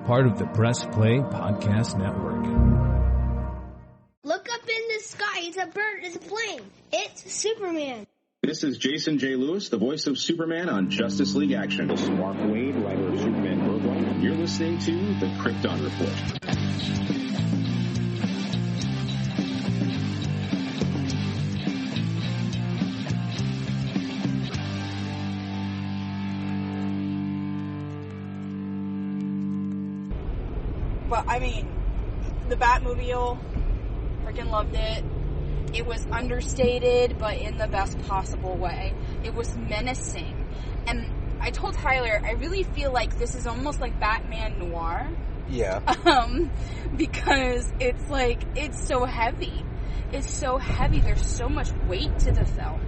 part of the Press Play Podcast Network. Look up in the sky. It's a bird. It's a plane. It's Superman. This is Jason J. Lewis, the voice of Superman on Justice League Action. This is Mark Wade, writer of Superman Worldwide. You're listening to the Krypton Report. But, I mean, the Batmobile, freaking loved it. It was understated, but in the best possible way. It was menacing. And I told Tyler, I really feel like this is almost like Batman Noir. Yeah. Because it's like, it's so heavy. It's so heavy. There's so much weight to the film.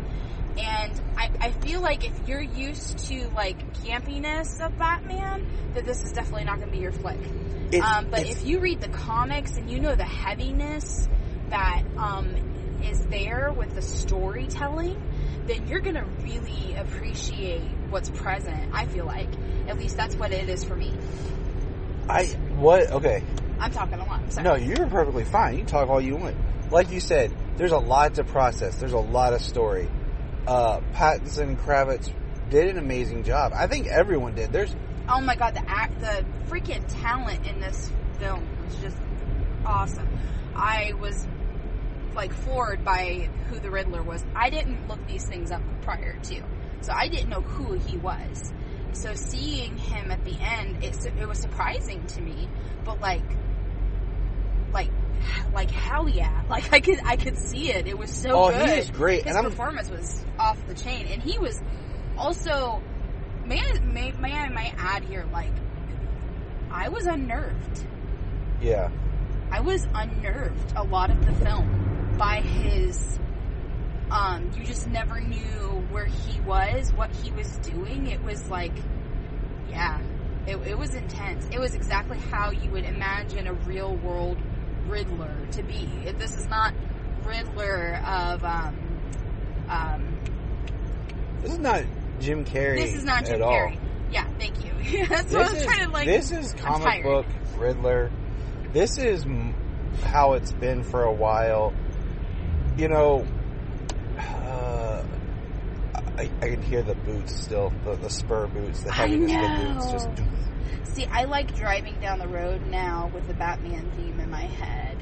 And I feel like if you're used to, like, campiness of Batman, that this is definitely not going to be your flick. But if you read the comics and you know the heaviness that is there with the storytelling, then you're going to really appreciate what's present, I feel like. At least that's what it is for me. Okay. I'm talking a lot. I'm sorry. No, you're perfectly fine. You can talk all you want. Like you said, there's a lot to process. There's a lot of story. Pattinson and Kravitz did an amazing job. I think everyone did. Oh my god, the freaking talent in this film was just awesome. I was, like, floored by who the Riddler was. I didn't look these things up prior to, so I didn't know who he was. So seeing him at the end, it was surprising to me, but like hell yeah! Like I could see it. It was so good. Oh, he is great. His performance was off the chain, and he was also. May I add here, like, I was unnerved. Yeah. I was unnerved a lot of the film by his, you just never knew where he was, what he was doing. It was like, yeah, it was intense. It was exactly how you would imagine a real world Riddler to be. This is not Riddler of, this is not Jim Carrey. This is not Jim Carrey. Yeah, thank you. That's what I was trying to, like. This is comic book Riddler. This is how it's been for a while. You know, I can hear the boots still, the spur boots, the heaviness of the boots. Just. See, I like driving down the road now with the Batman theme in my head.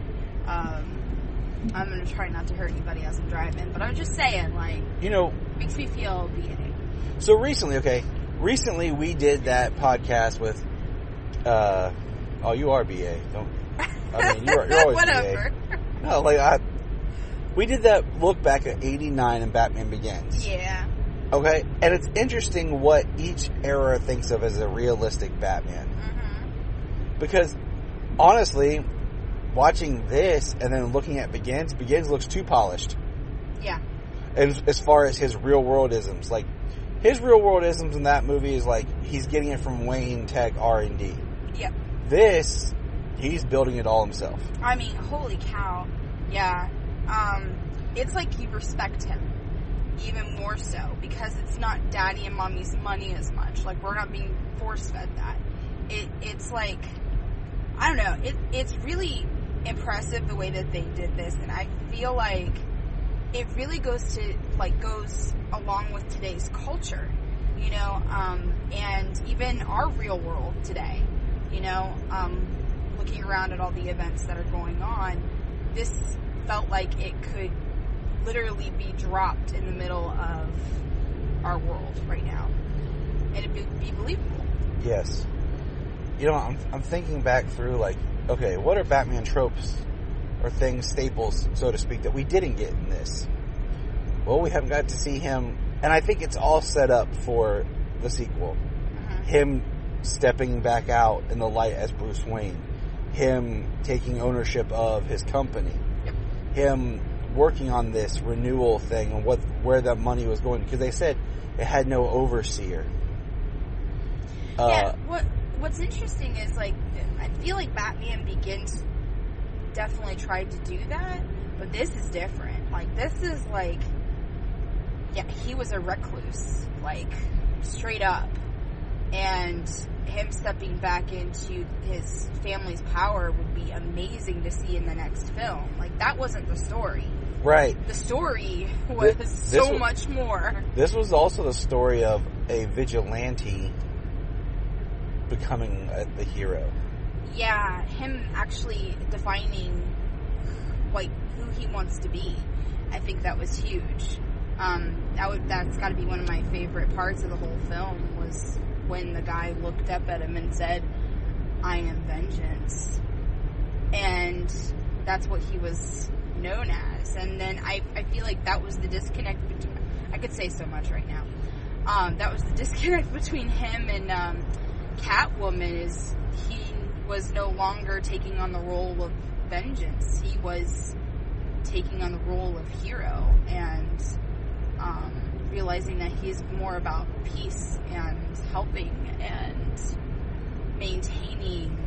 I'm going to try not to hurt anybody as I'm driving, but I'm just saying, like, you know, makes me feel BA. So recently we did that podcast with, oh, you are BA. You're always whatever. BA. No, like, we did that look back at 89 and Batman Begins. Yeah. Okay? And it's interesting what each era thinks of as a realistic Batman. Mm-hmm. Because, honestly, watching this and then looking at Begins looks too polished. Yeah. And as far as his real-world isms, like, his real-world isms in that movie is like, he's getting it from Wayne Tech R&D. Yep. This, he's building it all himself. I mean, holy cow. Yeah. It's like you respect him even more so, because it's not daddy and mommy's money as much. Like, we're not being force-fed that. It's like, I don't know, it's really impressive the way that they did this, and I feel like it really goes along with today's culture, you know, and even our real world today, you know, looking around at all the events that are going on, this felt like it could literally be dropped in the middle of our world right now, and it'd be believable. Yes. You know, I'm thinking back through, like, okay, what are Batman tropes or things, staples, so to speak, that we didn't get in this? Well, we haven't got to see him, and I think it's all set up for the sequel. Mm-hmm. Him stepping back out in the light as Bruce Wayne. Him taking ownership of his company. Yep. Him working on this renewal thing and where that money was going, because they said it had no overseer. Yeah, what's interesting is, like, I feel like Batman Begins definitely tried to do that, but this is different. Like, this is like, yeah, he was a recluse, like, straight up. And him stepping back into his family's power would be amazing to see in the next film. Like, that wasn't the story. Right. The story was so much more. This was also the story of a vigilante becoming the hero. Yeah, him actually defining, like, who he wants to be. I think that was huge. That's got to be one of my favorite parts of the whole film, was when the guy looked up at him and said, "I am vengeance." And that's what he was known as. And then I feel like that was the disconnect between, I could say so much right now, that was the disconnect between him and Catwoman, is he was no longer taking on the role of vengeance. He was taking on the role of hero, and realizing that he's more about peace and helping and maintaining,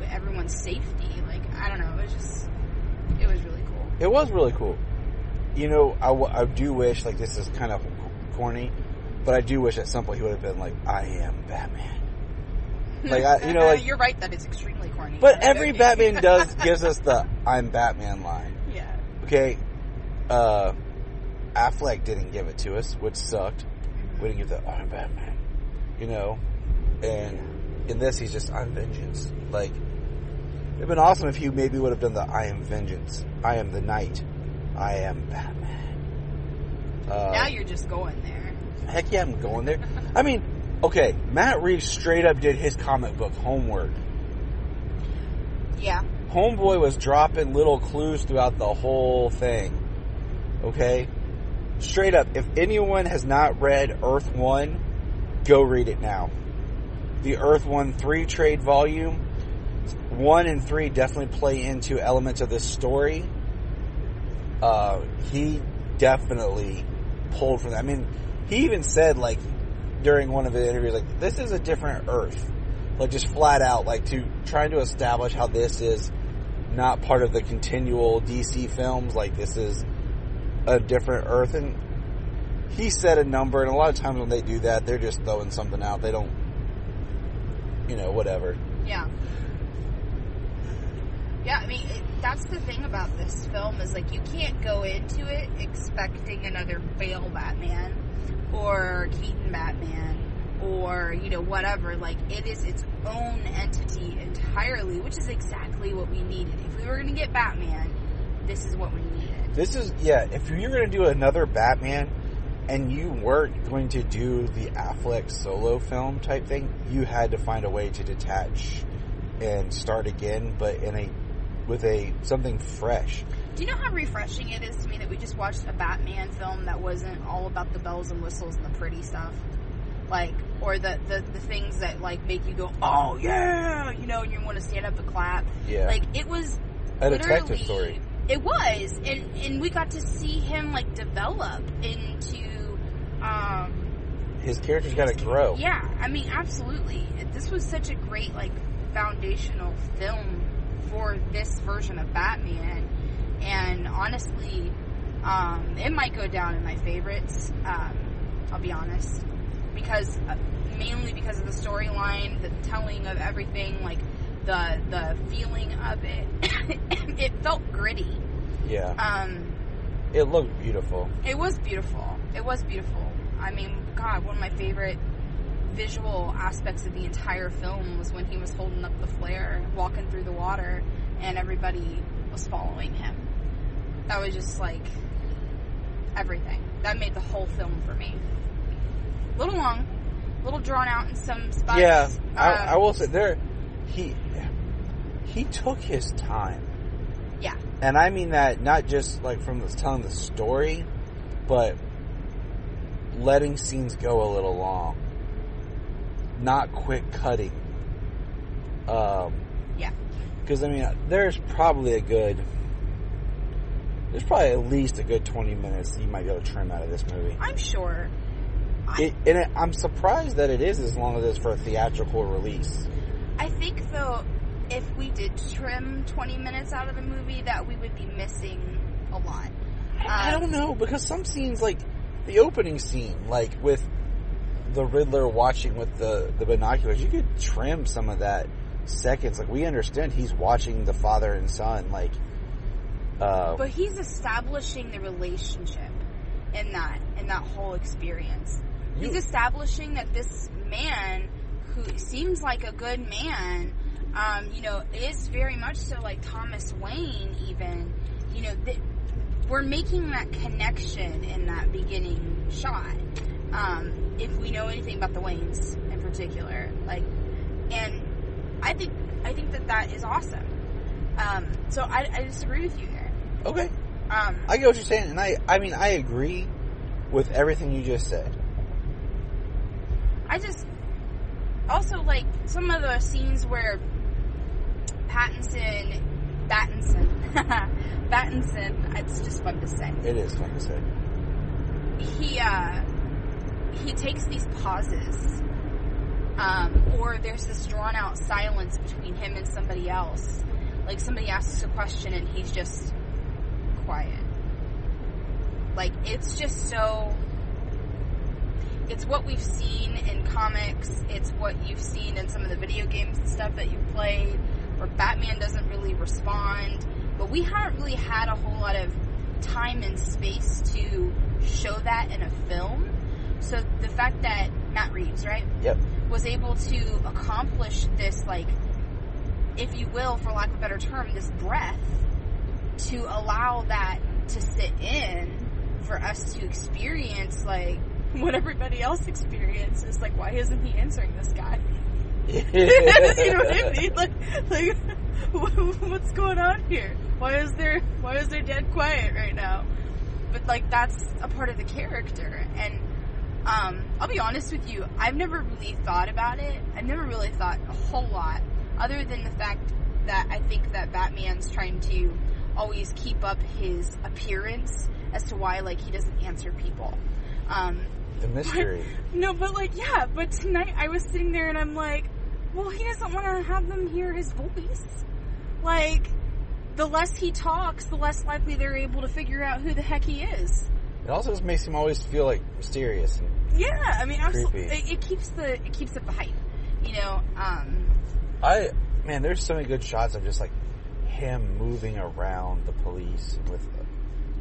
everyone's safety. Like, I don't know, it was really cool. It was really cool. I do wish, like, this is kind of corny, but I do wish at some point he would have been like, "I am Batman." Like, you're right that it's extremely corny. But every Batman gives us the "I'm Batman" line. Yeah. Okay. Affleck didn't give it to us, which sucked. We didn't get the "I'm Batman," and in this he's just "I'm vengeance." Like, it'd been awesome if he maybe would have done the "I am vengeance," "I am the Knight," "I am Batman." Now you're just going there. Heck yeah, I'm going there. I mean, okay, Matt Reeves straight up did his comic book homework. Yeah. Homeboy was dropping little clues throughout the whole thing. Okay? Straight up, if anyone has not read Earth 1, go read it now. The Earth 1 3 trade volume, 1 and 3 definitely play into elements of this story. He definitely pulled from that. I mean, he even said, like, during one of the interviews, like, this is a different Earth. Like, just flat out, like, trying to establish how this is not part of the continual DC films. Like, this is a different Earth. And he said a number, and a lot of times when they do that, they're just throwing something out. They don't, whatever. Yeah. Yeah, I mean, that's the thing about this film, is, like, you can't go into it expecting another Bale Batman or Keaton Batman or, whatever. Like, it is its own entity entirely, which is exactly what we needed. If we were going to get Batman, this is what we needed. If you're going to do another Batman and you weren't going to do the Affleck solo film type thing, you had to find a way to detach and start again, but with something fresh. Do you know how refreshing it is to me that we just watched a Batman film that wasn't all about the bells and whistles and the pretty stuff? Like, or the things that, like, make you go, "Oh, yeah!" And you want to stand up and clap. Yeah. Like, it was a detective story. It was. And we got to see him, like, develop into, his character's got to grow. Yeah, I mean, absolutely. This was such a great, like, foundational film for this version of Batman. And honestly, it might go down in my favorites. I'll be honest, mainly because of the storyline, the telling of everything, like the feeling of it. It felt gritty. Yeah. It looked beautiful. It was beautiful. I mean, God, one of my favorite visual aspects of the entire film was when he was holding up the flare, walking through the water, and everybody was following him. That was just, like, everything. That made the whole film for me. A little long, a little drawn out in some spots. Yeah, I will say, he took his time. Yeah. And I mean that not just, like, from telling the story, but letting scenes go a little long. Not quick cutting. Yeah. Because, I mean, there's probably at least a good 20 minutes you might be able to trim out of this movie. I'm sure. I'm surprised that it is as long as it is for a theatrical release. I think, though, if we did trim 20 minutes out of the movie, that we would be missing a lot. I don't know, because some scenes, like the opening scene, like with the Riddler watching with the binoculars, you could trim some of that seconds. Like, we understand he's watching the father and son, like, but he's establishing the relationship in that whole experience. He's establishing that this man, who seems like a good man, is very much so like Thomas Wayne even, we're making that connection in that beginning shot. If we know anything about the Waynes in particular, and I think that is awesome. So I disagree with you there. Okay. I get what you're saying, and I agree with everything you just said. I just also like some of the scenes where Pattinson, it's just fun to say. It is fun to say. He takes these pauses, or there's this drawn out silence between him and somebody else. Like, somebody asks a question and he's just quiet. Like, it's just so... It's what we've seen in comics. It's what you've seen in some of the video games and stuff that you've played, where Batman doesn't really respond. But we haven't really had a whole lot of time and space to show that in a film. So the fact that Matt Reeves, right? Yep. Was able to accomplish this, like, if you will, for lack of a better term, this breath, to allow that to sit in for us to experience, like, what everybody else experiences. Like, why isn't he answering this guy? You know what I mean? Like, what's going on here? Why is there dead quiet right now? But, like, that's a part of the character. And I'll be honest with you, I've never really thought about it. I've never really thought a whole lot, other than the fact that I think that Batman's trying to always keep up his appearance as to why, like, he doesn't answer people. The mystery. But tonight I was sitting there and I'm like, well, he doesn't want to have them hear his voice. Like, the less he talks, the less likely they're able to figure out who the heck he is. It also just makes him always feel, like, mysterious. Yeah, I mean, absolutely. Creepy. It keeps up the hype, Man, there's so many good shots of just, like, him moving around the police with...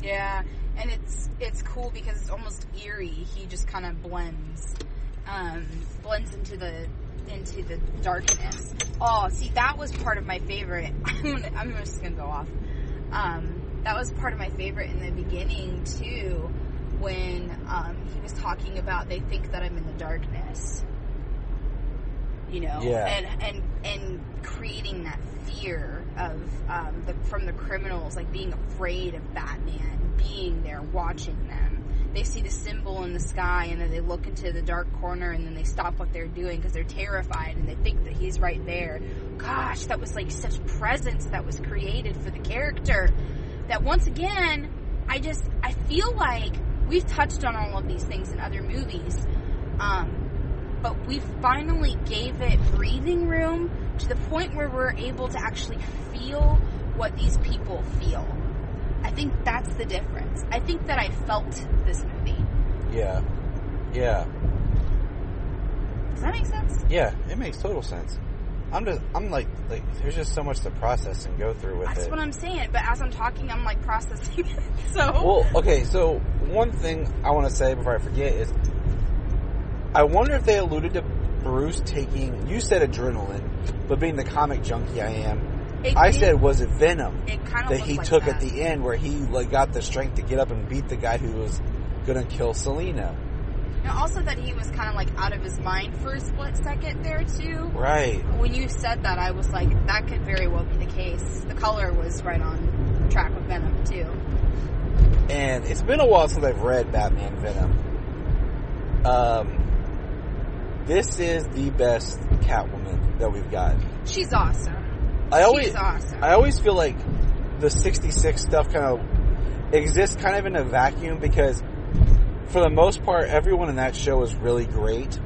Yeah, and it's cool because it's almost eerie. He just kind of blends into the darkness. Oh, see, that was part of my favorite. I'm just gonna go off. That was part of my favorite in the beginning too, when he was talking about they think that I'm in the darkness. Yeah. And creating that fear of from the criminals, like being afraid of Batman, being there, watching them. They see the symbol in the sky, and then they look into the dark corner, and then they stop what they're doing because they're terrified, and they think that he's right there. Gosh, that was like such presence that was created for the character. That once again, I feel like we've touched on all of these things in other movies. But we finally gave it breathing room to the point where we're able to actually feel what these people feel. I think that's the difference. I think that I felt this movie. Yeah. Yeah. Does that make sense? Yeah, it makes total sense. I'm like, there's just so much to process and go through with it. That's what I'm saying, but as I'm talking, I'm, like, processing it, so... Well, okay, so one thing I want to say before I forget is, I wonder if they alluded to Bruce taking... You said adrenaline, but being the comic junkie I am, I said, was it Venom that he took at the end, where he, like, got the strength to get up and beat the guy who was going to kill Selina? And also that he was kind of, like, out of his mind for a split second there, too. Right. When you said that, I was like, that could very well be the case. The color was right on track with Venom, too. And it's been a while since I've read Batman Venom. This is the best Catwoman that we've got. She's awesome. She's awesome. I always feel like the 66 stuff kind of exists kind of in a vacuum, because for the most part, everyone in that show is really great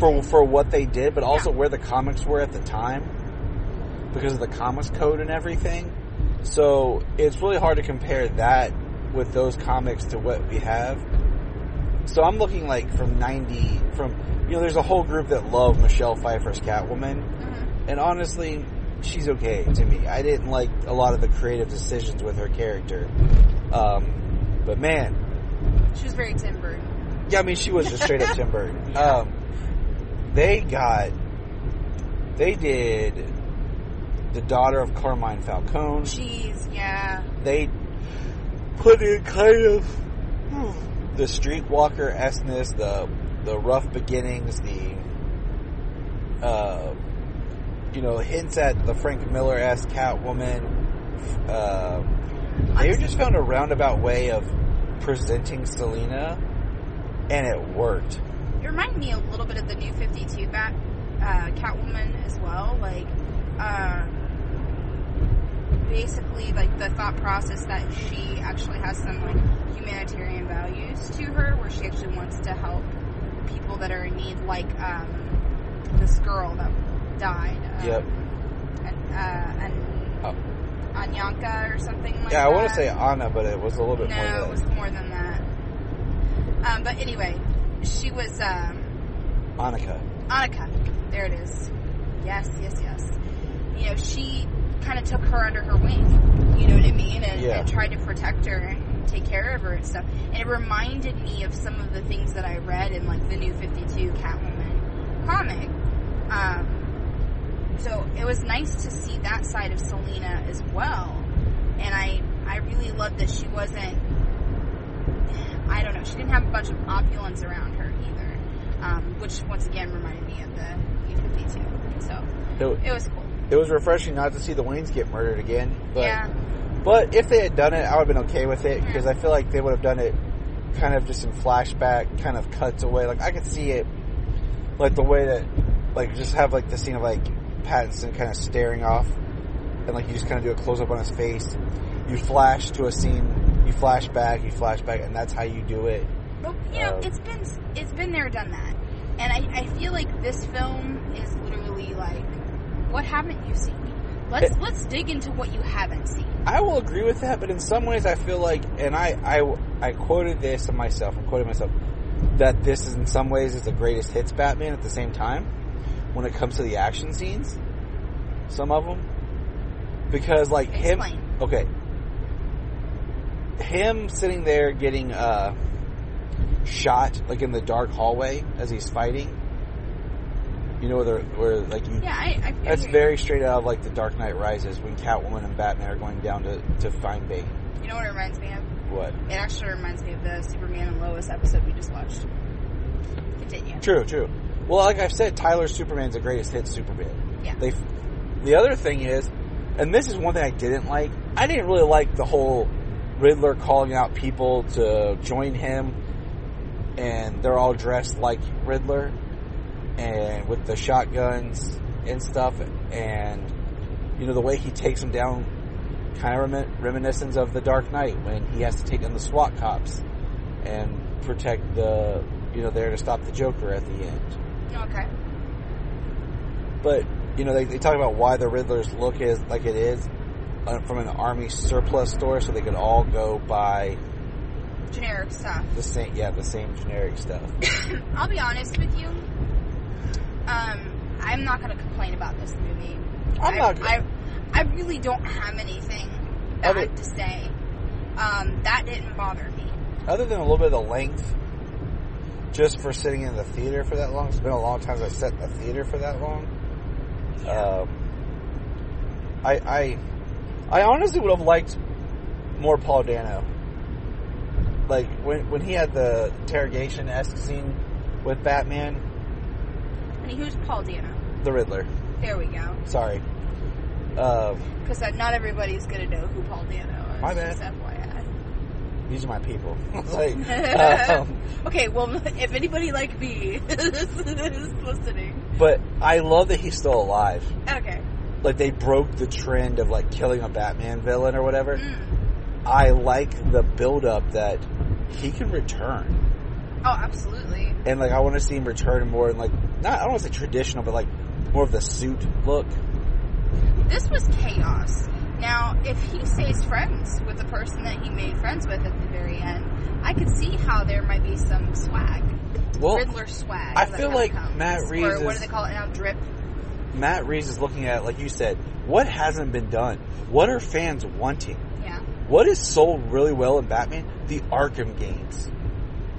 for what they did, but also where the comics were at the time because of the comics code and everything. So it's really hard to compare that with those comics to what we have. So I'm looking like from there's a whole group that love Michelle Pfeiffer's Catwoman. Mm-hmm. And honestly, she's okay to me. I didn't like a lot of the creative decisions with her character. But man. She was very Tim Burton. Yeah, I mean, she was just straight up Tim Burton. Yeah. They did the daughter of Carmine Falcone. Jeez, yeah. They put in kind of the streetwalker-esseness, the rough beginnings, the hints at the Frank Miller-esque Catwoman. They just found a roundabout way of presenting Selina, and it worked. It reminded me a little bit of the New 52 Catwoman as well. Like, basically, like, the thought process that she actually has some, like, humanitarian values to her, where she actually wants to help people that are in need, like, this girl that died. Yep. Anyanka or something like that. Yeah, I want to say Anna, but it was a little bit more than that. No, it was more than that. But anyway, she was, Annika. There it is. Yes. She kind of took her under her wing, you know what I mean? And tried to protect her and take care of her and stuff. And it reminded me of some of the things that I read in, like, the New 52 Catwoman comic. So it was nice to see that side of Selina as well. And I really loved that she wasn't, I don't know, she didn't have a bunch of opulence around her either. Which, once again, reminded me of the New 52. So, it was cool. It was refreshing not to see the Waynes get murdered again. But, yeah. But if they had done it, I would have been okay with it. Because I feel like they would have done it kind of just in flashback, kind of cuts away. Like, I could see it, like, the way that, like, just have, like, the scene of, like, Pattinson kind of staring off, and like you just kind of do a close-up on his face. You flash to a scene, you flash back, and that's how you do it. Well, it's been there, done that, and I feel like this film is literally like, what haven't you seen? Let's dig into what you haven't seen. I will agree with that, but in some ways I feel like, and I quoted this to myself, that this is in some ways is the greatest hits Batman at the same time. When it comes to the action scenes, some of them, because like Explain. him sitting there getting shot like in the dark hallway as he's fighting, where like you, I that's very straight out of like the Dark Knight Rises when Catwoman and Batman are going down to find Bane. You know what it reminds me of? What? It actually reminds me of the Superman and Lois episode we just watched. Continue. True. Well, like I've said, Tyler's Superman's the greatest hit Superman. Yeah. The other thing is, and this is one thing I didn't like, I didn't really like the whole Riddler calling out people to join him, and they're all dressed like Riddler, and with the shotguns and stuff, and, the way he takes them down, kind of reminiscence of the Dark Knight, when he has to take down the SWAT cops, and protect the, there to stop the Joker at the end. Okay. But, they talk about why the Riddler's look is like it is from an army surplus store, so they could all go buy generic stuff. The same generic stuff. I'll be honest with you. I'm not going to complain about this movie. I really don't have anything bad to say. That didn't bother me. Other than a little bit of the length. Just for sitting in the theater for that long. It's been a long time since I sat in the theater for that long. Yeah. I honestly would have liked more Paul Dano. Like, when he had the interrogation-esque scene with Batman. Honey, who's Paul Dano? The Riddler. There we go. Sorry. Because not everybo's going to know who Paul Dano is. My bad. Just FYI. These are my people. Like, okay, well, if anybody like me is listening. But I love that he's still alive. Okay. Like, they broke the trend of, like, killing a Batman villain or whatever. I like the build-up that he can return. Oh, absolutely. And, like, I want to see him return more in, like, I don't want to say traditional, but, like, more of the suit look. This was chaos. Now, if he stays friends with the person that he made friends with at the very end, I could see how there might be some swag. Well, Riddler swag. I feel like Matt Reeves or what do they call it now? Drip? Matt Reeves is looking at, like you said, what hasn't been done? What are fans wanting? Yeah. What is sold really well in Batman? The Arkham games.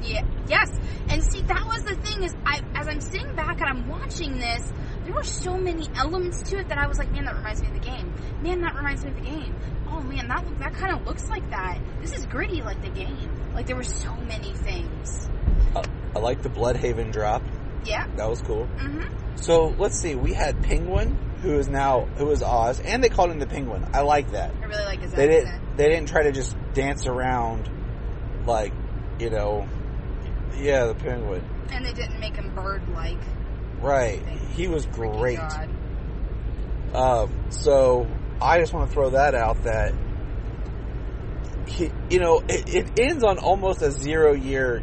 Yeah. Yes. And see, that was the thing is, as I'm sitting back and I'm watching this, there were so many elements to it that I was like, man, that reminds me of the game. Man, that reminds me of the game. Oh man, that kind of looks like that. This is gritty like the game. Like there were so many things. I like the Bloodhaven drop. Yeah. That was cool. Mm-hmm. So let's see. We had Penguin, who is Oz, and they called him the Penguin. I like that. I really like his accent. They didn't try to just dance around like, the Penguin. And they didn't make him bird-like. Right. He was great. God. So I just want to throw that out that it ends on almost a 0-year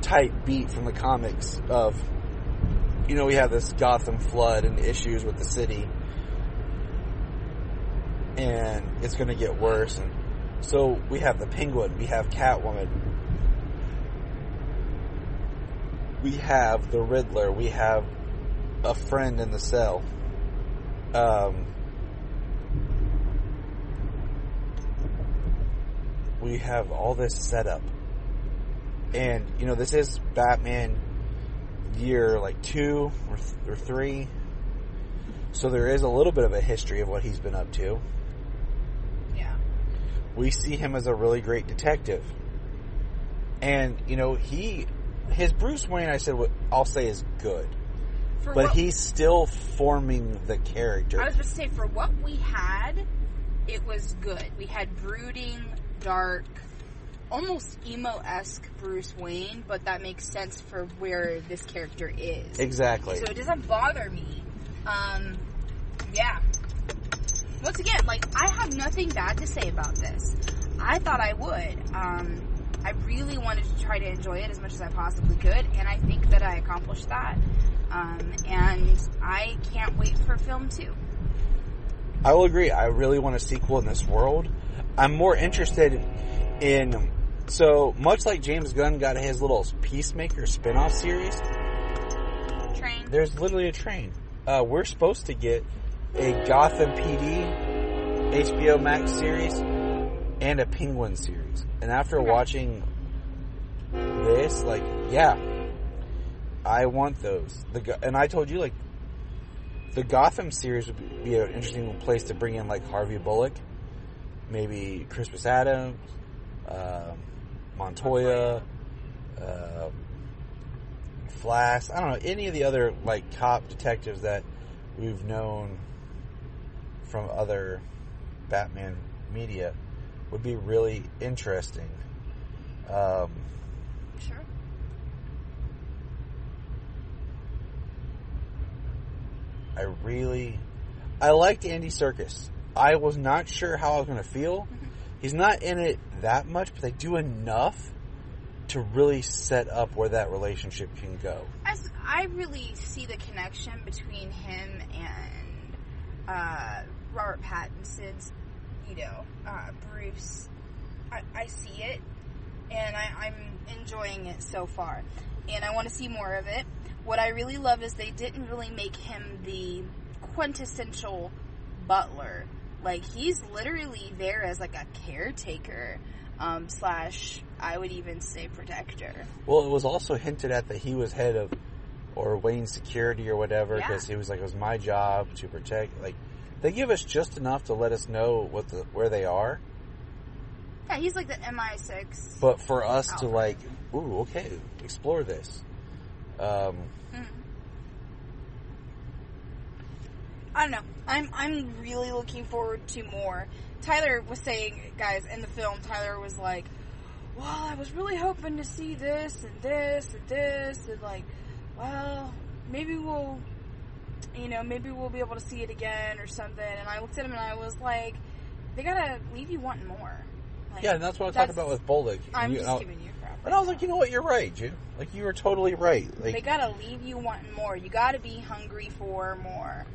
type beat from the comics of, we have this Gotham flood and issues with the city, and it's going to get worse. And so we have the Penguin, we have Catwoman, we have the Riddler, we have a friend in the cell. We have all this setup. And, this is Batman year, 2 or 3. So there is a little bit of a history of what he's been up to. Yeah. We see him as a really great detective. And, his Bruce Wayne, I'll say is good. But he's still forming the character. I was going to say, for what we had, it was good. We had brooding, dark, almost emo-esque Bruce Wayne, but that makes sense for where this character is. Exactly. So it doesn't bother me. Yeah. Once again, I have nothing bad to say about this. I thought I would. I really wanted to try to enjoy it as much as I possibly could, and I think that I accomplished that. And I can't wait for film 2. I will agree. I really want a sequel in this world. I'm more interested in... So, much like James Gunn got his little Peacemaker spin-off series... Train. There's literally a train. We're supposed to get a Gotham PD HBO Max series and a Penguin series. And after watching this, I want those. And I told you, the Gotham series would be an interesting place to bring in, Harvey Bullock, maybe Crispus Adams, Montoya, Flash. I don't know, any of the other, cop detectives that we've known from other Batman media would be really interesting. Sure. I liked Andy Serkis. I was not sure how I was going to feel. Mm-hmm. He's not in it that much, but they do enough to really set up where that relationship can go. I really see the connection between him and Robert Pattinson's, Bruce. I see it, and I'm enjoying it so far, and I want to see more of it. What I really love is they didn't really make him the quintessential butler. He's literally there as a caretaker, / I would even say protector. Well, it was also hinted at that he was head of, or Wayne Security or whatever, because he was it was my job to protect. They give us just enough to let us know where they are. Yeah, he's the MI6. But for us Alfred. to okay, explore this. I don't know. I'm really looking forward to more. Tyler was saying, guys, in the film, Tyler was like, well, I was really hoping to see this and this and this, and well, maybe we'll be able to see it again or something. And I looked at him and I was like, they gotta leave you wanting more. Yeah, and that's what I talked about with Bullock. I'm just giving you crap. And I was like, you know what, you're right, Jim. You were totally right. They gotta leave you wanting more. You gotta be hungry for more.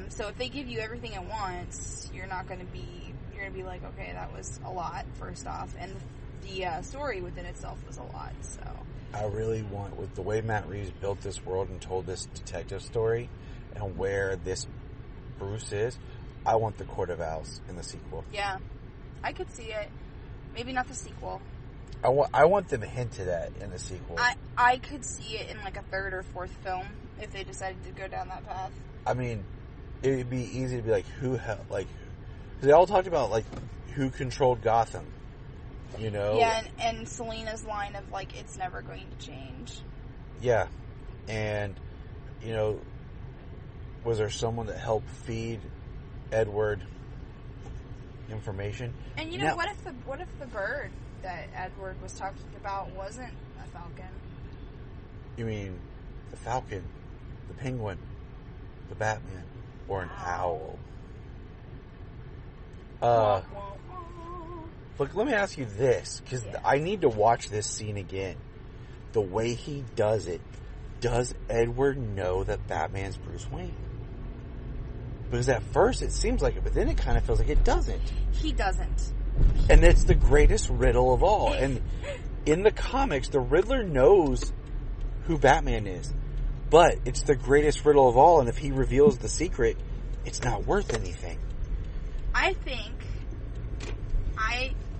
So if they give you everything at once, you're going to be like, okay, that was a lot, first off. And the story within itself was a lot, so. I really want, with the way Matt Reeves built this world and told this detective story, and where this Bruce is, I want the Court of Owls in the sequel. Yeah, I could see it. Maybe not the sequel. I want them hinted at in the sequel. I could see it in like a third or fourth film if they decided to go down that path. I mean, it would be easy to be like, they all talked about like who controlled Gotham, you know? Yeah, and Selina's line of like, it's never going to change. Yeah, and you know, was there someone that helped feed Edward information? And you know, what if the bird that Edward was talking about wasn't a falcon? You mean the Falcon, the Penguin, the Batman, or an owl? Look, let me ask you this, because I need to watch this scene again. The way he does it, does Edward know that Batman's Bruce Wayne? Because at first it seems like it, but then it kind of feels like it doesn't. He doesn't. And it's the greatest riddle of all. And in the comics, the Riddler knows who Batman is. But it's the greatest riddle of all, and if he reveals the secret, it's not worth anything. I think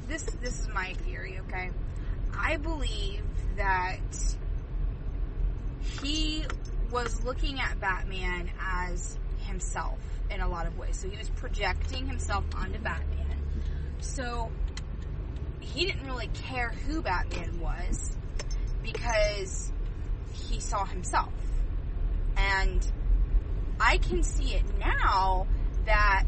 this is my theory, okay? I believe that he was looking at Batman as himself in a lot of ways. So he was projecting himself onto Batman. So he didn't really care who Batman was because he saw himself. And I can see it now that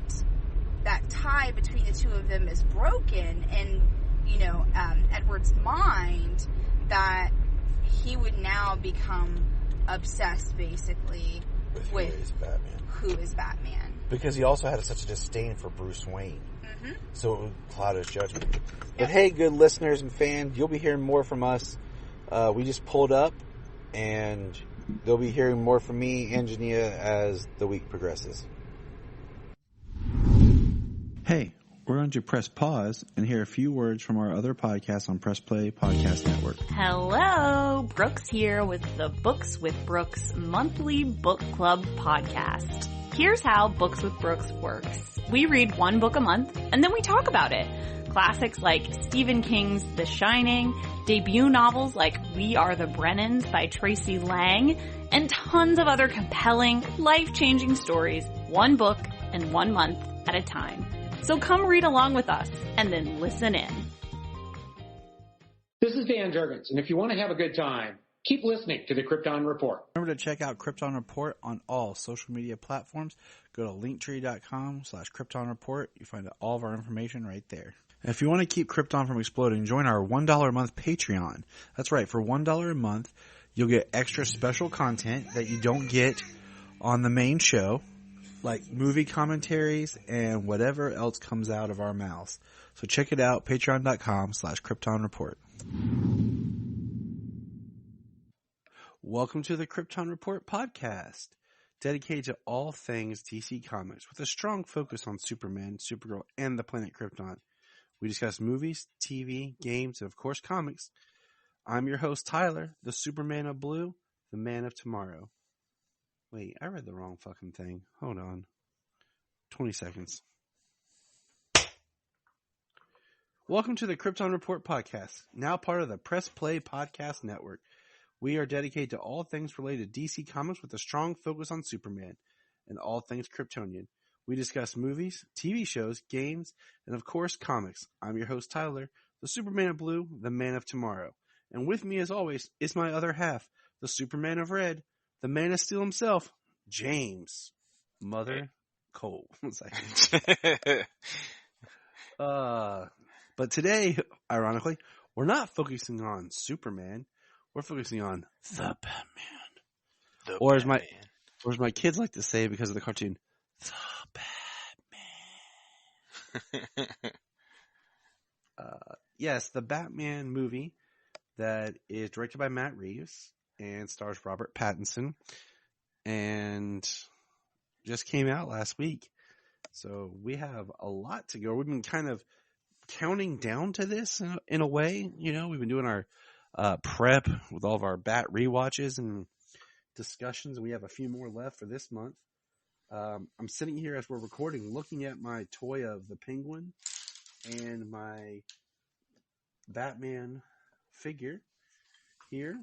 that tie between the two of them is broken, and you know, Edward's mind, that he would now become obsessed basically with who is Batman. Because he also had such a disdain for Bruce Wayne. Mm-hmm. So it would cloud his judgment. Yep. But hey, good listeners and fans, you'll be hearing more from us. We just pulled up, and they'll be hearing more from me and Jania as the week progresses. Hey, we're going to press pause and hear a few words from our other podcasts on Press Play Podcast Network. Hello, Brooks here with the Books with Brooks monthly book club podcast. Here's how Books with Brooks works. We read one book a month and then we talk about it. Classics like Stephen King's The Shining, debut novels like We Are the Brennans by Tracy Lang, and tons of other compelling, life-changing stories, one book and 1 month at a time. So come read along with us and then listen in. This is Dan Jurgens, and if you want to have a good time, keep listening to the Krypton Report. Remember to check out Krypton Report on all social media platforms. Go to linktree.com/Krypton Report. You find all of our information right there. And if you want to keep Krypton from exploding, join our $1 a month Patreon. That's right, for $1 a month, you'll get extra special content that you don't get on the main show, like movie commentaries and whatever else comes out of our mouths. So check it out, patreon.com/Krypton Report. Welcome to the Krypton Report podcast, dedicated to all things DC Comics with a strong focus on Superman, Supergirl, and the planet Krypton. We discuss movies, TV, games, and of course comics. I'm your host, Tyler, the Superman of Blue, the Man of Tomorrow. Wait, I read the wrong fucking thing. Hold on. 20 seconds. Welcome to the Krypton Report podcast, now part of the Press Play Podcast Network. We are dedicated to all things related to DC Comics with a strong focus on Superman and all things Kryptonian. We discuss movies, TV shows, games, and of course comics. I'm your host, Tyler, the Superman of Blue, the Man of Tomorrow. And with me, as always, is my other half, the Superman of Red, the Man of Steel himself, James Mother Cole. But today, ironically, we're not focusing on Superman. We're focusing on the Batman. Or as my kids like to say because of the cartoon, the Batman. Yes, the Batman movie that is directed by Matt Reeves and stars Robert Pattinson. And just came out last week. So we have a lot to go. We've been kind of counting down to this in a way. You know, we've been doing our prep with all of our Bat rewatches and discussions. We have a few more left for this month. I'm sitting here as we're recording looking at my toy of the Penguin and my Batman figure here.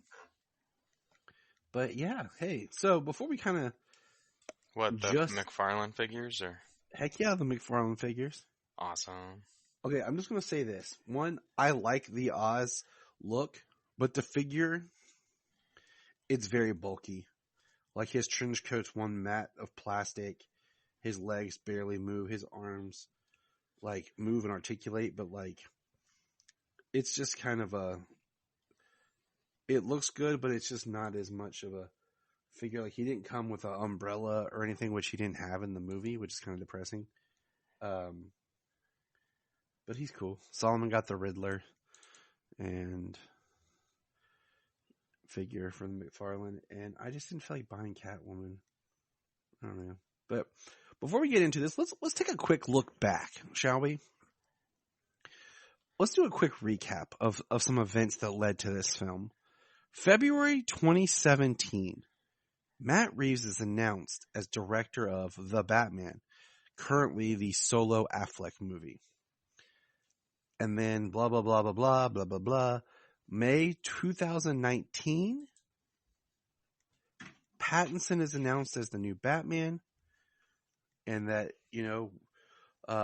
But yeah, hey, so before we kind of... What, the McFarlane figures? Or Heck yeah, the McFarlane figures. Awesome. Okay, I'm just going to say this. One, I like the Oz look, but the figure, it's very bulky. Like his trench coat's one mat of plastic. His legs barely move. His arms, like, move and articulate, but, like, it's just kind of it looks good, but it's just not as much of a figure. Like, he didn't come with an umbrella or anything, which he didn't have in the movie, which is kind of depressing. But he's cool. Solomon got the Riddler and figure from McFarlane, and I just didn't feel like buying Catwoman. I don't know. But before we get into this, let's take a quick look back, shall we? Let's do a quick recap of some events that led to this film. February 2017, Matt Reeves is announced as director of The Batman, currently the solo Affleck movie. And then blah, blah, blah, blah, blah, blah, blah, blah. May 2019, Pattinson is announced as the new Batman. And that, you know,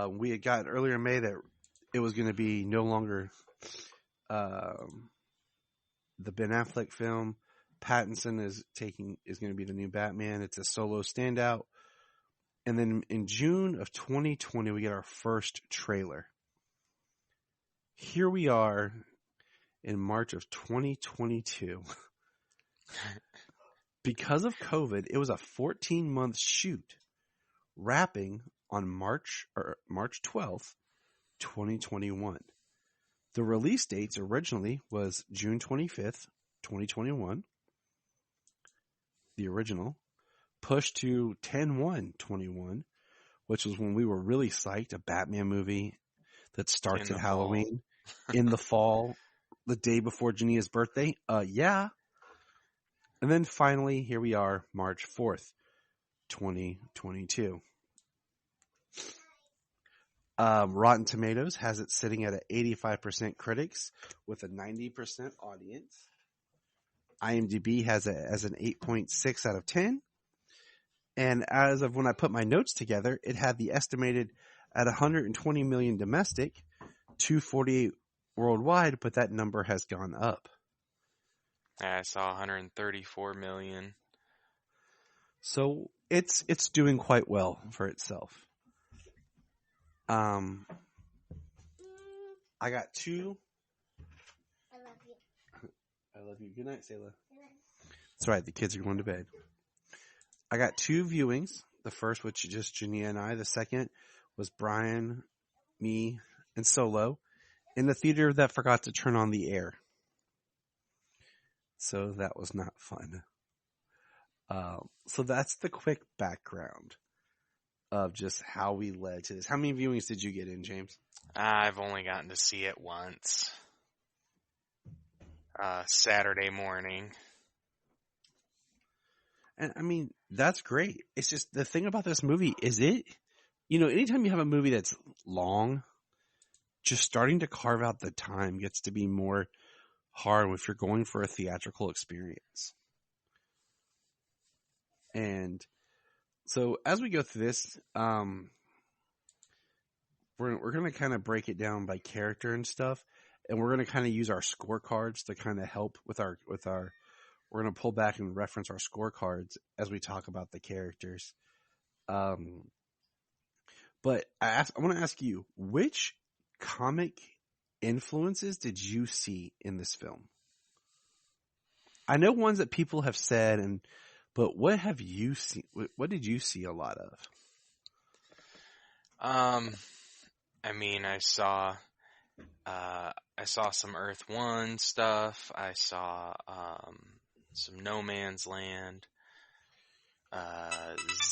we had gotten earlier in May that it was going to be no longer the Ben Affleck film. Pattinson is going to be the new Batman. It's a solo standout. And then in June of 2020, we get our first trailer. Here we are in March of 2022. Because of COVID, it was a 14-month shoot, wrapping on March 12th, 2021. The release dates originally was June 25th, 2021. The original. Pushed to 10/1/21, which was when we were really psyched, a Batman movie that starts at Halloween in the fall, the day before Jania's birthday. Yeah. And then finally, here we are, March 4th, 2022. Rotten Tomatoes has it sitting at an 85% critics with a 90% audience. IMDb has it as an 8.6 out of 10. And as of when I put my notes together, it had the estimated at 120 million domestic, 248 worldwide, but that number has gone up. I saw 134 million. So it's doing quite well for itself. I got two. I love you. I love you. Good night, Sayla. That's right. The kids are going to bed. I got two viewings. The first, which is just Jania and I. The second was Brian, me, and Solo in the theater that forgot to turn on the air. So that was not fun. So that's the quick background of just how we led to this. How many viewings did you get in, James? I've only gotten to see it once. Saturday morning. And I mean, that's great. It's just the thing about this movie is anytime you have a movie that's long, just starting to carve out the time gets to be more hard if you're going for a theatrical experience. And so as we go through this, we're going to kind of break it down by character and stuff. And we're going to kind of use our scorecards to kind of help with our, we're going to pull back and reference our scorecards as we talk about the characters. But I want to ask you, which comic influences did you see in this film? I know ones that people have said, but what have you seen? What did you see a lot of? I mean, I saw some Earth 1 stuff. I saw some No Man's Land.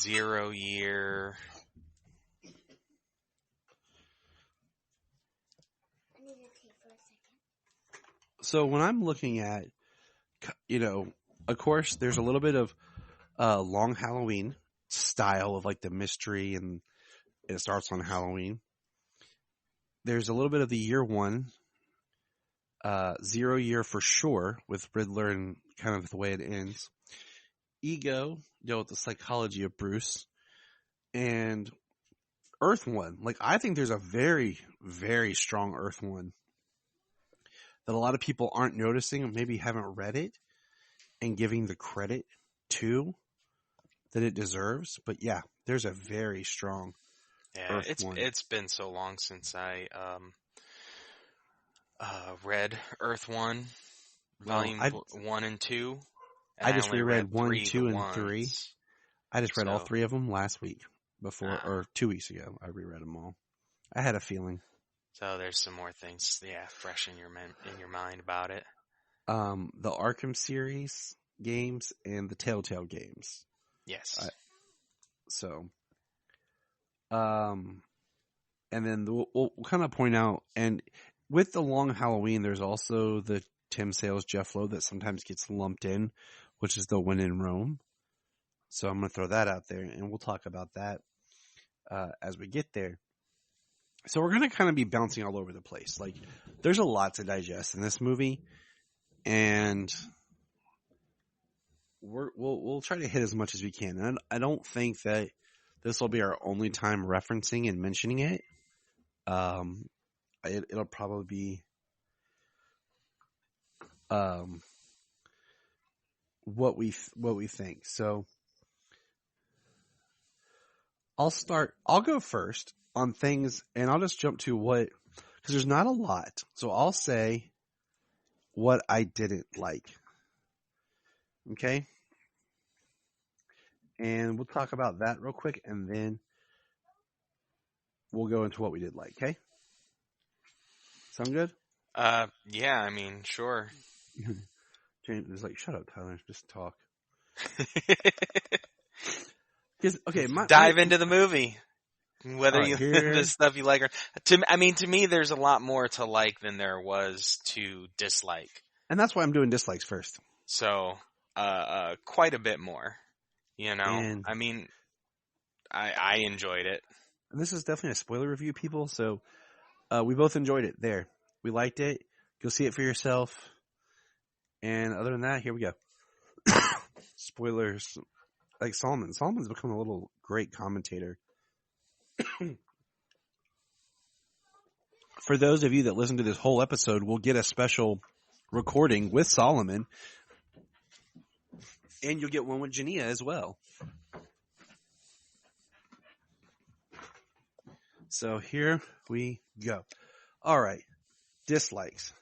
0 year. So when I'm looking at, of course, there's a little bit of Long Halloween style of like the mystery, and it starts on Halloween. There's a little bit of the year one, 0 year for sure, with Riddler and kind of the way it ends. Ego, with the psychology of Bruce, and Earth One. Like, I think there's a very, very strong Earth One that a lot of people aren't noticing, or maybe haven't read it and giving the credit to that it deserves. But yeah, there's a very strong Earth One. It's been so long since I read Earth One, Volume 1 and 2. And I just reread 1, 2, and once. 3. I just read all 3 of them last week or 2 weeks ago. I reread them all. I had a feeling. So there's some more things, fresh in your mind about it. The Arkham series games and the Telltale games. Yes. And then we'll kind of point out, and with the Long Halloween, there's also the Tim Sales, Jeff Lowe that sometimes gets lumped in, which is the When in Rome. So I'm going to throw that out there, and we'll talk about that as we get there. So we're going to kind of be bouncing all over the place. Like, there's a lot to digest in this movie, and we'll try to hit as much as we can. And I don't think that this will be our only time referencing and mentioning it. It'll probably be what we think. So I'll go first on things, and I'll just jump to because there's not a lot. So I'll say what I didn't like. Okay? And we'll talk about that real quick, and then we'll go into what we did like, okay? Sound good? Yeah, I mean, sure. James is like, shut up, Tyler. Just talk. Dive into the movie. Whether the stuff you like or to me, there's a lot more to like than there was to dislike. And that's why I'm doing dislikes first. So, quite a bit more, And I mean, I enjoyed it. And this is definitely a spoiler review, people. So, we both enjoyed it there. We liked it. Go see it for yourself. And other than that, here we go. Spoilers. Like Solomon. Solomon's become a little great commentator. For those of you that listen to this whole episode, we'll get a special recording with Solomon. And you'll get one with Jania as well. So here we go. All right. Dislikes.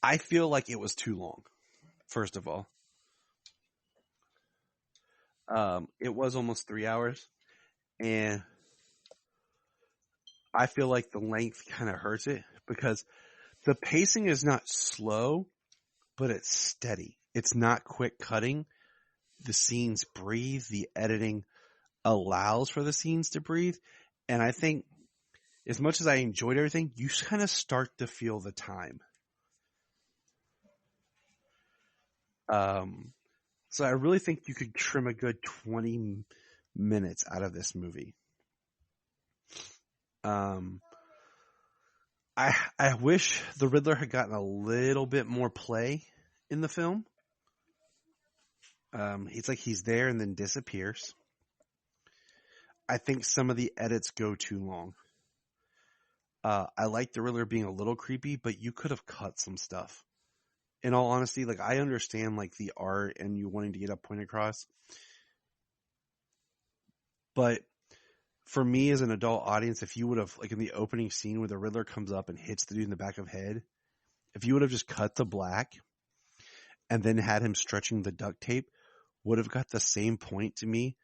I feel like it was too long, first of all. It was almost 3 hours, and I feel like the length kind of hurts it because the pacing is not slow, but it's steady. It's not quick cutting. The scenes breathe. The editing allows for the scenes to breathe. And I think as much as I enjoyed everything, you kind of start to feel the time. So I really think you could trim a good 20 minutes out of this movie. I wish the Riddler had gotten a little bit more play in the film. It's like he's there and then disappears. I think some of the edits go too long. I like the Riddler being a little creepy, but you could have cut some stuff. In all honesty, like, I understand, like, the art and you wanting to get a point across. But for me as an adult audience, if you would have, like, in the opening scene where the Riddler comes up and hits the dude in the back of the head, if you would have just cut the black and then had him stretching the duct tape, would have got the same point to me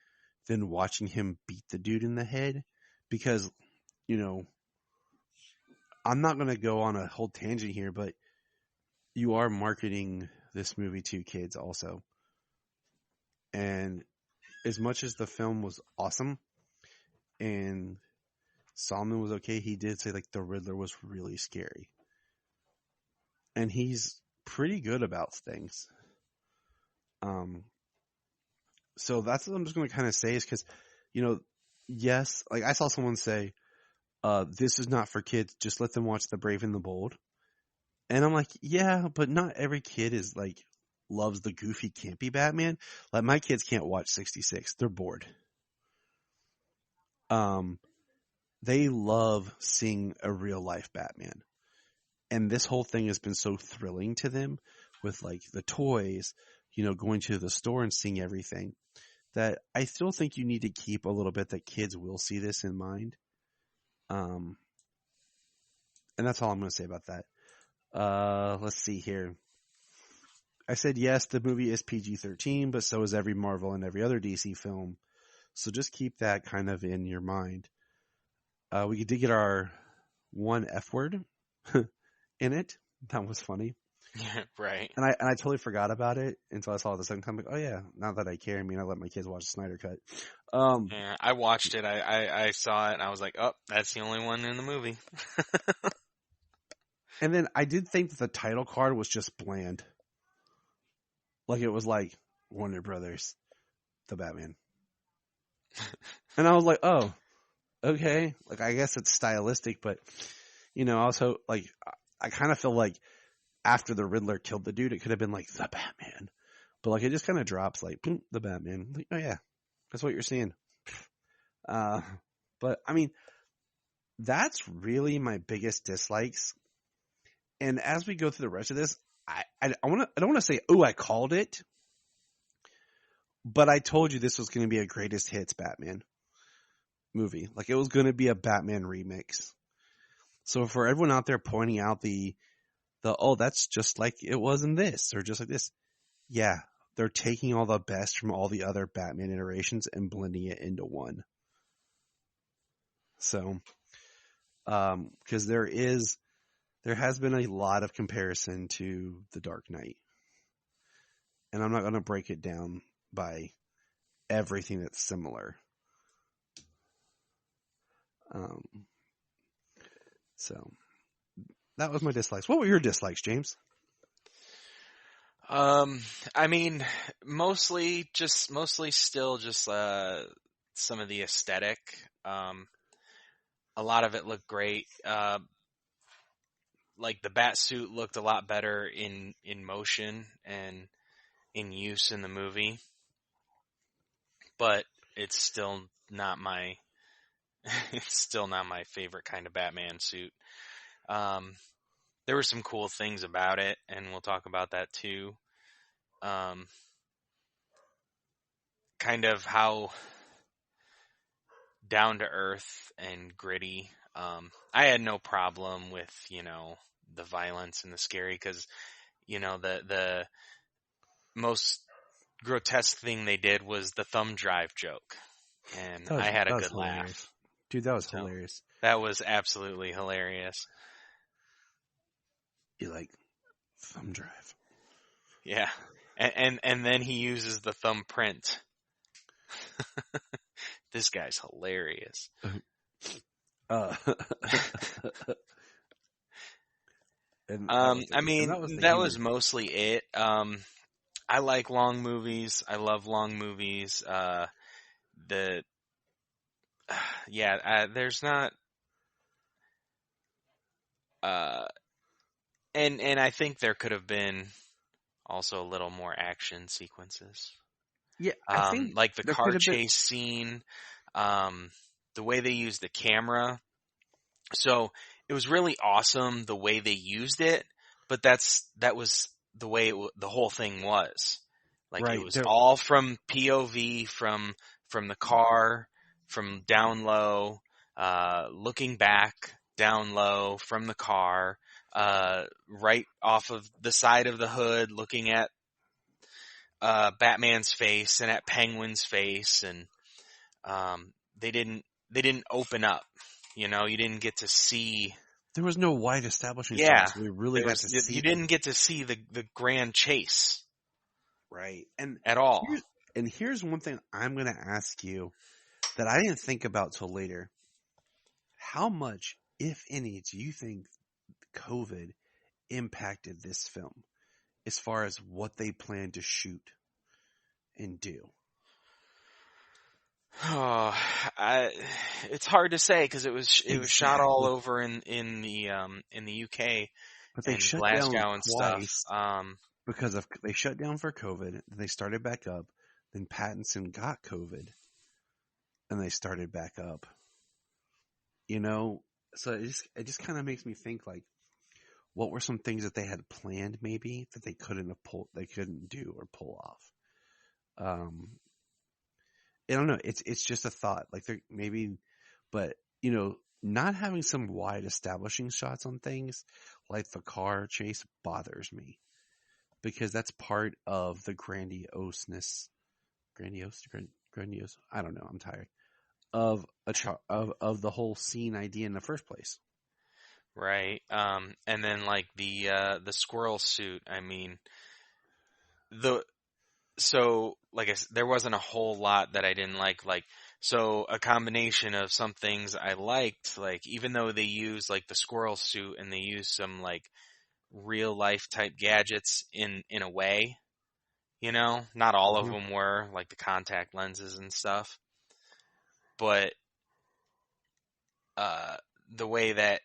than watching him beat the dude in the head. Because, I'm not going to go on a whole tangent here, but you are marketing this movie to kids also. And as much as the film was awesome and Solomon was okay, he did say like the Riddler was really scary. And he's pretty good about things. So that's what I'm just going to kind of say is because, yes, like I saw someone say, this is not for kids. Just let them watch The Brave and the Bold. And I'm like, yeah, but not every kid is like, loves the goofy, campy Batman. Like my kids can't watch 66. They're bored. They love seeing a real life Batman. And this whole thing has been so thrilling to them with like the toys, going to the store and seeing everything that I still think you need to keep a little bit that kids will see this in mind. And that's all I'm going to say about that. Let's see here. I said, yes, the movie is PG-13, but so is every Marvel and every other DC film. So just keep that kind of in your mind. We did get our one F word in it. That was funny. Right. And I totally forgot about it until I saw it the second time. Like, oh yeah, now that I care, I let my kids watch the Snyder Cut. Yeah, I watched it. I saw it and I was like, oh, that's the only one in the movie. And then I did think that the title card was just bland. Like it was like Warner Brothers, the Batman. And I was like, oh, okay. Like I guess it's stylistic, but also like I kind of feel like after the Riddler killed the dude, it could have been like the Batman. But like it just kind of drops like boom, the Batman. Like, oh yeah, that's what you're seeing. But that's really my biggest dislikes. And as we go through the rest of this, I don't want to say, oh, I called it, but I told you this was going to be a greatest hits Batman movie. Like it was going to be a Batman remix. So for everyone out there pointing out oh, that's just like it was in this or just like this. Yeah. They're taking all the best from all the other Batman iterations and blending it into one. So, cause there has been a lot of comparison to The Dark Knight. And I'm not going to break it down by everything that's similar. So that was my dislikes. What were your dislikes, James? Mostly still just some of the aesthetic. A lot of it looked great. Like the bat suit looked a lot better in motion and in use in the movie, but it's still not my favorite kind of Batman suit. There were some cool things about it, and we'll talk about that too. Kind of how down to earth and gritty. I had no problem with, the violence and the scary because, the most grotesque thing they did was the thumb drive joke. And I had a good laugh. Dude, that was hilarious. That was absolutely hilarious. You like thumb drive. Yeah. And then he uses the thumbprint. This guy's hilarious. That was mostly it. I like long movies. I love long movies. There's not. And I think there could have been also a little more action sequences. Yeah, I think like the car chase scene, the way they used the camera. So it was really awesome the way they used it, but that was the way the whole thing was. Like right. It was all from POV, from the car, from down low, looking back down low from the car, right off of the side of the hood, looking at Batman's face and at Penguin's face, and they didn't open up. You didn't get to see. There was no wide establishing. Yeah, so we really got to see. You didn't get to see the grand chase, right? And at all. And here's one thing I'm going to ask you that I didn't think about till later. How much, if any, do you think COVID impacted this film as far as what they plan to shoot and do? Oh, it's hard to say because it was shot all over in the UK, but they and shut Glasgow down and twice stuff. Because they shut down for COVID, then they started back up. Then Pattinson got COVID, and they started back up. You know, so it just kind of makes me think like, what were some things that they had planned maybe that they couldn't do or pull off? I don't know. It's just a thought. Like maybe, but you know, not having some wide establishing shots on things like the car chase bothers me because that's part of the grandioseness. Grandiose. I don't know. I'm tired of of the whole scene idea in the first place. Right. And then like the squirrel suit. I mean, like I said, there wasn't a whole lot that I didn't like. Like, so a combination of some things I liked, like even though they use like the squirrel suit and they use some like real life type gadgets in a way, you know, not all of them were like the contact lenses and stuff, but, the way that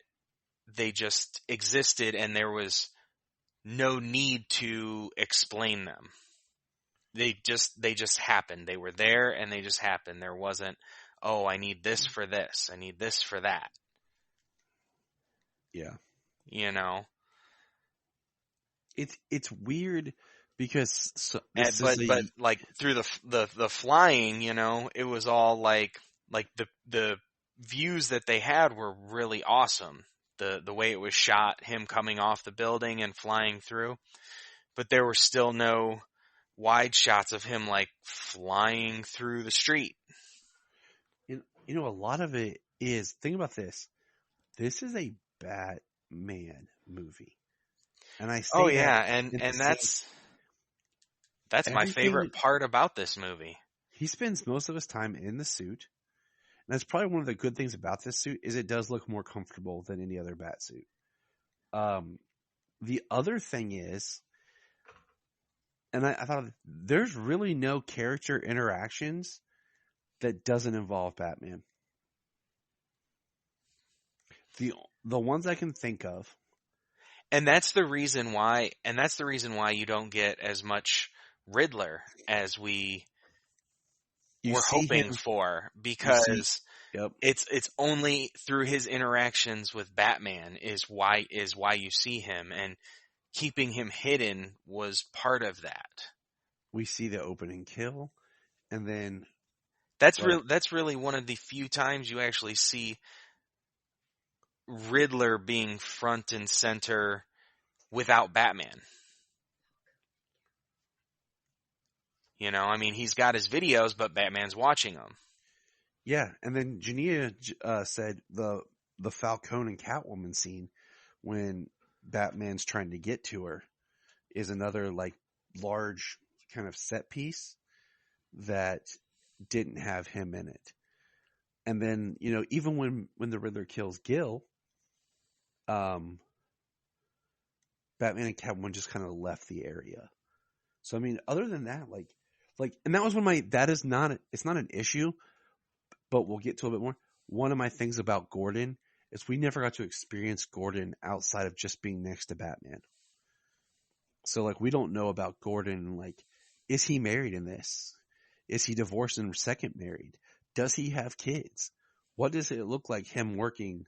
they just existed and there was no need to explain them. They just happened. They were there and they just happened. There wasn't, oh, I need this for this. I need this for that. Yeah. You know? It's weird because but like through the flying, you know, it was all like the views that they had were really awesome. The way it was shot, him coming off the building and flying through, but there were still no wide shots of him like flying through the street. You know, a lot of it is, think about this. This is a Batman movie. And I say and that's my favorite part about this movie. He spends most of his time in the suit. And that's probably one of the good things about this suit is it does look more comfortable than any other bat suit. The other thing is, and I thought there's really no character interactions that doesn't involve Batman. The ones I can think of. And that's the reason why you don't get as much Riddler as we were hoping for, because it's only through his interactions with Batman is why you see him, and keeping him hidden was part of that. We see the opening kill, and then that's really one of the few times you actually see Riddler being front and center without Batman. You know, I mean, he's got his videos, but Batman's watching them. Yeah, and then Jania said the Falcone and Catwoman scene when Batman's trying to get to her is another like large kind of set piece that didn't have him in it. And then, you know, even when the Riddler kills Gil, Batman and Catwoman just kind of left the area. So, I mean, other than that, like, and that was it's not an issue, but we'll get to a bit more. One of my things about Gordon is we never got to experience Gordon outside of just being next to Batman. So, like, we don't know about Gordon, like, is he married in this? Is he divorced and second married? Does he have kids? What does it look like him working,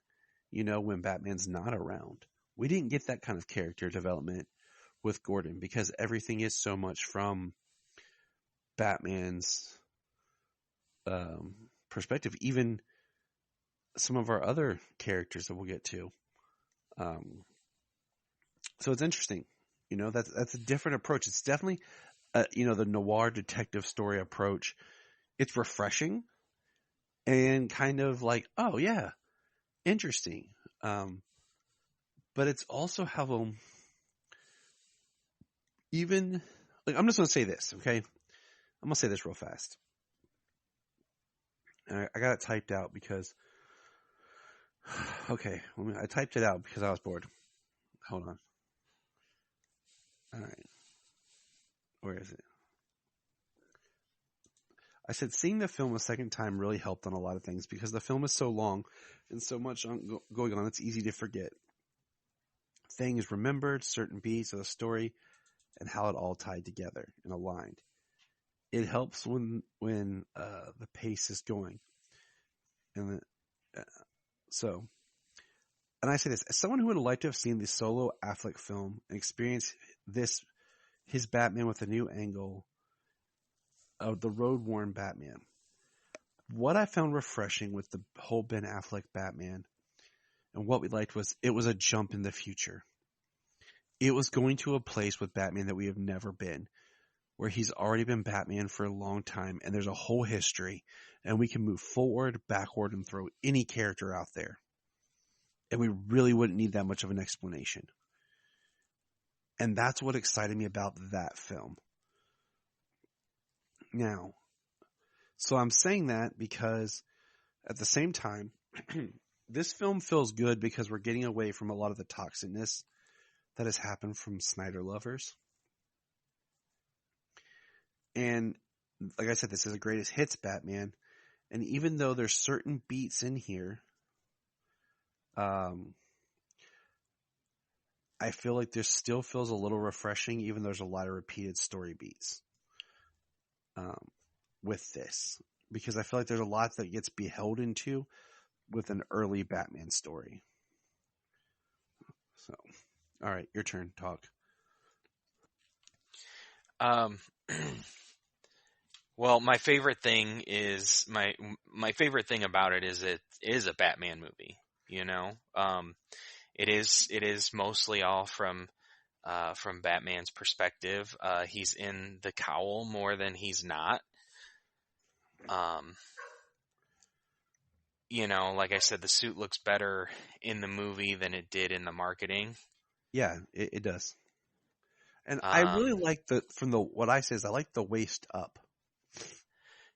you know, when Batman's not around? We didn't get that kind of character development with Gordon because everything is so much from Batman's perspective. Even some of our other characters that we'll get to. So it's interesting. You know, that's a different approach. It's definitely, you know, the noir detective story approach. It's refreshing and kind of like, oh yeah, interesting. But it's also how even like, I'm just going to say this, okay? I'm going to say this real fast. And I got it typed out because, okay, I typed it out because I was bored. Hold on. All right. Where is it? I said seeing the film a second time really helped on a lot of things because the film is so long and so much going on, it's easy to forget. Things remembered, certain beats of the story, and how it all tied together and aligned. It helps when the pace is going. And I say this, as someone who would like to have seen the solo Affleck film and experience his Batman with a new angle of the road-worn Batman. What I found refreshing with the whole Ben Affleck Batman and what we liked was it was a jump in the future. It was going to a place with Batman that we have never been, where he's already been Batman for a long time and there's a whole history and we can move forward, backward, and throw any character out there. And we really wouldn't need that much of an explanation. And that's what excited me about that film. Now, so I'm saying that because at the same time, this film feels good because we're getting away from a lot of the toxicness that has happened from Snyder lovers. And like I said, this is a greatest hits Batman. And even though there's certain beats in here, I feel like this still feels a little refreshing, even though there's a lot of repeated story beats with this. Because I feel like there's a lot that gets beholden to with an early Batman story. So, all right, your turn. Talk. Well, my favorite thing is my favorite thing about it is it is a Batman movie. You know, it is mostly all from Batman's perspective. He's in the cowl more than he's not. You know, like I said, the suit looks better in the movie than it did in the marketing. Yeah, it does. And I really like what I say is I like the waist up.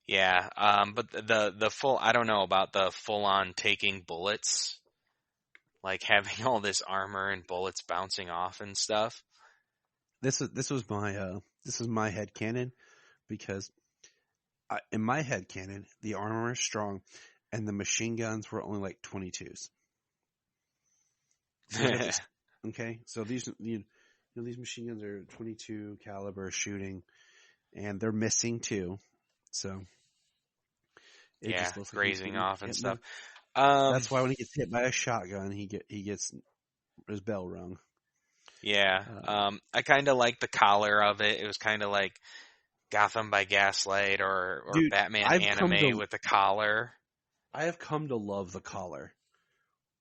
Yeah, but the full, I don't know about the full on taking bullets, like having all this armor and bullets bouncing off and stuff. This was my headcanon because in my headcanon, the armor is strong and the machine guns were only like 22s. Okay, so these these machine guns are 22 caliber shooting, and they're missing too. So it just looks like grazing off and stuff. That's why when he gets hit by a shotgun, he gets his bell rung. Yeah, I kind of like the collar of it. It was kind of like Gotham by Gaslight or Dude, Batman anime with the collar. I have come to love the collar.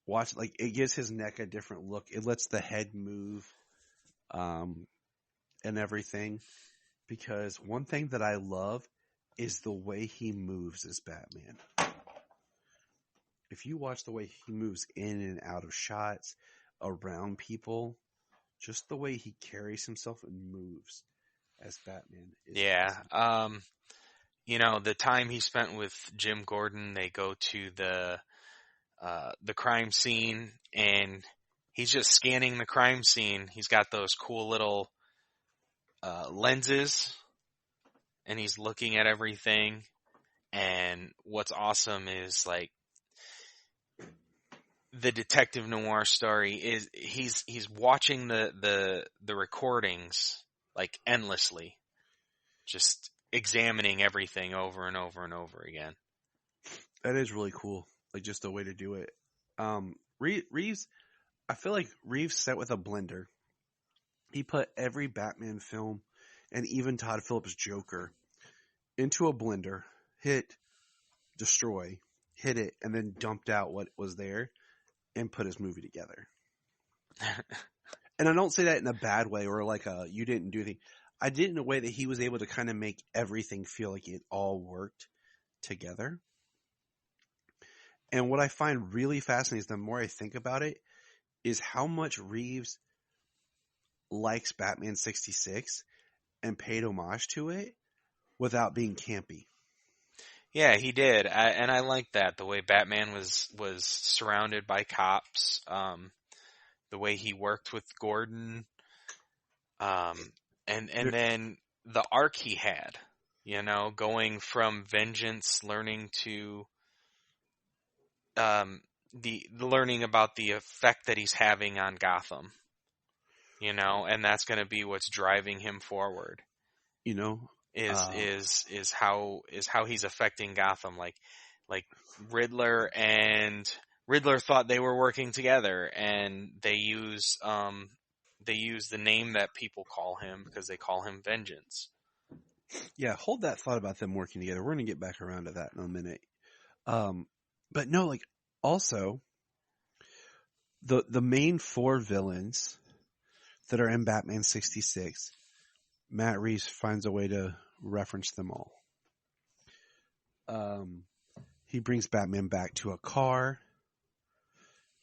Watch, like, it gives his neck a different look. It lets the head move, and everything. Because one thing that I love is the way he moves as Batman. If you watch the way he moves in and out of shots, around people, just the way he carries himself and moves as Batman is awesome. You know, the time he spent with Jim Gordon, they go to the crime scene and he's just scanning the crime scene. He's got those cool little lenses and he's looking at everything. And what's awesome is like the detective noir story is he's watching the recordings like endlessly, just examining everything over and over and over again. That is really cool. Like, just the way to do it. Reeves, I feel like Reeves sat with a blender. He put every Batman film and even Todd Phillips' Joker into a blender, hit, destroy, hit it, and then dumped out what was there and put his movie together. And I don't say that in a bad way or like you didn't do anything. I did it in a way that he was able to kind of make everything feel like it all worked together. And what I find really fascinating is the more I think about it is how much Reeves likes Batman 66 and paid homage to it without being campy. Yeah, he did, and I liked that, the way Batman was surrounded by cops, the way he worked with Gordon, and then the arc he had, going from vengeance, learning to the learning about the effect that he's having on Gotham, and that's going to be what's driving him forward. Is how he's affecting Gotham. Like Riddler thought they were working together, and they use the name that people call him because they call him Vengeance. Yeah, hold that thought about them working together. We're going to get back around to that in a minute. But no, like, also, the main 4 villains that are in Batman 66, Matt Reeves finds a way to reference them all. He brings Batman back to a car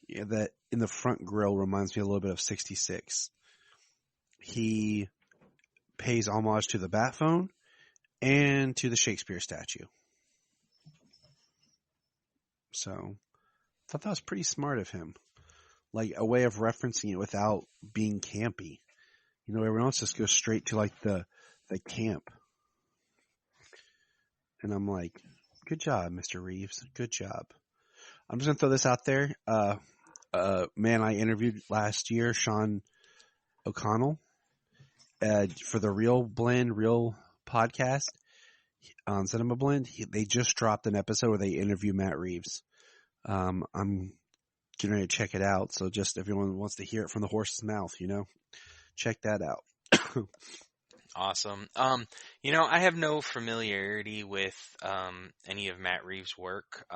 that in the front grille reminds me a little bit of 66. He pays homage to the Batphone and to the Shakespeare statue. So, I thought that was pretty smart of him. Like, a way of referencing it without being campy. Everyone else just goes straight to, like, the camp. And I'm like, good job, Mr. Reeves. Good job. I'm just going to throw this out there. Man I interviewed last year, Sean O'Connell, for the Real podcast on Cinema Blend. They just dropped an episode where they interview Matt Reeves. I'm getting ready to check it out. So just if anyone wants to hear it from the horse's mouth, check that out. Awesome. I have no familiarity with any of Matt Reeves' work.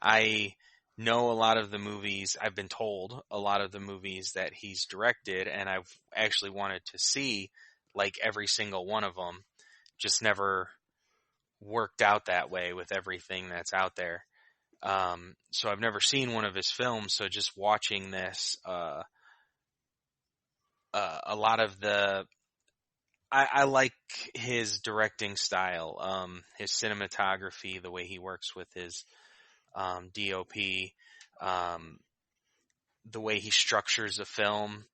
I know a lot of the movies. I've been told a lot of the movies that he's directed, and I've actually wanted to see like every single one of them. Just never worked out that way with everything that's out there. So I've never seen one of his films. So just watching this, a lot of I like his directing style, his cinematography, the way he works with his DOP, the way he structures a film,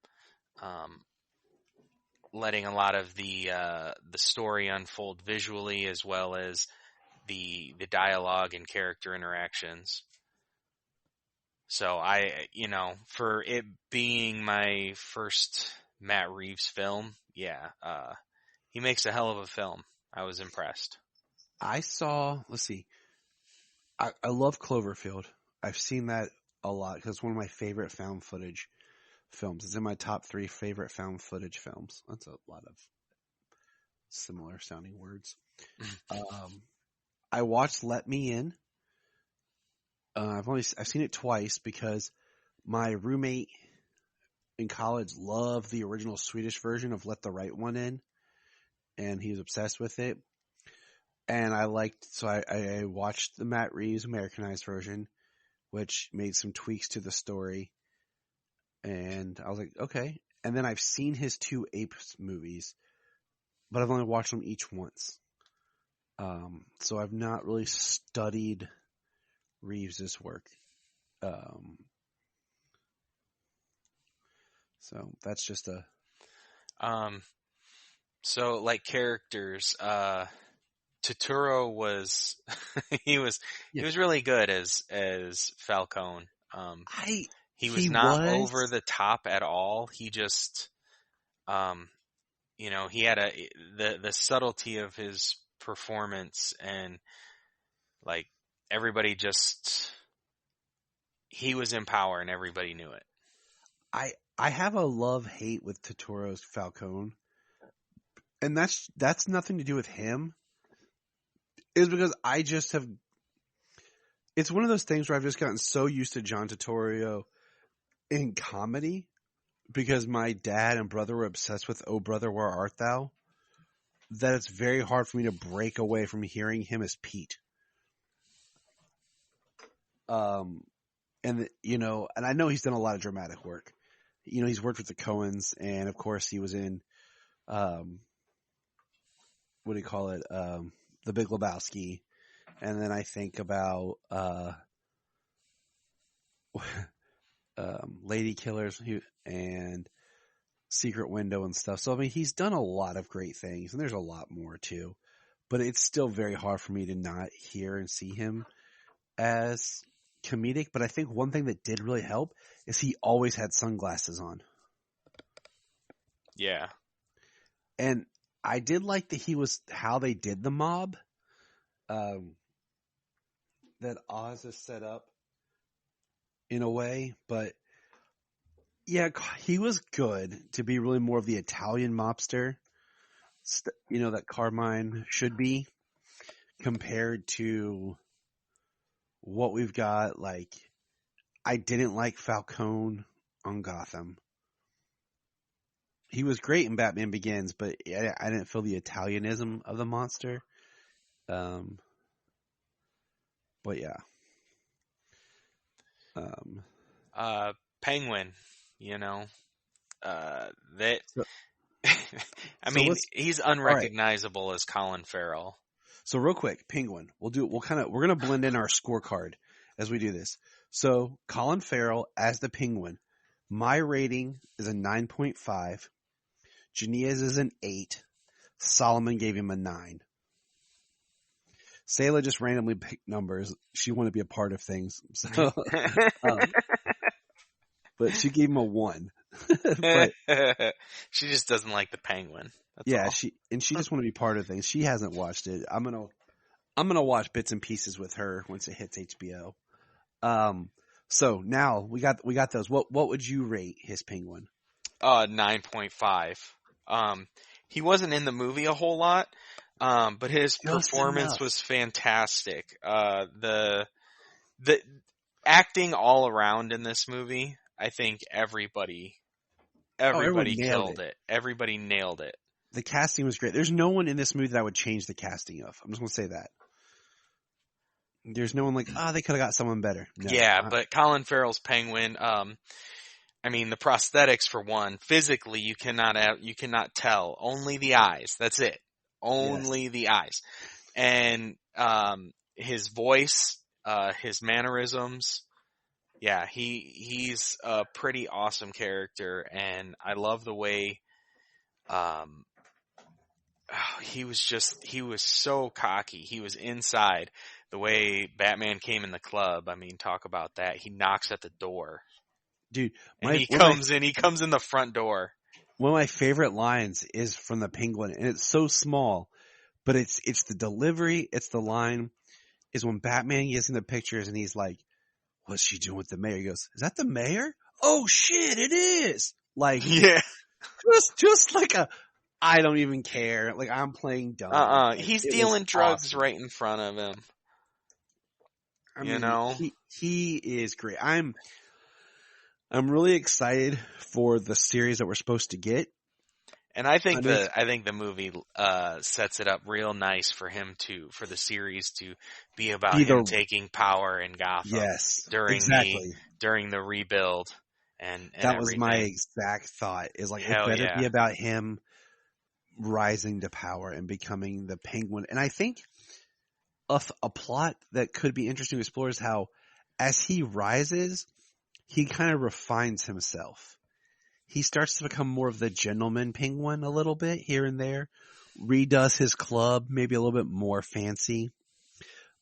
letting a lot of the story unfold visually as well as the dialogue and character interactions. So for it being my first Matt Reeves film, he makes a hell of a film. I was impressed. I love Cloverfield. I've seen that a lot because it's one of my favorite found footage films. It's in my top 3 favorite found footage films. That's a lot of similar sounding words. I watched Let Me In. I've seen it twice because my roommate in college loved the original Swedish version of Let the Right One In, and he was obsessed with it. And I watched the Matt Reeves Americanized version, which made some tweaks to the story. And I was like, okay. And then I've seen his 2 Apes movies, but I've only watched them each once. So I've not really studied Reeves' work. So that's just so like characters, Turturro was, he was really good as Falcone. He was not over the top at all. He just, he had the subtlety of his performance, and like everybody he was in power and everybody knew it. I have a love-hate with Turturro's Falcone, and that's nothing to do with him. It's because it's one of those things where I've just gotten so used to John Turturro in comedy because my dad and brother were obsessed with Oh Brother, Where Art Thou, that it's very hard for me to break away from hearing him as Pete. And I know he's done a lot of dramatic work. He's worked with the Coens, and of course he was in what do you call it? The Big Lebowski, and then I think about Lady Killers and Secret Window and stuff. So I mean, he's done a lot of great things, and there's a lot more too. But it's still very hard for me to not hear and see him as comedic. But I think one thing that did really help is he always had sunglasses on. Yeah. And I did like that how they did the mob. That Oz is set up in a way, but yeah, he was good to be really more of the Italian mobster, that Carmine should be, compared to what we've got. Like, I didn't like Falcone on Gotham. He was great in Batman Begins, but I didn't feel the Italianism of the monster. But yeah. Penguin, that I mean, he's unrecognizable as Colin Farrell. So real quick, Penguin. We're gonna blend in our scorecard as we do this. So Colin Farrell as the Penguin, my rating is a 9.5. Jania's is an 8. Solomon gave him a 9. Sayla just randomly picked numbers. She wanted to be a part of things. So, but she gave him a 1. But, she just doesn't like the Penguin. That's all. she just wanted to be part of things. She hasn't watched it. I'm gonna watch bits and pieces with her once it hits HBO. So now we got those. What would you rate his Penguin? 9.5. He wasn't in the movie a whole lot. But his performance was fantastic. The acting all around in this movie, I think everybody killed it. Everybody nailed it. The casting was great. There's no one in this movie that I would change the casting of. I'm just going to say that. There's no one like, they could have got someone better. No, but Colin Farrell's Penguin, I mean, the prosthetics for one, physically you cannot tell. Only the eyes. That's it. Only the eyes. And his voice, his mannerisms, he's a pretty awesome character, and I love the way he was so cocky. He was inside. The way Batman came in the club, I mean, talk about that. He knocks at the door. Dude, he comes in the front door. One of my favorite lines is from the Penguin, and it's so small, but it's the delivery, it's the line, is when Batman gets in the pictures and he's like, what's she doing with the mayor? He goes, is that the mayor? Oh shit, it is! Like, yeah. Just like I don't even care. Like, I'm playing dumb. He's dealing drugs right in front of him. I mean, he is great. I'm really excited for the series that we're supposed to get. And I think the movie sets it up real nice for the series to be about him taking power in Gotham. Yes, during the rebuild and that was my exact thought. Is like, it better be about him rising to power and becoming the Penguin. And I think a plot that could be interesting to explore is how, as he rises, he kind of refines himself. He starts to become more of the gentleman Penguin a little bit here and there. Redoes his club, maybe a little bit more fancy.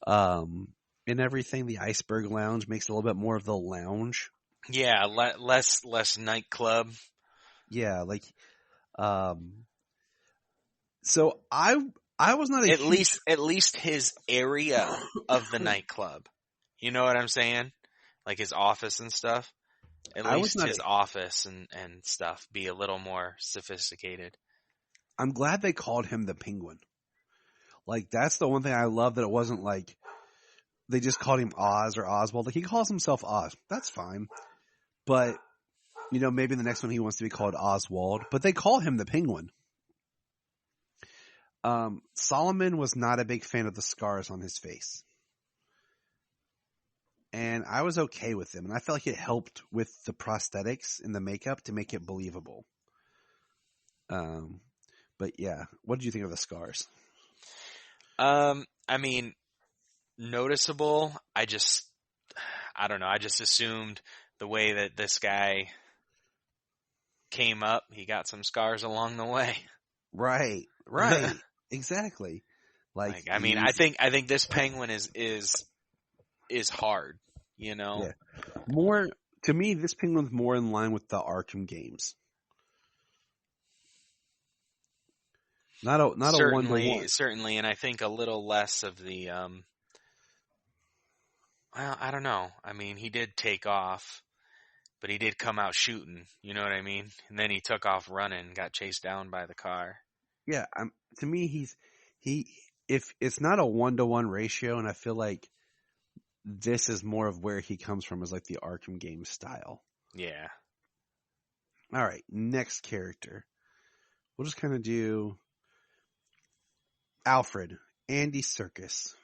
And everything. The Iceberg Lounge makes it a little bit more of the lounge. Yeah, less nightclub. Yeah, like, so I was not at least his area of the nightclub. You know what I'm saying? Like his office and stuff. At least his office and stuff be a little more sophisticated. I'm glad they called him the Penguin. Like, that's the one thing I love, that it wasn't like they just called him Oz or Oswald. Like, he calls himself Oz. That's fine. But, maybe the next one he wants to be called Oswald. But they call him the Penguin. Solomon was not a big fan of the scars on his face. And I was okay with them. And I felt like it helped with the prosthetics and the makeup to make it believable. But yeah, what did you think of the scars? I mean, noticeable. I don't know. I just assumed the way that this guy came up, he got some scars along the way. Right. Exactly. Like, I mean, I think this Penguin is hard, you know? Yeah. More, to me, this Penguin's more in line with the Arkham games. Not a one-to-one. Certainly, and I think a little less of the, well, I don't know. I mean, he did take off, but he did come out shooting, you know what I mean? And then he took off running and got chased down by the car. Yeah, to me, if it's not a 1-to-1 ratio, and I feel like this is more of where he comes from, is like the Arkham game style. Yeah. All right, next character. We'll just kind of do Alfred, Andy Circus.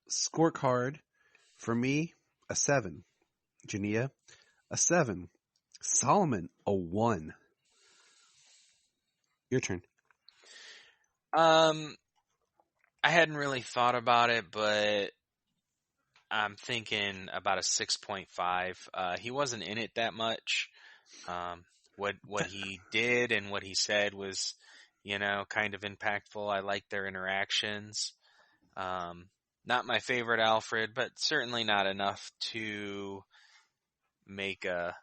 Scorecard for me, a 7. Jania, a 7. Solomon, a 1. Your turn. I hadn't really thought about it, but I'm thinking about a 6.5. He wasn't in it that much. What he did and what he said was, you know, kind of impactful. I liked their interactions. Not my favorite Alfred, but certainly not enough to make a.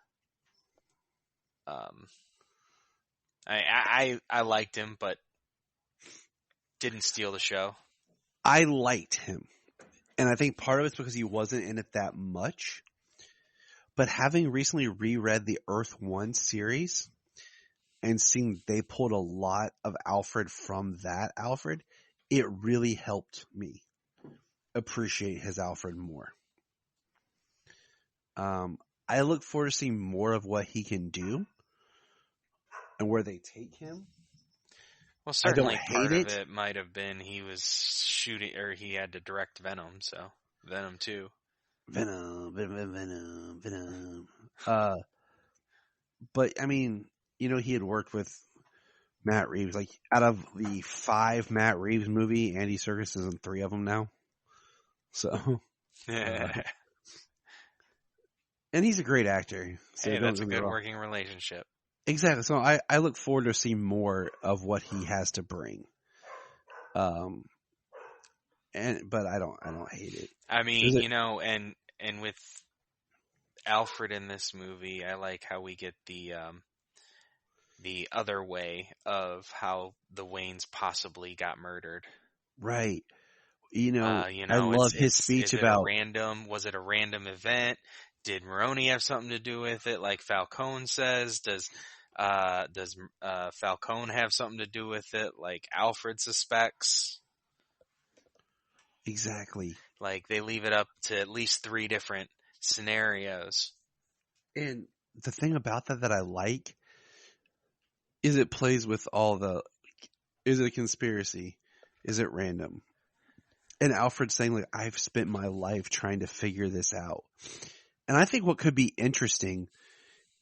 I liked him, but didn't steal the show. I liked him. And I think part of it's because he wasn't in it that much. But having recently reread the Earth 1 series and seeing they pulled a lot of Alfred from that Alfred, it really helped me appreciate his Alfred more. I look forward to seeing more of what he can do and where they take him. Well, certainly part of it might have been he was shooting, or he had to direct Venom, so Venom 2. Venom. But, I mean, you know, he had worked with Matt Reeves. Like, out of the 5 Matt Reeves movie, Andy Serkis is in 3 of them now. So. And he's a great actor. So hey, that's a good working relationship. Exactly. So I look forward to seeing more of what he has to bring. But I don't hate it. I mean, you know, and with Alfred in this movie, I like how we get the other way of how the Waynes possibly got murdered. Right. You know, I love his speech about was it a random event? Did Maroni have something to do with it? Like Falcone says, does Falcone have something to do with it? Like Alfred suspects. Exactly. Like they leave it up to at least 3 different scenarios. And the thing about that I like is it plays with all the, is it a conspiracy? Is it random? And Alfred saying, like, I've spent my life trying to figure this out. And I think what could be interesting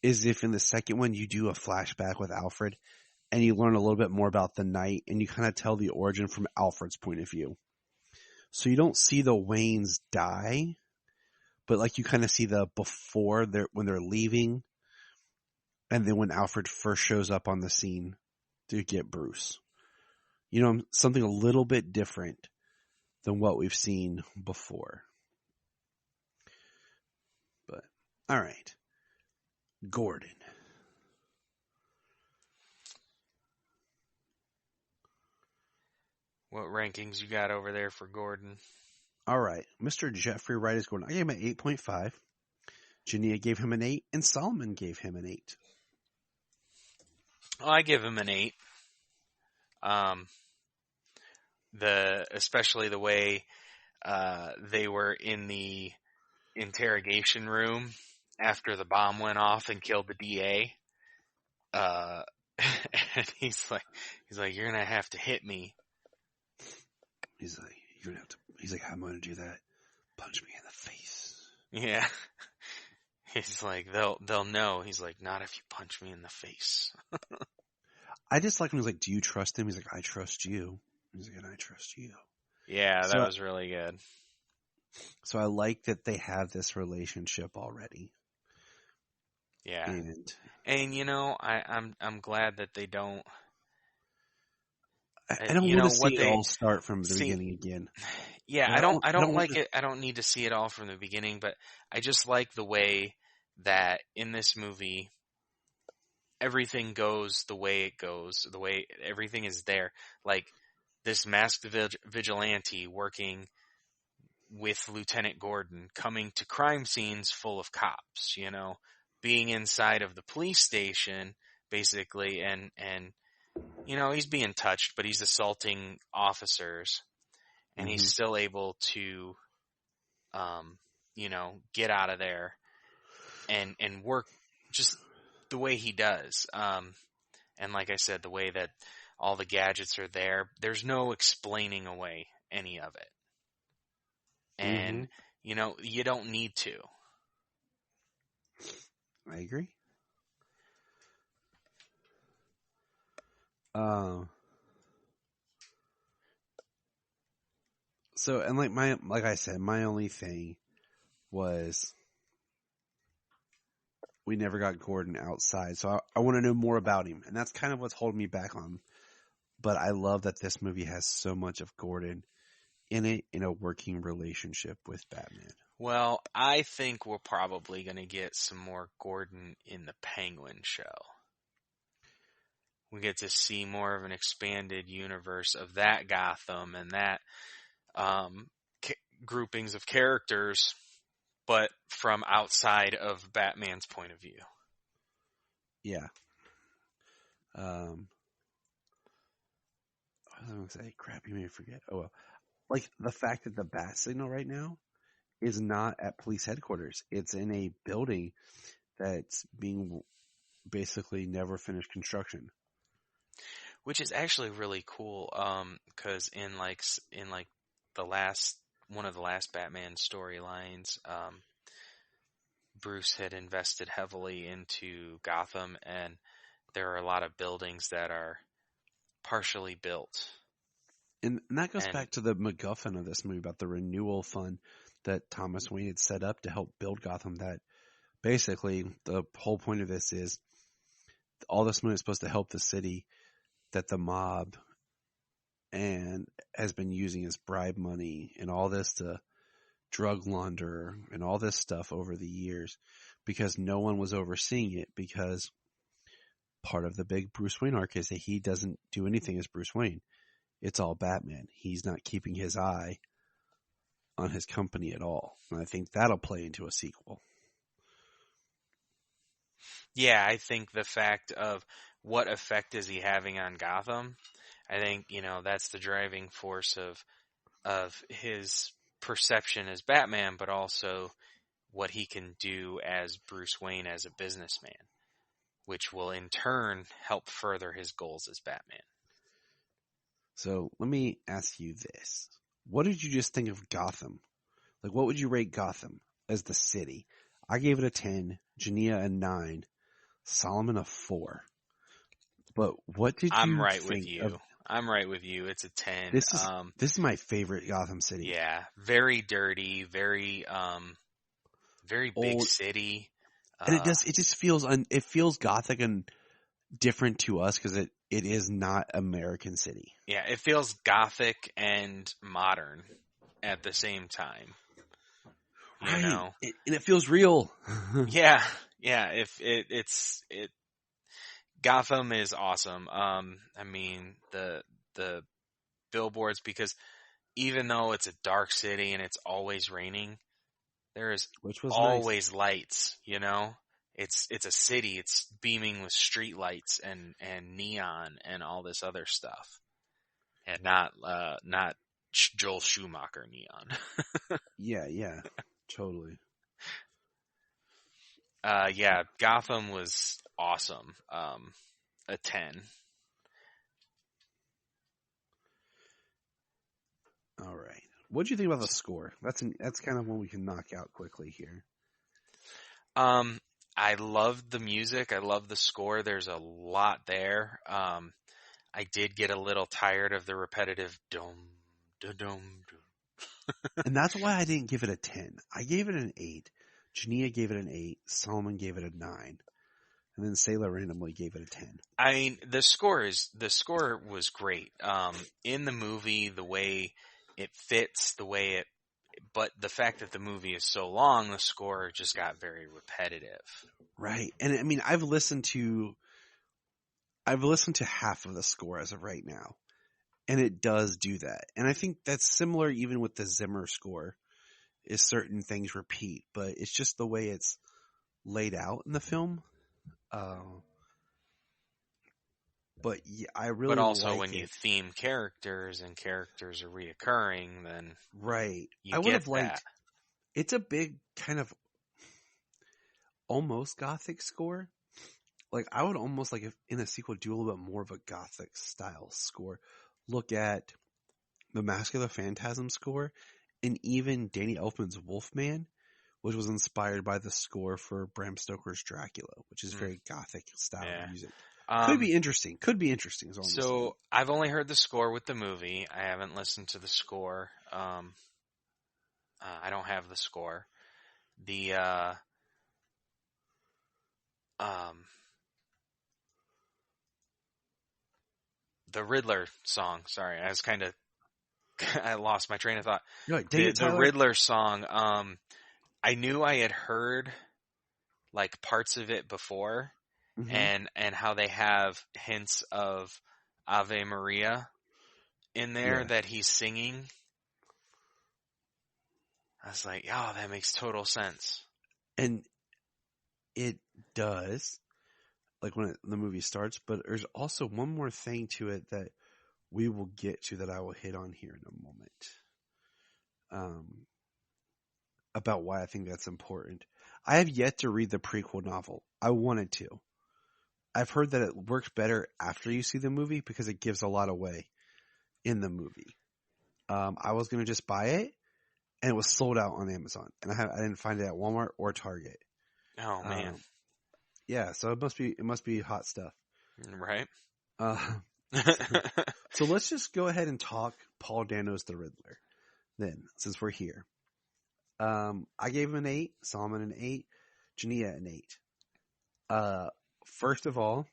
is if in the second one you do a flashback with Alfred and you learn a little bit more about the night and you kind of tell the origin from Alfred's point of view. So you don't see the Waynes die, but like you kind of see the before when they're leaving and then when Alfred first shows up on the scene to get Bruce. You know, something a little bit different than what we've seen before. But, all right. Gordon. What rankings you got over there for Gordon? All right. Mr. Jeffrey Wright is Gordon. I gave him an 8.5. Jania gave him an 8, and Solomon gave him an 8. Oh, I give him an 8. Especially the way they were in the interrogation room after the bomb went off and killed the DA. And he's like, you're gonna have to hit me. He's like, he's like, how am I gonna do that? Punch me in the face. Yeah. He's like, they'll know. He's like, not if you punch me in the face. I just like when he's like, "Do you trust him?" He's like, "I trust you." He's like, "And I trust you." Yeah, So that was really good. So I like that they have this relationship already. Yeah. And you know, I'm glad that they don't. I don't want to see it all start from the see, beginning again. Yeah, Like, I don't like it. I don't need to see it all from the beginning, but I just like the way that in this movie everything goes the way it goes, the way everything is there. Like this masked vigilante working with Lieutenant Gordon, coming to crime scenes full of cops, you know, being inside of the police station basically, and you know, he's being touched, but he's assaulting officers, and he's still able to you know, get out of there and work just the way he does. And like I said, the way that all the gadgets are there, there's no explaining away any of it. And, you know, you don't need to. I agree. So, and like I said, my only thing was we never got Gordon outside. So I want to know more about him. And that's kind of what's holding me back on. But I love that this movie has so much of Gordon in it, in a working relationship with Batman. Well, I think we're probably going to get some more Gordon in the Penguin show. We get to see more of an expanded universe of that Gotham and that groupings of characters, but from outside of Batman's point of view. Yeah. I was going to say, crap, you made me forget. Oh, well. Like, the fact that the Bat Signal right now is not at police headquarters. It's in a building that's being basically never finished construction. Which is actually really cool, because in the last one of the last Batman storylines, Bruce had invested heavily into Gotham, and there are a lot of buildings that are partially built. And that goes back to the MacGuffin of this movie about the renewal fund that Thomas Wayne had set up to help build Gotham. That basically the whole point of this is all this money is supposed to help the city that the mob and has been using as bribe money and all this to drug launder and all this stuff over the years, because no one was overseeing it, because part of the big Bruce Wayne arc is that he doesn't do anything as Bruce Wayne. It's all Batman. He's not keeping his eye on his company at all. And I think that'll play into a sequel. Yeah, I think the fact of what effect is he having on Gotham, I think, you know, that's the driving force of his perception as Batman, but also what he can do as Bruce Wayne as a businessman, which will in turn help further his goals as Batman. So let me ask you this. What did you just think of Gotham? Like, what would you rate Gotham as the city? I gave it a 10, Jania a 9, Solomon a 4. But what did you I'm right think with you. of... I'm right with you. It's a 10. This is my favorite Gotham City. Yeah, very dirty, very big old city. And it just feels it feels gothic and different to us because it is not American City. Yeah, it feels gothic and modern at the same time. You know? And it feels real. Yeah. Gotham is awesome. I mean, the billboards, because even though it's a dark city and it's always raining, there is always lights, you know? It's a city. It's beaming with street lights and neon and all this other stuff. And not Joel Schumacher neon. Yeah. Totally. Yeah, Gotham was awesome. A 10. All right. What do you think about the score? That's kind of one we can knock out quickly here. I loved the music. I love the score. There's a lot there. I did get a little tired of the repetitive dum, da, dum, dum. And that's why I didn't give it a 10. I gave it an 8. Jania gave it an 8. Solomon gave it a 9. And then Sailor randomly gave it a 10. I mean, the score was great. In the movie, the way it fits, but the fact that the movie is so long, the score just got very repetitive. Right. And I mean, I've listened to half of the score as of right now, and it does do that. And I think that's similar even with the Zimmer score, is certain things repeat, but it's just the way it's laid out in the film. But yeah, I really But also like when you theme characters and characters are reoccurring, then right. You I would get have liked that. It's a big kind of almost gothic score. Like I would almost like if in a sequel do a little bit more of a gothic style score. Look at the Mask of the Phantasm score and even Danny Elfman's Wolfman, which was inspired by the score for Bram Stoker's Dracula, which is very gothic style of music. Could be interesting. Is all I'm saying. So I've only heard the score with the movie. I haven't listened to the score. I don't have the score. The Riddler song. Sorry, I was I lost my train of thought. Like, the Riddler song. I knew I had heard like parts of it before. Mm-hmm. And how they have hints of Ave Maria in there that he's singing. I was like, oh, that makes total sense. And it does, like when the movie starts, but there's also one more thing to it that we will get to that I will hit on here in a moment. About why I think that's important. I have yet to read the prequel novel. I wanted to. I've heard that it works better after you see the movie because it gives a lot away in the movie. I was going to just buy it, and it was sold out on Amazon, and I didn't find it at Walmart or Target. Oh man. Yeah, so it must be hot stuff. Right. So let's just go ahead and talk Paul Dano's The Riddler then, since we're here. I gave him an 8, Solomon an 8, Jania an 8. First of all,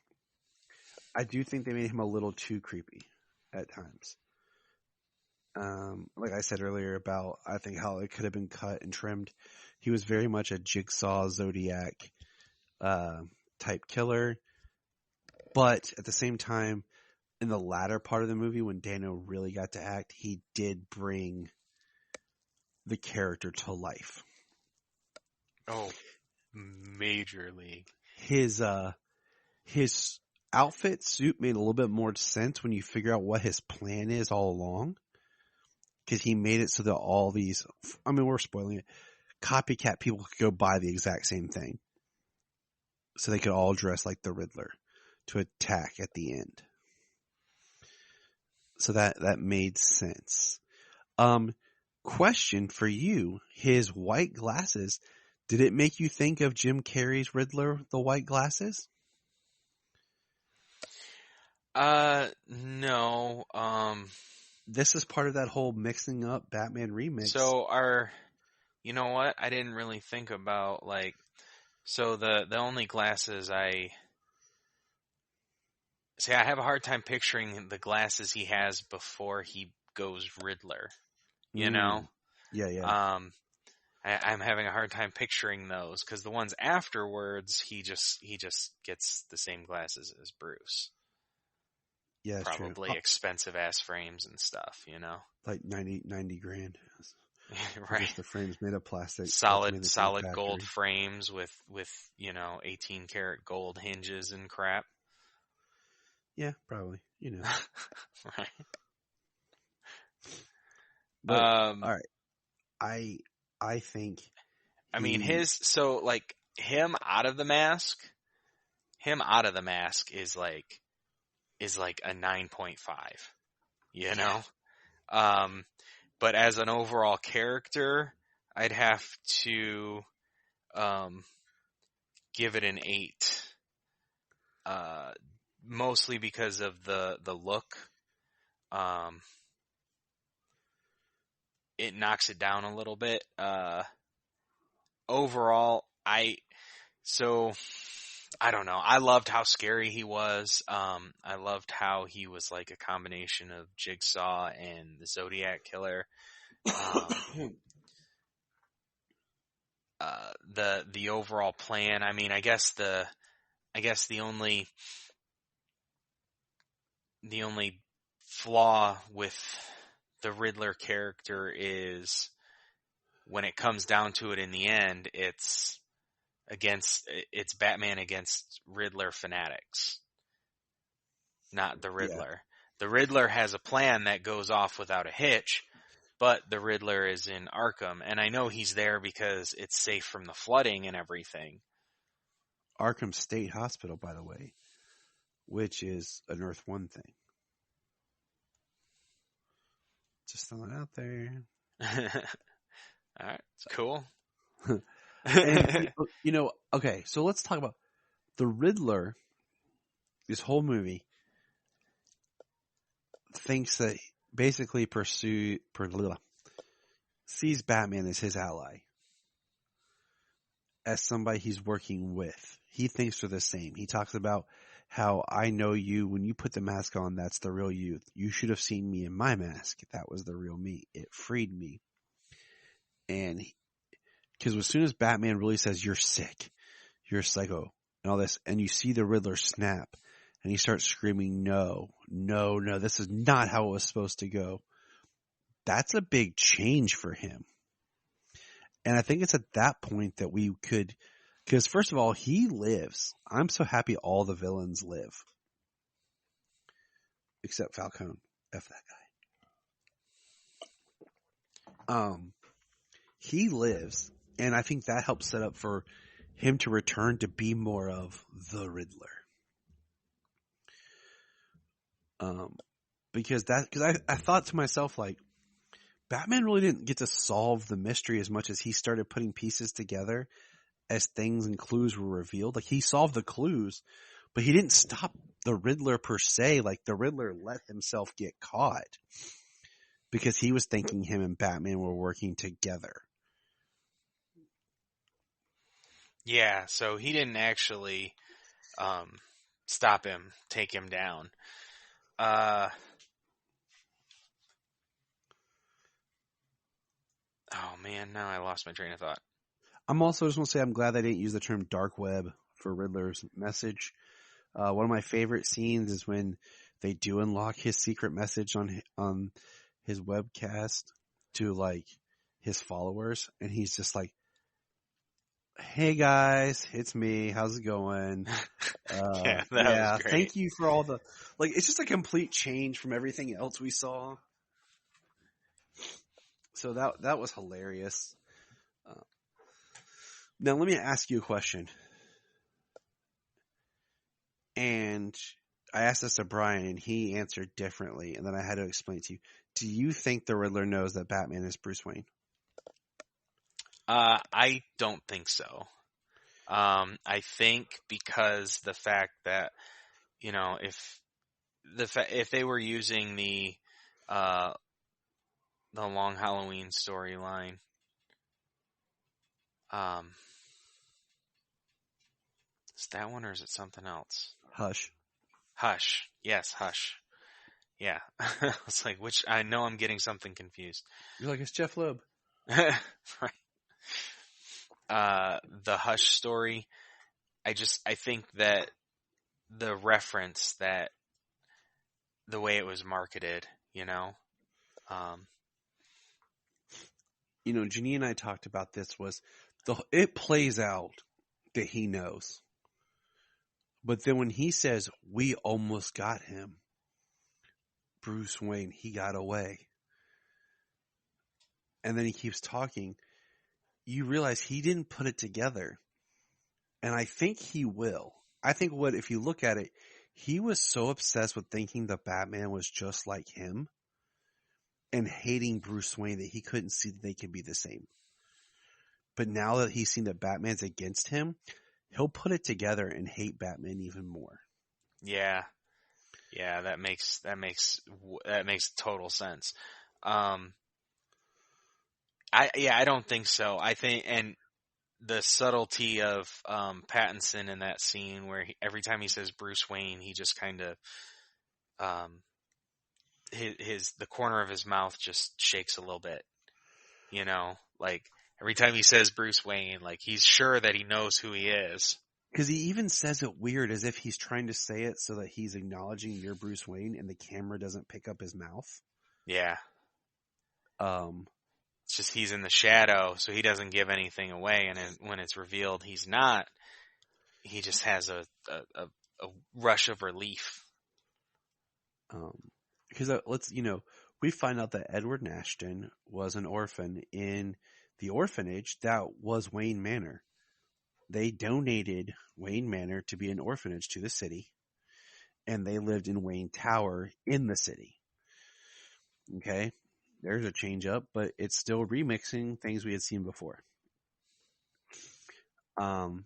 I do think they made him a little too creepy at times. Like I said earlier about, I think how it could have been cut and trimmed. He was very much a Jigsaw Zodiac type killer. But at the same time, in the latter part of the movie, when Dano really got to act, he did bring the character to life. Oh, majorly. His outfit suit made a little bit more sense when you figure out what his plan is all along. Because he made it so that all these, I mean, we're spoiling it, copycat people could go buy the exact same thing. So they could all dress like the Riddler to attack at the end. So that made sense. Question for you, his white glasses, did it make you think of Jim Carrey's Riddler, the white glasses? No. This is part of that whole mixing up Batman remix. So you know what? I didn't really think about so the only glasses I have a hard time picturing the glasses he has before he goes Riddler. You know? Yeah. I'm having a hard time picturing those because the ones afterwards, he just gets the same glasses as Bruce. Yeah, probably expensive ass frames and stuff, you know, like 90 grand. Right. Just the frames made of plastic, solid gold frames with 18 karat gold hinges and crap. Yeah, probably. You know, right. But, all right. I think. I mean, him out of the mask is like a 9.5, you know? But as an overall character, I'd have to, give it an 8. Mostly because of the look. It knocks it down a little bit. Overall, I don't know. I loved how scary he was. I loved how he was like a combination of Jigsaw and the Zodiac Killer. The overall plan. I mean, I guess the only flaw with the Riddler character is when it comes down to it in the end, it's Batman against Riddler fanatics, not the Riddler. Yeah. The Riddler has a plan that goes off without a hitch, but the Riddler is in Arkham, and I know he's there because it's safe from the flooding and everything. Arkham State Hospital, by the way, which is an Earth 1 thing. Just throwing it out there. All right, cool. And, okay, so let's talk about the Riddler. This whole movie thinks that basically sees Batman as his ally, as somebody he's working with. He thinks they're the same. He talks about how I know you. When you put the mask on, that's the real you. You should have seen me in my mask. That was the real me. It freed me. And because as soon as Batman really says, you're sick, you're a psycho, and all this, and you see the Riddler snap, and he starts screaming, no, this is not how it was supposed to go. That's a big change for him. And I think it's at that point that we could, because first of all, he lives. I'm so happy all the villains live. Except Falcone. F that guy. He lives, and I think that helps set up for him to return to be more of the Riddler. Because I thought to myself, like, Batman really didn't get to solve the mystery as much as he started putting pieces together as things and clues were revealed. Like, he solved the clues, but he didn't stop the Riddler per se. Like, the Riddler let himself get caught because he was thinking him and Batman were working together. Yeah, so he didn't actually stop him, take him down. Oh man, now I lost my train of thought. I'm also just want to say I'm glad they didn't use the term dark web for Riddler's message. One of my favorite scenes is when they do unlock his secret message on his webcast to like his followers, and he's just like, "Hey guys, it's me. How's it going?" Yeah, was great. Thank you for all the it's just a complete change from everything else we saw. So that was hilarious. Now let me ask you a question. And I asked this to Brian, and he answered differently, and then I had to explain it to you. Do you think the Riddler knows that Batman is Bruce Wayne? I don't think so. I think because the fact that, if they were using the Long Halloween storyline, is that one or is it something else? Hush. Yes, Hush. Yeah. It's like, I know I'm getting something confused. You're like, it's Jeff Loeb. Right. The Hush story, I think that the reference, that the way it was marketed, Janine and I talked about this, was it plays out that he knows. But then when he says, we almost got him, Bruce Wayne, he got away. And then he keeps talking. You realize he didn't put it together. And I think he will. I think if you look at it, he was so obsessed with thinking that Batman was just like him and hating Bruce Wayne that he couldn't see that they could be the same. But now that he's seen that Batman's against him, he'll put it together and hate Batman even more. Yeah. Yeah, that makes total sense. I don't think so. I think, and the subtlety of Pattinson in that scene where every time he says Bruce Wayne, he just kind of the corner of his mouth just shakes a little bit. You know, like every time he says Bruce Wayne, like he's sure that he knows who he is. Because he even says it weird, as if he's trying to say it so that he's acknowledging you're Bruce Wayne, and the camera doesn't pick up his mouth. Yeah. It's just he's in the shadow, so he doesn't give anything away, and when it's revealed he's not, he just has a rush of relief. Because we find out that Edward Nashton was an orphan in the orphanage that was Wayne Manor. They donated Wayne Manor to be an orphanage to the city, and they lived in Wayne Tower in the city. Okay, there's a change up, but it's still remixing things we had seen before. And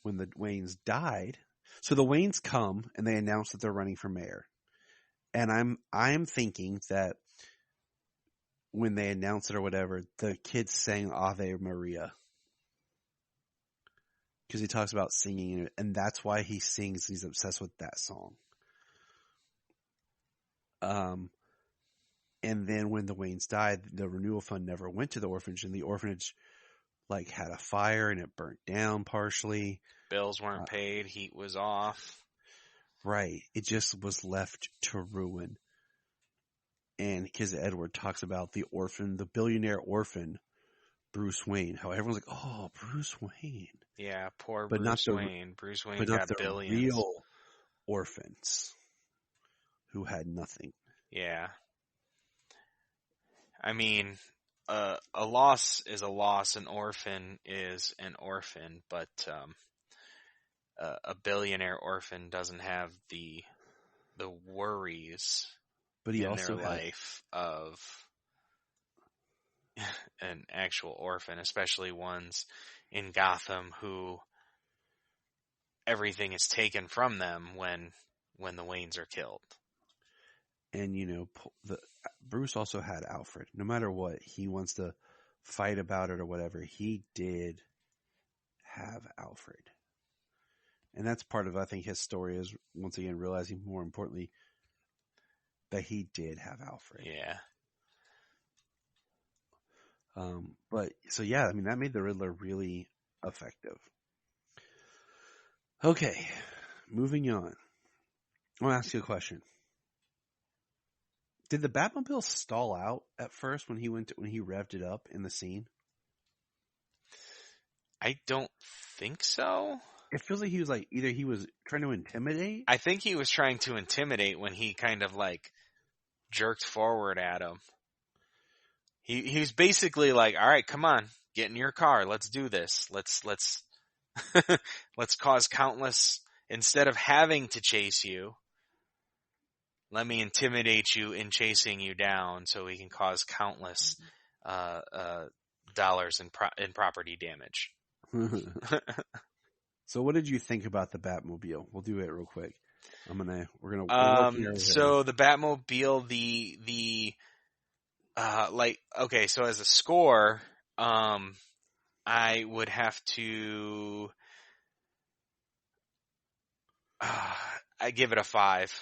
when the Waynes died, so the Waynes come and they announce that they're running for mayor. And I'm thinking that when they announce it or whatever, the kids sang Ave Maria. Because he talks about singing it, and that's why he sings. He's obsessed with that song. And then when the Waynes died, the renewal fund never went to the orphanage, and the orphanage like had a fire and it burnt down partially. Bills weren't paid. Heat was off. Right. It just was left to ruin. And because Edward talks about the orphan, the billionaire orphan, Bruce Wayne, how everyone's like, oh, Bruce Wayne. Yeah, poor but Bruce Wayne. Bruce Wayne got billions. Real orphans who had nothing. Yeah. I mean, a loss is a loss. An orphan is an orphan, but a billionaire orphan doesn't have the worries but he in also their life of an actual orphan, especially ones in Gotham who everything is taken from them when the Waynes are killed. And Bruce also had Alfred. No matter what, he wants to fight about it or whatever. He did have Alfred. And that's part of, I think, his story is, once again, realizing more importantly that he did have Alfred. Yeah. But so yeah, I mean, that made the Riddler really effective. Okay, moving on. I want to ask you a question. Did the Batmobile stall out at first when he revved it up in the scene? I don't think so. It feels like he was like, either he was trying to intimidate. I think he was trying to intimidate when he kind of like jerked forward at him. He was basically like, all right, come on, get in your car. Let's do this. Let's let's cause countless, instead of having to chase you, let me intimidate you in chasing you down so we can cause countless dollars in property damage. So what did you think about the Batmobile? We'll do it real quick. We're gonna so the Batmobile, the okay, so as a score, I would have to I give it a 5.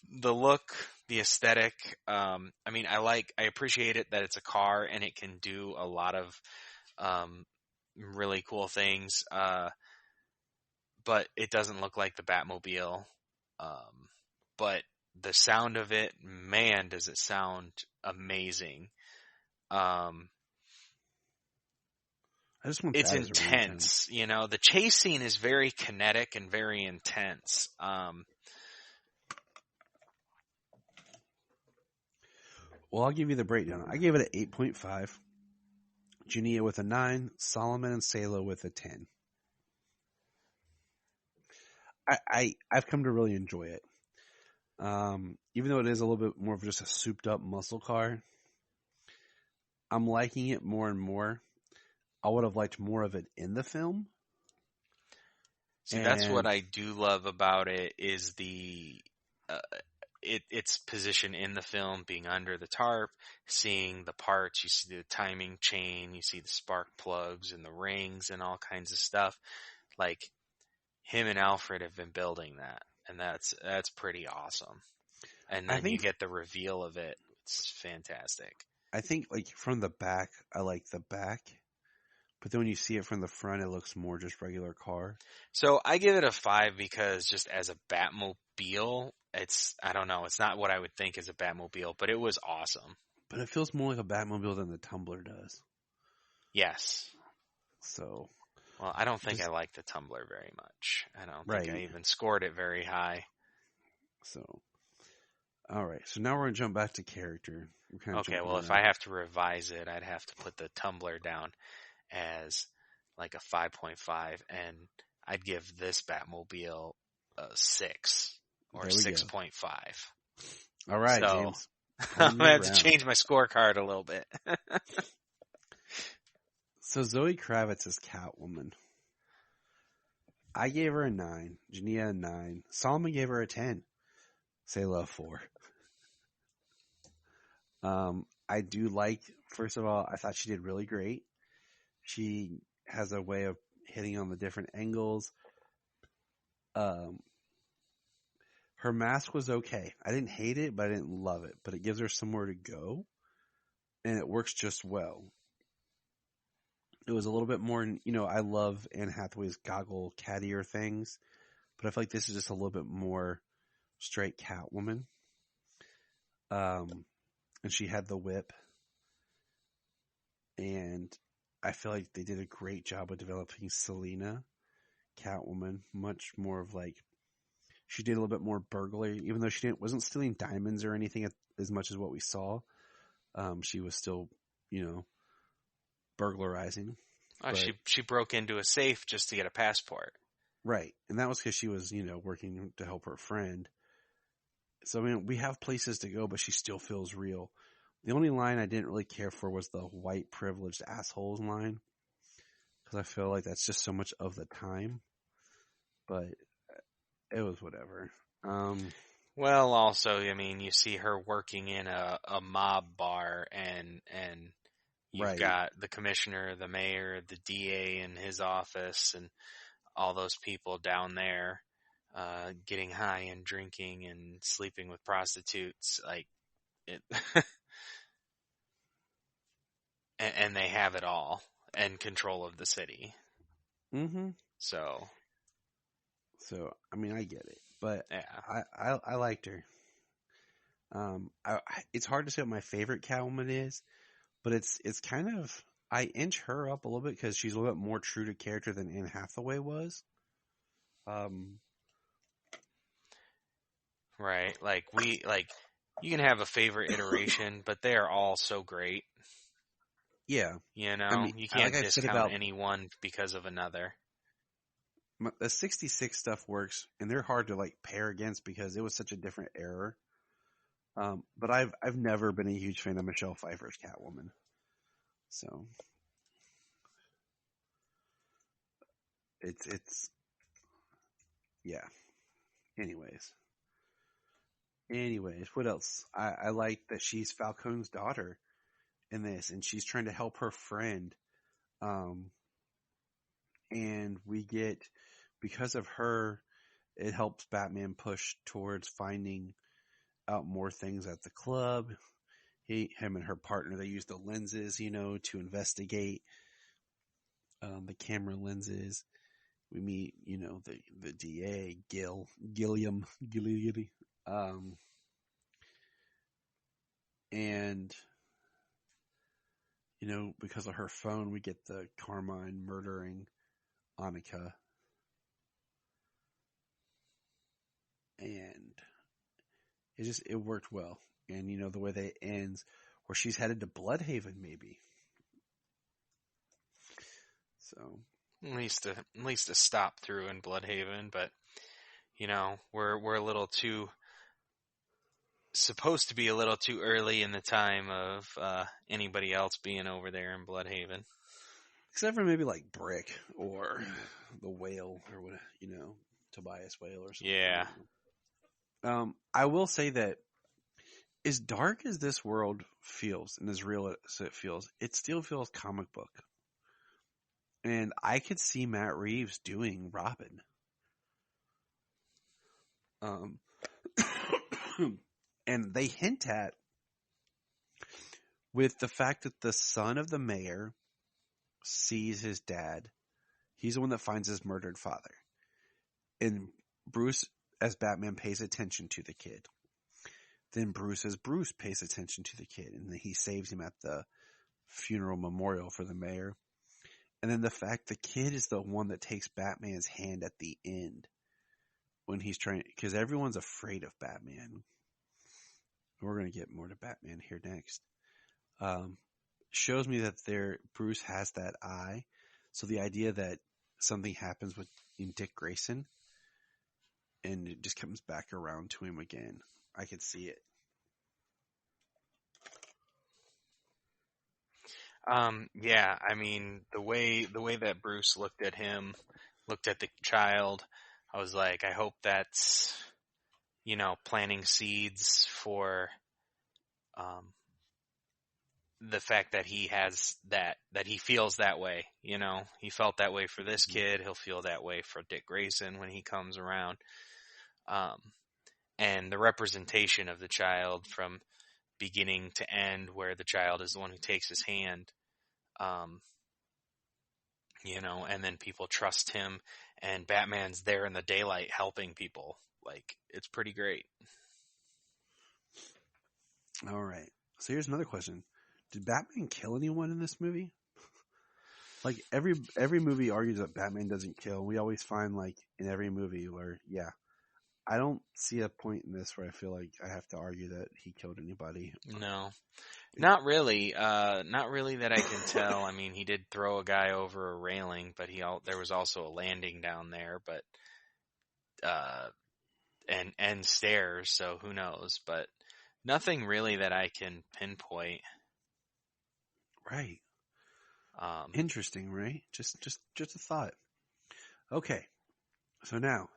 The look, the aesthetic, I mean, I appreciate it that it's a car and it can do a lot of really cool things, but it doesn't look like the Batmobile. But the sound of it, man, does it sound amazing. It's intense, the chase scene is very kinetic and very intense. Well, I'll give you the breakdown. I gave it an 8.5. Junia with a 9. Solomon and Salo with a 10. I've come to really enjoy it. Even though it is a little bit more of just a souped up muscle car, I'm liking it more and more. I would have liked more of it in the film, See, that's what I do love about it is the its position in the film, being under the tarp, seeing the parts, you see the timing chain, you see the spark plugs and the rings and all kinds of stuff. Like, him and Alfred have been building that, and that's pretty awesome. And then you get the reveal of it. It's fantastic. I think, like, from the back, I like the back. But then when you see it from the front, it looks more just regular car. So I give it a 5 because just as a Batmobile, I don't know, it's not what I would think as a Batmobile, but it was awesome. But it feels more like a Batmobile than the Tumbler does. Yes. So. Well, I don't think I like the Tumbler very much. I don't think I even scored it very high. So. All right. So now we're going to jump back to character. Okay, well, if I have to revise it, I'd have to put the Tumbler down as like a 5.5, and I'd give this Batmobile a 6 or 6.5. All right, so, James. I'm going to have to change my scorecard a little bit. So Zoe Kravitz is Catwoman. I gave her a 9. Jania a 9. Solomon gave her a 10. Sayla a 4. I do like, first of all, I thought she did really great. She has a way of hitting on the different angles. Her mask was okay. I didn't hate it, but I didn't love it. But it gives her somewhere to go, and it works just well. It was a little bit more, I love Anne Hathaway's goggle cat ear things, but I feel like this is just a little bit more straight Catwoman. And she had the whip. And I feel like they did a great job of developing Selena, Catwoman, much more of like, she did a little bit more burglary, even though she wasn't stealing diamonds or anything as much as what we saw. She was still, burglarizing. She broke into a safe just to get a passport. Right. And that was because she was, working to help her friend. So, we have places to go, but she still feels real. The only line I didn't really care for was the white privileged assholes line. Because I feel like that's just so much of the time. But it was whatever. Well, also, you see her working in a mob bar and you've got the commissioner, the mayor, the DA in his office, and all those people down there getting high and drinking and sleeping with prostitutes. Like, it and they have it all and control of the city. Mm-hmm. So, I get it. But yeah. I liked her. It's hard to say what my favorite Catwoman is, but it's kind of, I inch her up a little bit because she's a little bit more true to character than Anne Hathaway was. Right. You can have a favorite iteration, but they are all so great. Yeah. You can't discount any one because of another. The 66 stuff works, and they're hard to pair against because it was such a different era. But I've never been a huge fan of Michelle Pfeiffer's Catwoman. So it's yeah. Anyways, what else? I like that she's Falcone's daughter in this, and she's trying to help her friend. And we get, because of her, it helps Batman push towards finding out more things at the club. Him and her partner, they use the lenses, to investigate the camera lenses. We meet, the DA, Gilliam, and, because of her phone, we get the Carmine murdering Annika. And it worked well. And, the way that it ends, where she's headed to Bloodhaven, maybe. So. At least a stop through in Bloodhaven, but, we're a little supposed to be a little too early in the time of anybody else being over there in Bloodhaven. Except for maybe like Brick or the Whale or what, Tobias Whale or something. Yeah. I will say that as dark as this world feels and as real as it feels, it still feels comic book. And I could see Matt Reeves doing Robin. And they hint at with the fact that the son of the mayor sees his dad. He's the one that finds his murdered father. And Bruce, as Batman, pays attention to the kid. Then Bruce, as Bruce, pays attention to the kid. And then he saves him at the funeral memorial for the mayor. And then the fact the kid is the one that takes Batman's hand at the end. When he's trying, because everyone's afraid of Batman. We're going to get more to Batman here next. Shows me that Bruce has that eye. So the idea that something happens with Dick Grayson and it just comes back around to him again. I could see it. Yeah, I mean, the way that Bruce looked at the child, I was like, I hope that's, planting seeds for, the fact that he has that he feels that way, he felt that way for this kid. He'll feel that way for Dick Grayson when he comes around. And the representation of the child from beginning to end, where the child is the one who takes his hand, and then people trust him and Batman's there in the daylight helping people. Like, it's pretty great. All right. So here's another question. Did Batman kill anyone in this movie? Like every movie argues that Batman doesn't kill. We always find like in every movie where, I don't see a point in this where I feel like I have to argue that he killed anybody. No, not really. Not really that I can tell. I mean, he did throw a guy over a railing, but there was also a landing down there, but, and stairs. So who knows, but nothing really that I can pinpoint. Right. Interesting, right? Just a thought. Okay. So now,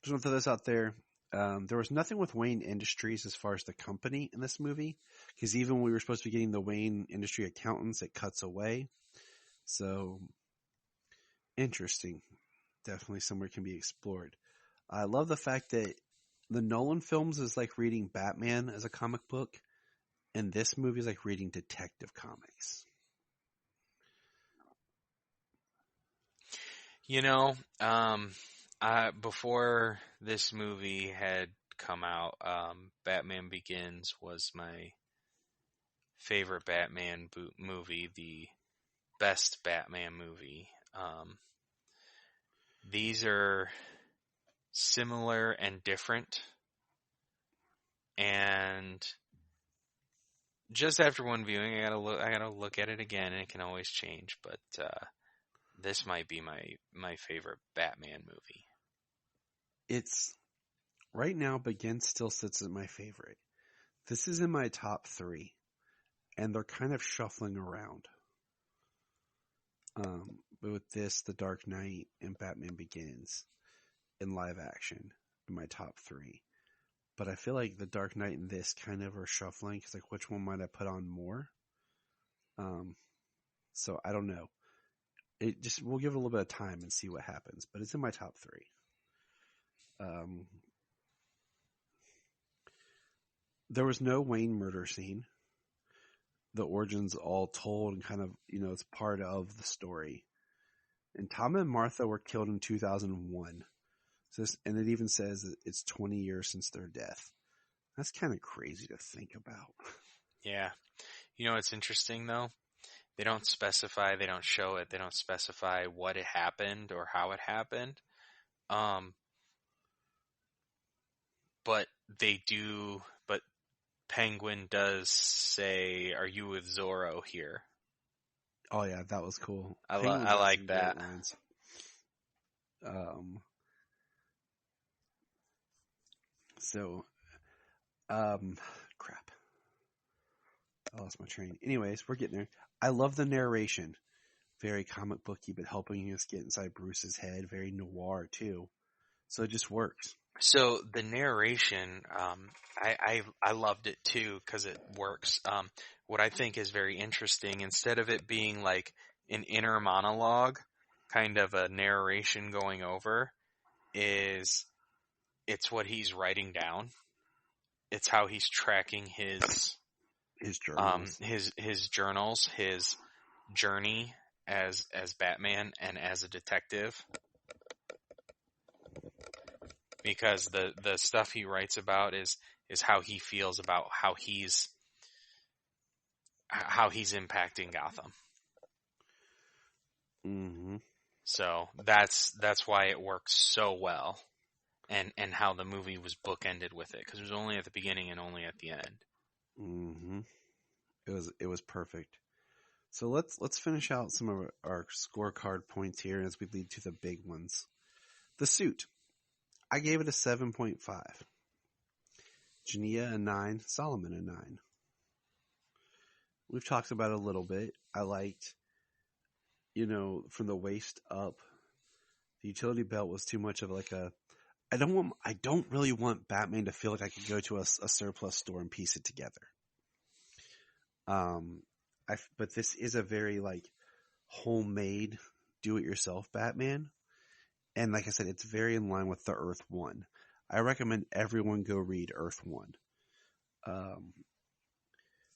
just want to throw this out there. There was nothing with Wayne Industries as far as the company in this movie, because even when we were supposed to be getting the Wayne Industry accountants, it cuts away. So, interesting. Definitely somewhere can be explored. I love the fact that the Nolan films is like reading Batman as a comic book, and this movie is like reading Detective Comics. Before this movie had come out, Batman Begins was my favorite Batman movie, the best Batman movie. These are similar and different, and just after one viewing, I gotta look at it again, and it can always change, but this might be my favorite Batman movie. It's right now. Begins still sits as my favorite. This is in my top 3, and they're kind of shuffling around. But with this, The Dark Knight and Batman Begins in live action in my top 3. But I feel like The Dark Knight and this kind of are shuffling because like which one might I put on more? So I don't know. We'll give it a little bit of time and see what happens. But it's in my top 3. There was no Wayne murder scene. The origins all told and kind of, it's part of the story. And Tom and Martha were killed in 2001. And it even says that it's 20 years since their death. That's kind of crazy to think about. Yeah. It's interesting though. They don't specify, they don't show it, they don't specify what it happened or how it happened. But Penguin does say, "Are you with Zorro here?" Oh yeah, that was cool. I like that. Crap. I lost my train. Anyways, we're getting there. I love the narration. very comic booky, but helping us get inside Bruce's head. Very noir too. So it just works. So the narration, I loved it too because it works. What I think is very interesting, instead of it being like an inner monologue, kind of a narration going over, it's what he's writing down. It's how he's tracking his journals, his journals, his journey as Batman and as a detective. Because the stuff he writes about is how he feels about how he's impacting Gotham. Mm-hmm. So that's why it works so well, and how the movie was bookended with it, because it was only at the beginning and only at the end. Mm-hmm. It was perfect. So let's finish out some of our scorecard points here as we lead to the big ones. The suit. I gave it a 7.5. Jania a 9. Solomon a 9. We've talked about it a little bit. I liked, from the waist up, the utility belt was too much of like a. I don't really want Batman to feel like I could go to a surplus store and piece it together. But this is a very like homemade, do-it-yourself Batman. And like I said, it's very in line with the Earth 1. I recommend everyone go read Earth 1.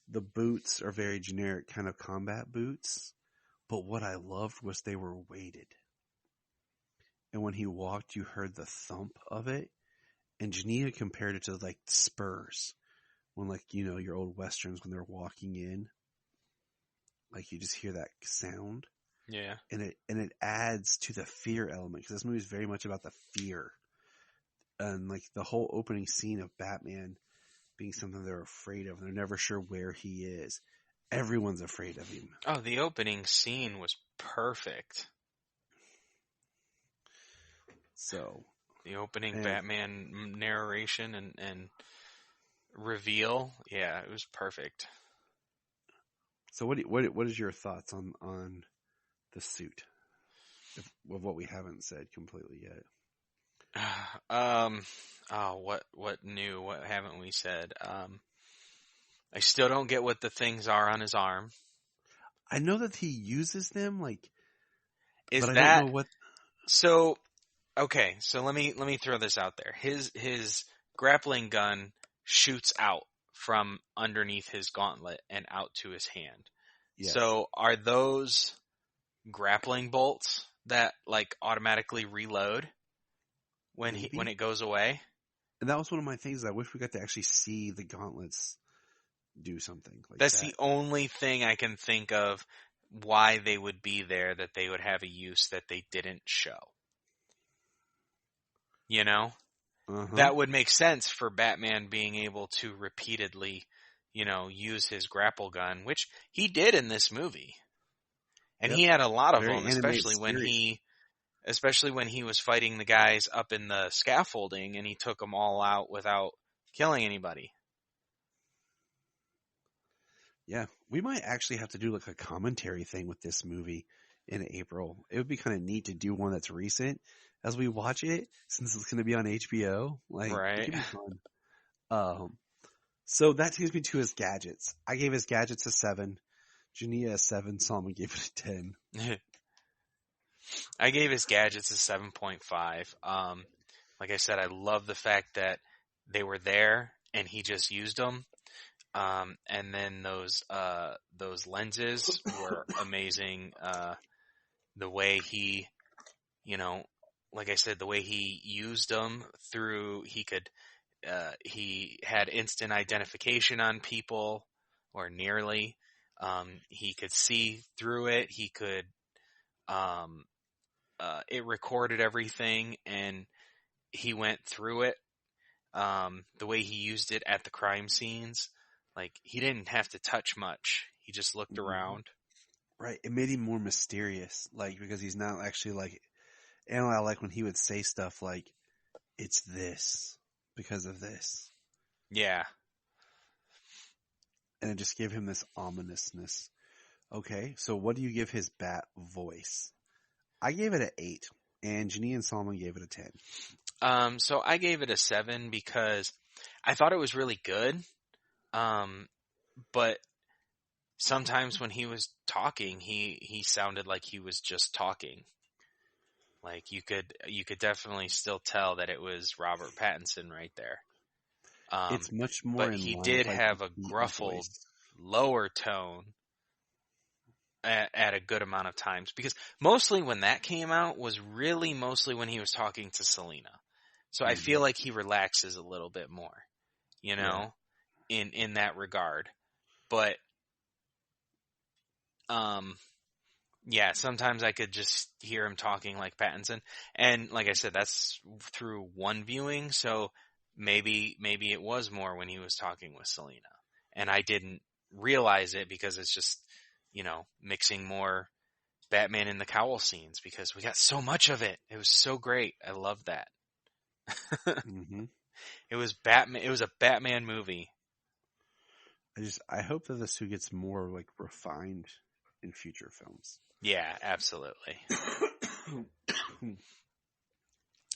The boots are very generic kind of combat boots. But what I loved was they were weighted. And when he walked, you heard the thump of it. And Jania compared it to like spurs. When your old Westerns, when they're walking in. Like you just hear that sound. Yeah. And it adds to the fear element, because this movie is very much about the fear. And like the whole opening scene of Batman being something they're afraid of. They're never sure where he is. Everyone's afraid of him. Oh, the opening scene was perfect. So the opening Batman narration and reveal, yeah, it was perfect. So what is your thoughts on the suit, of what we haven't said completely yet? What new? What haven't we said? I still don't get what the things are on his arm. I know that he uses them, I don't know what. So, okay, so let me throw this out there. His grappling gun shoots out from underneath his gauntlet and out to his hand. Yes. So are those grappling bolts that automatically reload when it goes away? And that was one of my things. I wish we got to actually see the gauntlets do something like That's the only thing I can think of why they would be there, that they would have a use that they didn't show. That would make sense for Batman being able to repeatedly, use his grapple gun, which he did in this movie. And he had a lot of them, especially when he was fighting the guys up in the scaffolding, and he took them all out without killing anybody. Yeah, we might actually have to do a commentary thing with this movie in April. It would be kind of neat to do one that's recent as we watch it, since it's going to be on HBO. Right. It could be fun. So that takes me to his gadgets. I gave his gadgets a 7. Jania a 7. Solomon gave it a 10. I gave his gadgets a 7.5. Like I said, I love the fact that they were there and he just used them. And then those lenses were amazing. The way he, like I said, the way he used them he had instant identification on people, or nearly. He could see through it. He could, it recorded everything and he went through it. The way he used it at the crime scenes, he didn't have to touch much. He just looked around. Right. It made him more mysterious, because he's not actually and I like when he would say stuff like, it's this because of this. Yeah. And it just gave him this ominousness. Okay, so what do you give his bat voice? I gave it an 8, and Janine and Solomon gave it a 10. So I gave it a 7 because I thought it was really good. But sometimes when he was talking, he sounded like he was just talking. Like you could definitely still tell that it was Robert Pattinson right there. It's much more. But he did have a gruffled, lower tone at a good amount of times, because mostly when that came out was really mostly when he was talking to Selena. So I feel like he relaxes a little bit more, in that regard. But yeah, sometimes I could just hear him talking like Pattinson. And like I said, that's through one viewing, so maybe it was more when he was talking with Selena. And I didn't realize it because it's just, mixing more Batman in the cowl scenes, because we got so much of it. It was so great. I love that. It was Batman. It was a Batman movie. I hope that the suit gets more like refined in future films. Yeah, absolutely.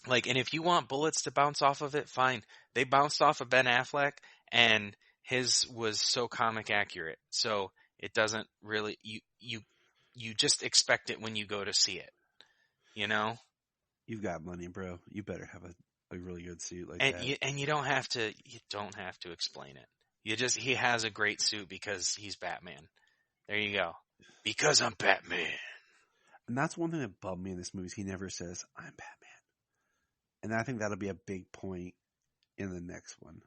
And if you want bullets to bounce off of it, fine. They bounced off of Ben Affleck, and his was so comic accurate. So it doesn't really, you just expect it when you go to see it, You've got money, bro. You better have a really good suit like that. And you don't have to explain it. He has a great suit because he's Batman. There you go. Because I'm Batman. And that's one thing that bummed me in this movie is he never says, I'm Batman. And I think that'll be a big point in the next one.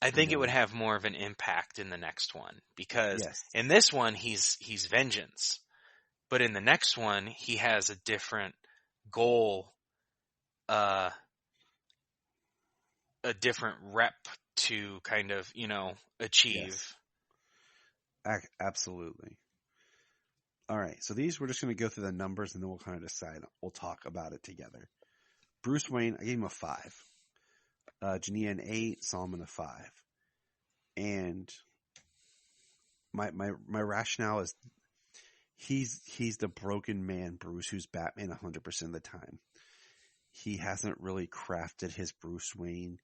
I think it would have more of an impact in the next one, because in this one he's vengeance, but in the next one he has a different goal, a different rep to kind of, achieve. Yes. Absolutely. All right, so we're just going to go through the numbers and then we'll kind of decide. We'll talk about it together. Bruce Wayne, I gave him a 5. Jania an 8, Solomon a 5. And my rationale is he's the broken man Bruce who's Batman 100% of the time. He hasn't really crafted his Bruce Wayne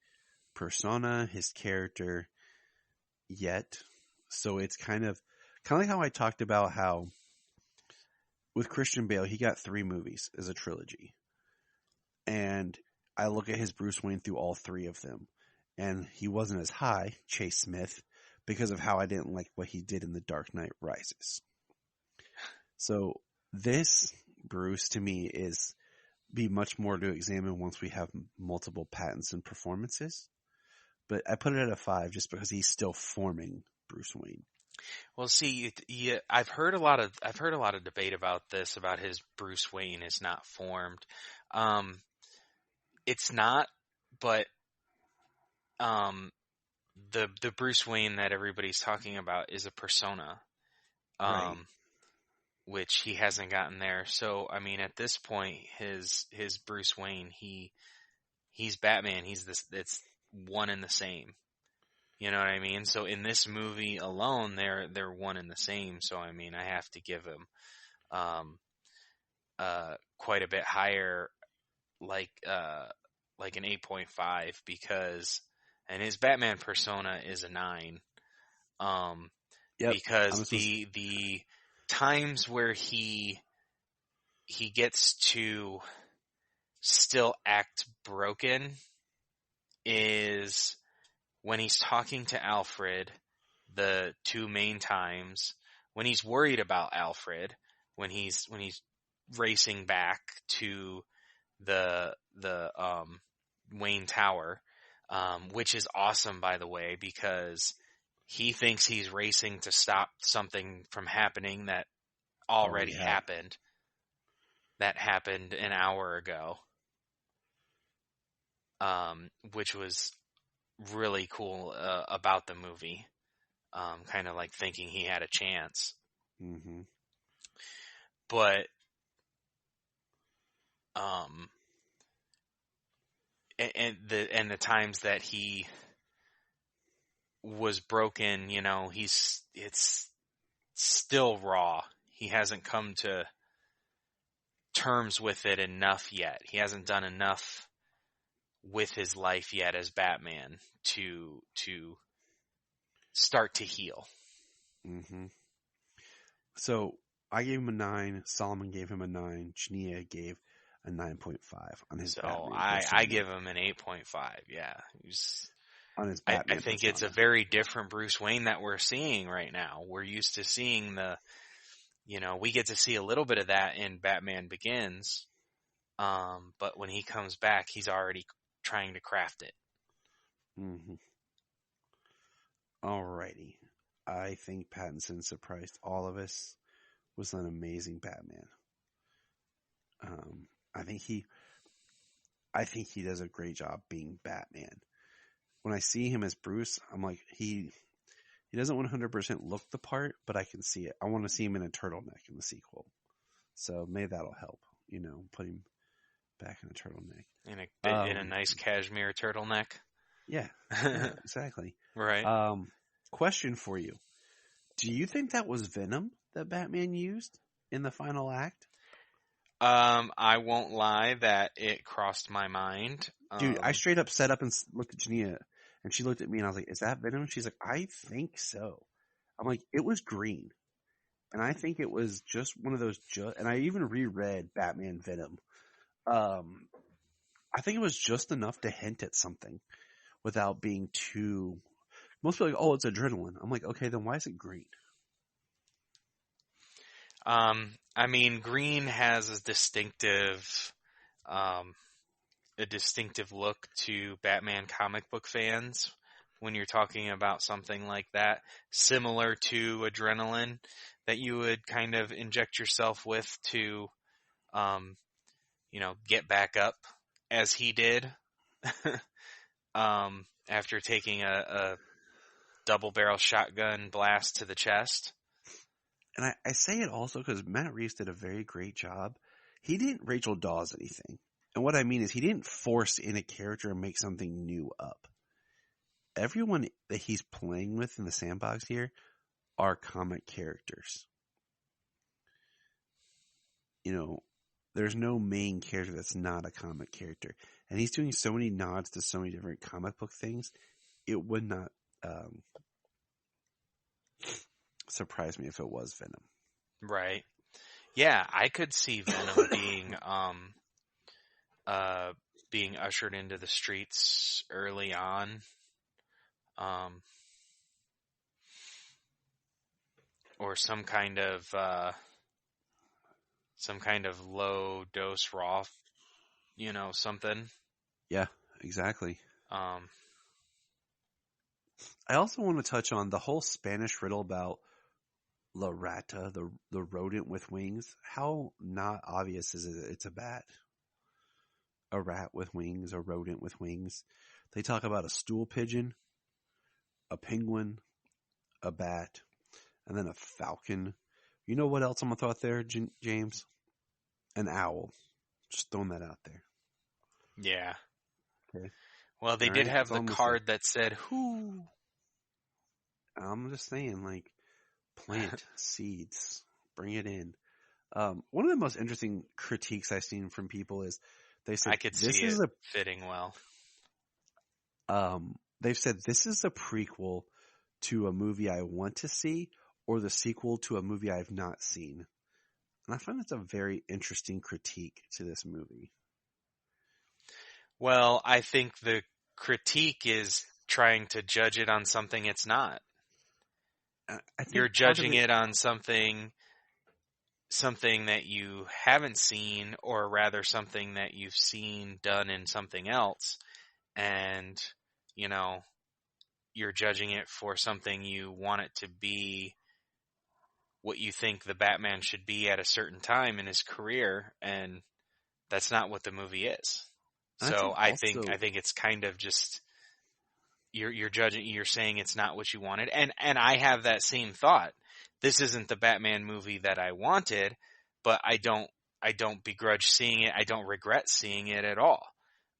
persona, his character yet. So it's kind of like how I talked about how with Christian Bale, he got 3 movies as a trilogy. And I look at his Bruce Wayne through all 3 of them. And he wasn't as high, Chase Smith, because of how I didn't like what he did in The Dark Knight Rises. So this Bruce, to me, be much more to examine once we have multiple Pattinson performances. But I put it at a 5 just because he's still forming Bruce Wayne. Well, see, I've heard a lot of debate about this, about his Bruce Wayne is not formed. It's not, but the Bruce Wayne that everybody's talking about is a persona, which he hasn't gotten there. So, I mean, at this point, his Bruce Wayne, he's Batman. It's one and the same. You know what I mean? So in this movie alone, they're one and the same. So I mean, I have to give him quite a bit higher, like an 8.5, and his Batman persona is a 9. Because the times where he gets to still act broken is when he's talking to Alfred, the 2 main times, when he's worried about Alfred, when he's racing back to the Wayne Tower, which is awesome, by the way, because he thinks he's racing to stop something from happening that already happened. That happened an hour ago. Which was really cool about the movie. Kind of like thinking he had a chance. Mm-hmm. But and the times that he was broken, it's still raw. He hasn't come to terms with it enough yet. He hasn't done enough with his life yet as Batman to start to heal. Mm-hmm. So I gave him a 9. Solomon gave him a 9. Chania gave a 9.5 on his. So Batman I give him an 8.5. Yeah, on his I Batman. think persona. it's a very different Bruce Wayne that we're seeing right now. We're used to seeing we get to see a little bit of that in Batman Begins. But when he comes back, he's already trying to craft it. Mm-hmm. Alrighty. I think Pattinson surprised all of us. Was an amazing Batman. I think he does a great job being Batman. When I see him as Bruce, I'm like, he doesn't 100% look the part, but I can see it. I want to see him in a turtleneck in the sequel. So maybe that'll help, put him back in a turtleneck. In a nice cashmere turtleneck. Yeah, exactly. Right. Question for you. Do you think that was Venom that Batman used in the final act? I won't lie that it crossed my mind. Dude, I straight up sat up and looked at Jania, and she looked at me, and I was like, is that Venom? She's like, I think so. I'm like, it was green. And I think it was just one of those, and I even reread Batman Venom. I think it was just enough to hint at something without being too, most people are like, oh, it's adrenaline. I'm like, okay, then why is it green? Green has a distinctive look to Batman comic book fans when you're talking about something like that, similar to adrenaline that you would kind of inject yourself with to, get back up as he did, after taking a double barrel shotgun blast to the chest. And I say it also because Matt Reeves did a very great job. He didn't Rachel Dawes anything. And what I mean is he didn't force in a character and make something new up. Everyone that he's playing with in the sandbox here are comic characters. There's no main character that's not a comic character. And he's doing so many nods to so many different comic book things. It would not surprise me if it was Venom. Right. Yeah, I could see Venom being ushered into the streets early on. Or some kind of low dose raw, something. Yeah, exactly. I also want to touch on the whole Spanish riddle about La Rata, the rodent with wings. How not obvious is it? It's a bat. A rat with wings, a rodent with wings. They talk about a stool pigeon, a penguin, a bat, and then a falcon. You know what else I'm going to throw out there, James? An owl. Just throwing that out there. Yeah. Okay. Well, they did have the card that said, who? I'm just saying, plant seeds. Bring it in. One of the most interesting critiques I've seen from people is they said, I could see it fitting well. They've said, this is a prequel to a movie I want to see or the sequel to a movie I've not seen. And I find that's a very interesting critique to this movie. Well, I think the critique is trying to judge it on something it's not. You're judging it on something that you haven't seen, or rather something that you've seen done in something else. And, you're judging it for something you want it to be what you think the Batman should be at a certain time in his career, and that's not what the movie is. So I think it's kind of just you're judging, you're saying it's not what you wanted, and I have that same thought. This isn't the Batman movie that I wanted, but I don't begrudge seeing it. I don't regret seeing it at all.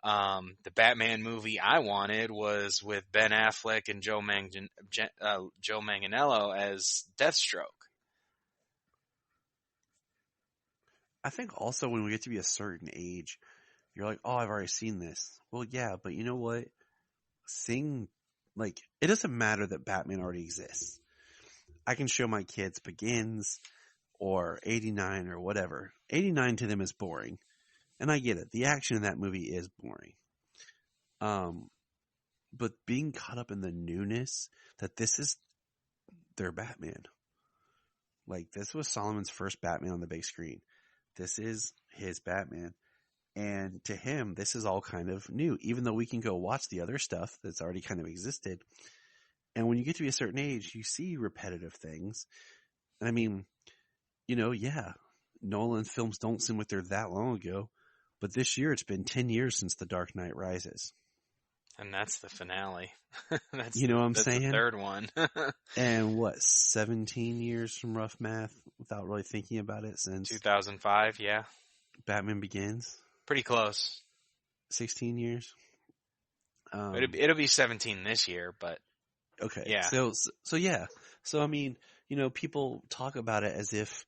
The Batman movie I wanted was with Ben Affleck and Joe Manganiello as Deathstroke. I think also when we get to be a certain age, you're like, oh, I've already seen this. Well, yeah, but you know what? It doesn't matter that Batman already exists. I can show my kids Begins or 89 or whatever. 89 to them is boring. And I get it. The action in that movie is boring. But being caught up in the newness that this is their Batman. Like, this was Solomon's first Batman on the big screen. This is his Batman. And to him, this is all kind of new, even though we can go watch the other stuff that's already kind of existed. And when you get to be a certain age, you see repetitive things. And I mean, yeah, Nolan's films don't seem like they're that long ago. But this year, it's been 10 years since The Dark Knight Rises. And that's the finale. That's what I'm saying? The third one. And 17 years from rough math, without really thinking about it, since 2005, yeah. Batman Begins. Pretty close. 16 years. It'll be 17 this year, but okay. Yeah. So yeah. So I mean, people talk about it as if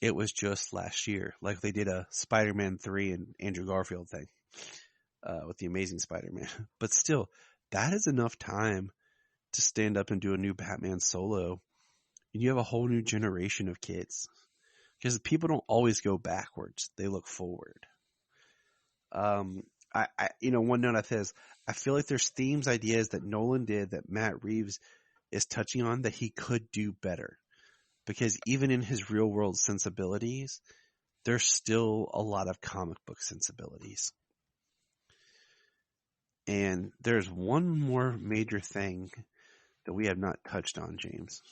it was just last year, like they did a Spider-Man 3 and Andrew Garfield thing with the Amazing Spider-Man. But still, that is enough time to stand up and do a new Batman solo, and you have a whole new generation of kids. Because people don't always go backwards; they look forward. One note I say is, I feel like there's themes, ideas that Nolan did that Matt Reeves is touching on that he could do better. Because even in his real world sensibilities, there's still a lot of comic book sensibilities. And there's one more major thing that we have not touched on, James.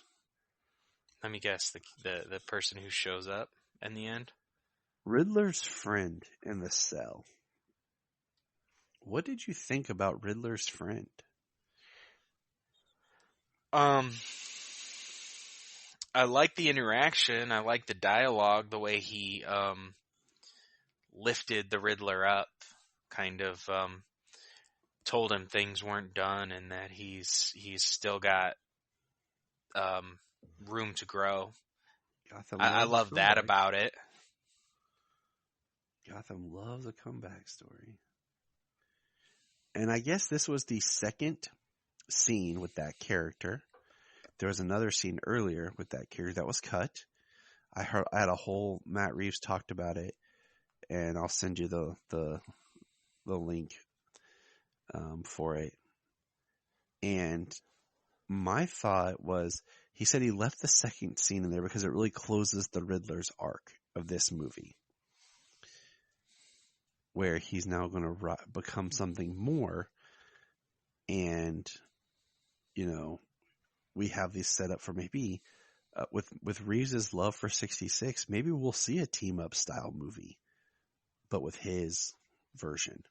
Let me guess, the person who shows up in the end? Riddler's friend in the cell. What did you think about Riddler's friend? I like the interaction. I like the dialogue, the way he lifted the Riddler up, kind of told him things weren't done and that he's still got room to grow. I love that about it. Gotham loves a comeback story. And I guess this was the second scene with that character. There was another scene earlier with that character that was cut. I had a whole Matt Reeves talked about it, and I'll send you the link for it. And my thought was, he said he left the second scene in there because it really closes the Riddler's arc of this movie, where he's now going to become something more. And, we have these set up for maybe, with Reeves' love for 66, maybe we'll see a team-up style movie, but with his version.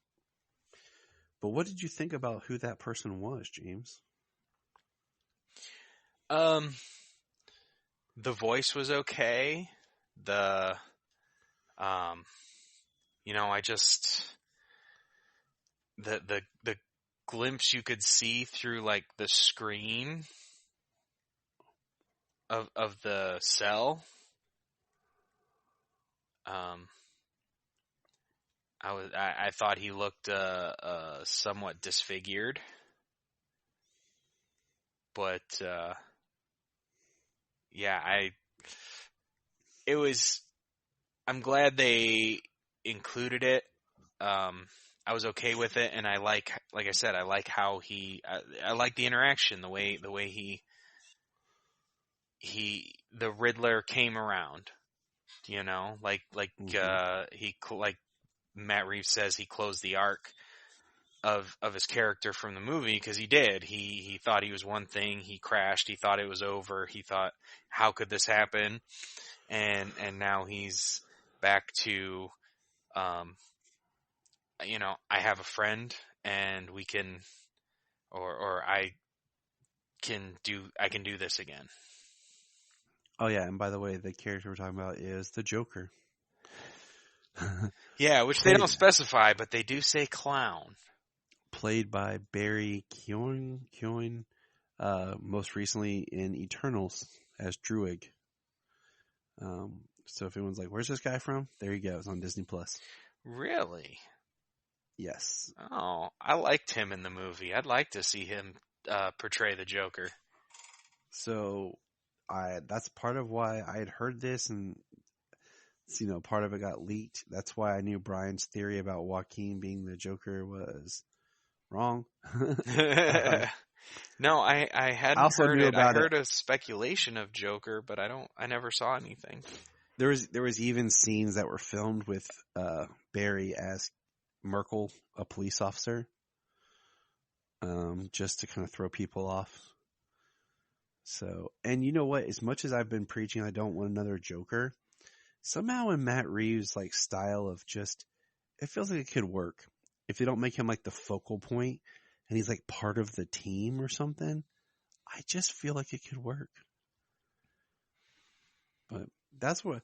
But what did you think about who that person was, James? The voice was okay. I just the glimpse you could see through like the screen of the cell. I thought he looked somewhat disfigured, but I'm glad they included it. I was okay with it, and I like I said, I like how I like the interaction, the way the Riddler came around, like Matt Reeves says, he closed the arc of his character from the movie, because he did. He thought he was one thing, he crashed, he thought it was over, he thought, how could this happen? And now he's back to, I have a friend, and we can, or I can do this again. Oh yeah, and by the way, the character we're talking about is the Joker. Yeah, which they don't specify, but they do say clown. Played by Barry Keoghan, most recently in Eternals as Druig. So if anyone's like, where's this guy from? There you go. It's on Disney Plus. Really? Yes. Oh, I liked him in the movie. I'd like to see him portray the Joker. So that's part of why I had heard this, and part of it got leaked. That's why I knew Brian's theory about Joaquin being the Joker was wrong. No, I hadn't also heard knew it. about I heard a speculation of Joker, but I never saw anything. There was even scenes that were filmed with Barry as Merkel, a police officer, just to kind of throw people off. So, and you know what? As much as I've been preaching, I don't want another Joker. Somehow in Matt Reeves' style of it feels like it could work if they don't make him the focal point and he's part of the team or something. I just feel like it could work. But that's where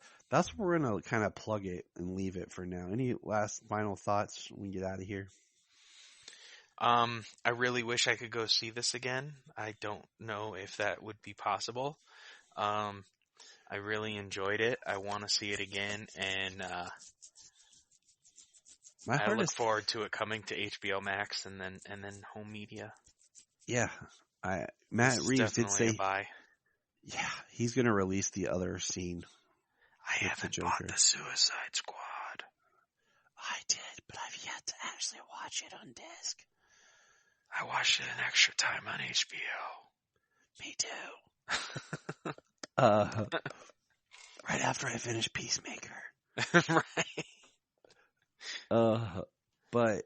we're gonna kind of plug it and leave it for now. Any last final thoughts when we get out of here? I really wish I could go see this again. I don't know if that would be possible. I really enjoyed it. I want to see it again, and I look forward to it coming to HBO Max and then home media. Yeah, Matt Reeves did say, yeah, he's going to release the other scene. I haven't bought the Suicide Squad. I did, but I've yet to actually watch it on disc. I watched it an extra time on HBO. Me too. Right after I finished Peacemaker. Right. But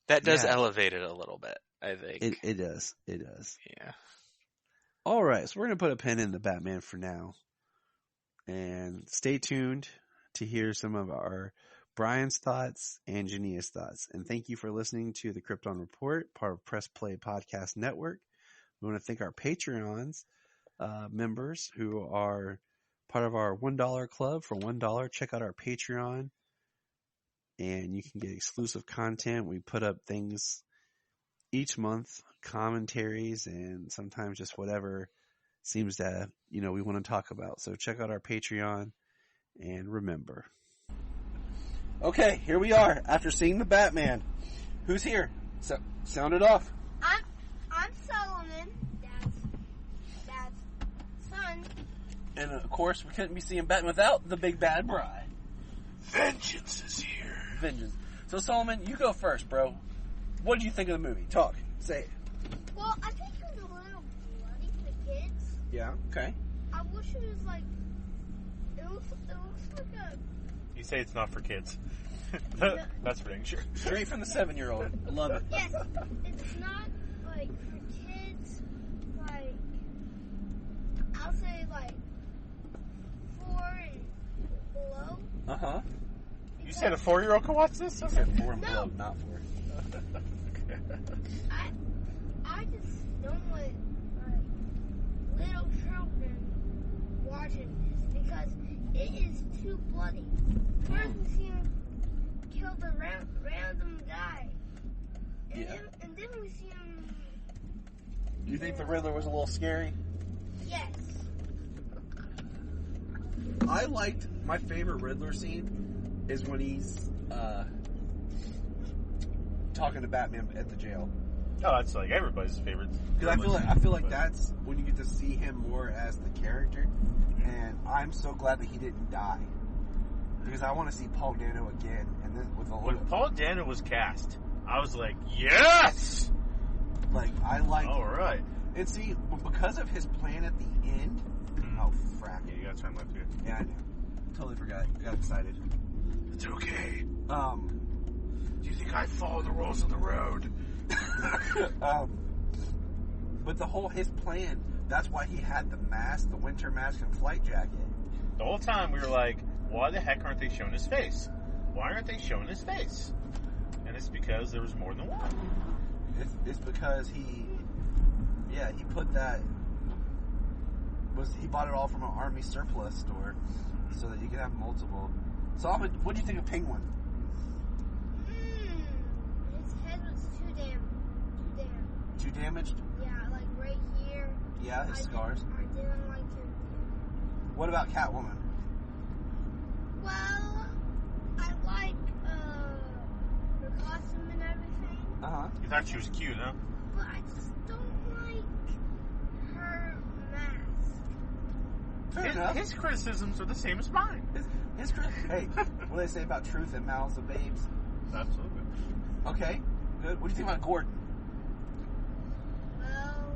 that does elevate it a little bit, I think. It does. It does. Yeah. All right, so we're going to put a pin in the Batman for now. And stay tuned to hear some of our Brian's thoughts and Jania's thoughts. And thank you for listening to the Krypton Report, part of Press Play Podcast Network. We want to thank our Patreons members who are part of our $1 club. For $1, check out our Patreon, and you can get exclusive content. We put up things each month, commentaries, and sometimes just whatever seems that we want to talk about. So check out our Patreon, and remember. Okay, here we are after seeing the Batman. Who's here? Sound it off. I'm Solomon, Dad's son. And of course, we couldn't be seeing Batman without the big bad bride. Vengeance is here. Vengeance. So Solomon, you go first, bro. What did you think of the movie? Talk. Say it. Well, I think it was a little bloody for the kids. Yeah. Okay. I wish it was it looks like a. You say it's not for kids. That's for sure. Straight from the 7-year-old. I love it. Yes, it's not for kids. I'll say 4 and below. Uh huh. You said a 4-year-old can watch this? You said 4 and below, not 4. I just don't want little children watching this because it is too bloody. First we see him kill the random guy, and then we see him. You think the Riddler was a little scary? Yes. I liked my favorite Riddler scene is when he's talking to Batman at the jail. Oh, that's everybody's favorite. Because I feel like that's when you get to see him more as the character, and I'm so glad that he didn't die because I want to see Paul Dano again. And then when Paul Dano was cast, I was like, yes. I like. All right. And see, because of his plan at the end. Oh, frack! Yeah, you gotta turn left here. Yeah, I know. Totally forgot. I got excited. It's okay. Do you think I follow the rules of the road? But his plan, that's why he had the mask, the winter mask, and flight jacket. The whole time we were like, why the heck aren't they showing his face? Why aren't they showing his face? And it's because there was more than one. It's because he put that, he bought it all from an army surplus store so that you could have multiple. So, what do you think of Penguin? His head was too damaged. Too damaged? Yeah, right here. Yeah, his scars. I didn't like it. What about Catwoman? Well, I like her costume and everything. You thought she was cute, huh? But I just don't like her mask. Fair enough. His criticisms are the same as mine. Hey, what do they say about truth in mouths of babes? Absolutely. Okay, good. What do you think about Gordon? Well,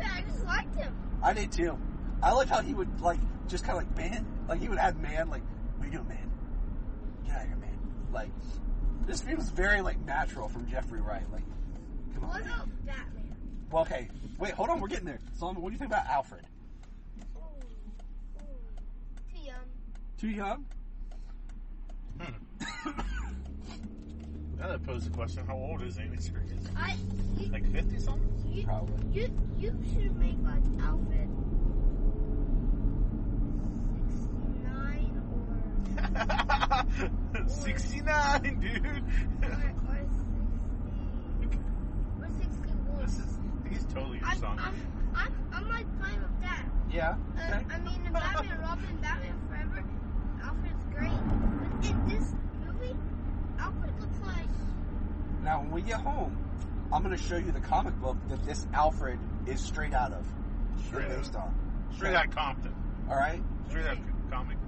I just liked him. I did too. I like how he would just kind of man, he would add man, what are you doing, man? Get out of here, man. This feels very natural from Jeffrey Wright. Come on. What about Batman? Well, okay, wait, hold on, we're getting there. Solomon, what do you think about Alfred? Too young. Too young? Now that poses the question: how old is Amy Circus? 50 something? Probably. You should make Alfred 69 or 69, dude. or 60 or 61. He's totally your son. I'm fine with that. Yeah. Okay. I mean, in Batman Robin, Batman Forever, Alfred's great. But in this movie, Alfred looks like... Now, when we get home, I'm going to show you the comic book that this Alfred is straight out of. Based on. Straight out of Compton. All right? Straight out of Compton.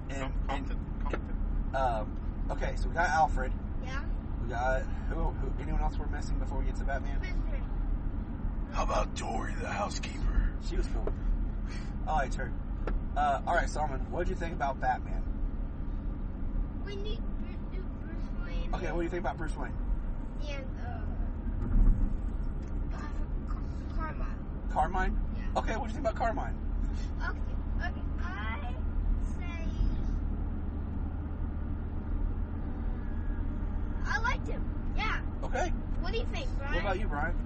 Okay, so we got Alfred. Yeah? We got... Who? Anyone else we're missing before we get to Batman? How about Dory the housekeeper? She was cool. I liked her. Alright, Solomon, what did you think about Batman? We need Bruce Wayne. Okay, what do you think about Bruce Wayne? And, Carmine. Carmine? Yeah. Okay, what do you think about Carmine? Okay, I say... I liked him, yeah. Okay. What do you think, Brian? What about you, Brian?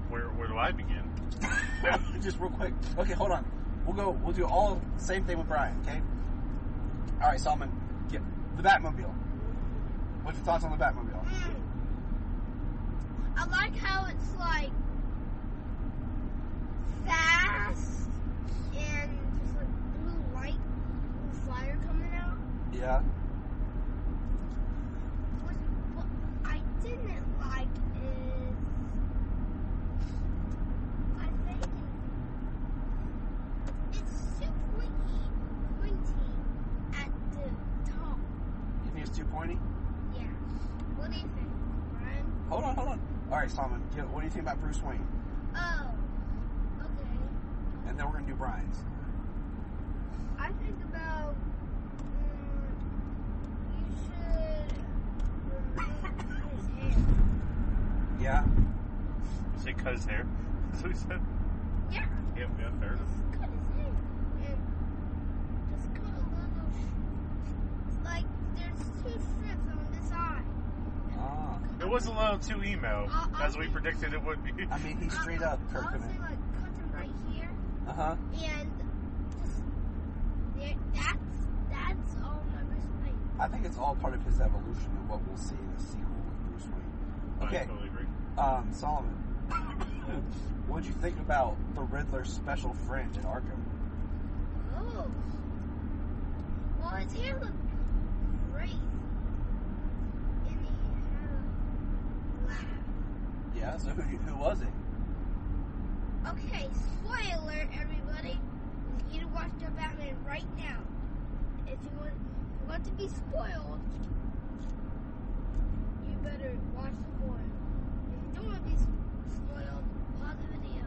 Where do I begin? Just real quick. Okay, hold on. We'll do all same thing with Brian, okay? Alright, Solomon, get the Batmobile. What's your thoughts on the Batmobile? I like how it's fast and just blue light and fire coming out. Yeah. What I didn't like is I think it's too pointy at the top. You think it's too pointy? Yeah. What do you think, Brian? Hold on. Alright, Solomon, what do you think about Bruce Wayne? Oh, okay. And then we're going to do Brian's. I think about you should remove his hair. Yeah? You say cut his hair? That's what he said? Yeah. Yeah, fair enough. Just cut his hair. And just cut a little... there's two strips on this eye. Ah. It was a little too emo, as we predicted it would be. I mean, he's straight up I would Kirkman. say, cut him right here. Uh-huh. And just... That's all my Bruce Wayne. I think it's all part of his evolution of what we'll see in the sequel with Bruce Wayne. Okay. I totally agree. Solomon, what'd you think about the Riddler's special friend in Arkham? Oh. Well, his hair looked great. And he had a laugh. Yeah, so who was it? Okay, spoiler alert, everybody. You need to watch the Batman right now. If you want to be spoiled, you better watch spoiled. If you don't want to be spoiled, pause the video.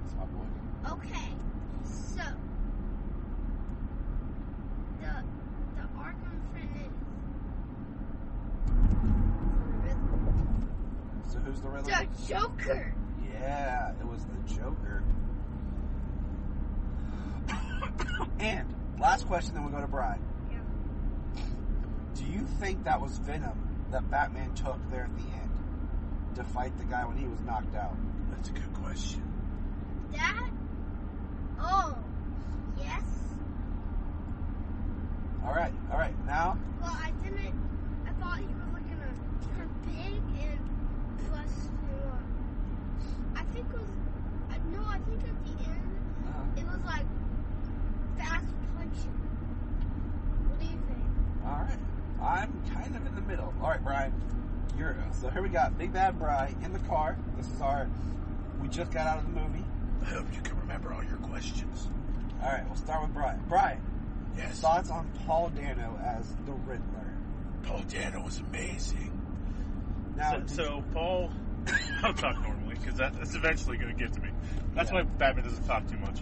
That's my boy. Okay, so the Arkham friend is Riddler. So who's the Riddler? The Joker. Yeah, it was the Joker. And last question, then we'll go to Brian. Yeah. Do you think that was Venom that Batman took there at the end to fight the guy when he was knocked out? That's a good question. That? Oh, yes. All right. Now, Well, I thought he was gonna turn big and plus, I think at the end, it was middle. All right, Brian. So here we got Big Bad Brian in the car. We just got out of the movie. I hope you can remember all your questions. All right, we'll start with Brian. Brian, yes. Thoughts on Paul Dano as the Riddler? Paul Dano was amazing. Now, so Paul, I'll talk normally because that's eventually going to get to me. That's why Batman doesn't talk too much.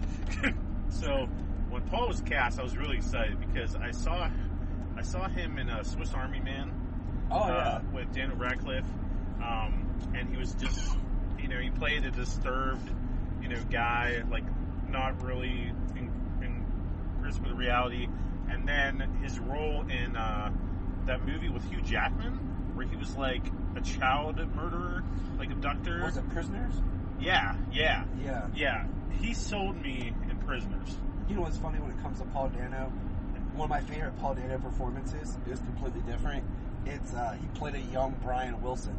So when Paul was cast, I was really excited because I saw him in Swiss Army Man. With Daniel Radcliffe, and he was just, he played a disturbed, guy, like not really in grasp with reality. And then his role in that movie with Hugh Jackman, where he was like a child murderer, like abductor. Was it Prisoners? Yeah. He sold me in Prisoners. You know what's funny when it comes to Paul Dano? One of my favorite Paul Dano performances is completely different. It's he played a young Brian Wilson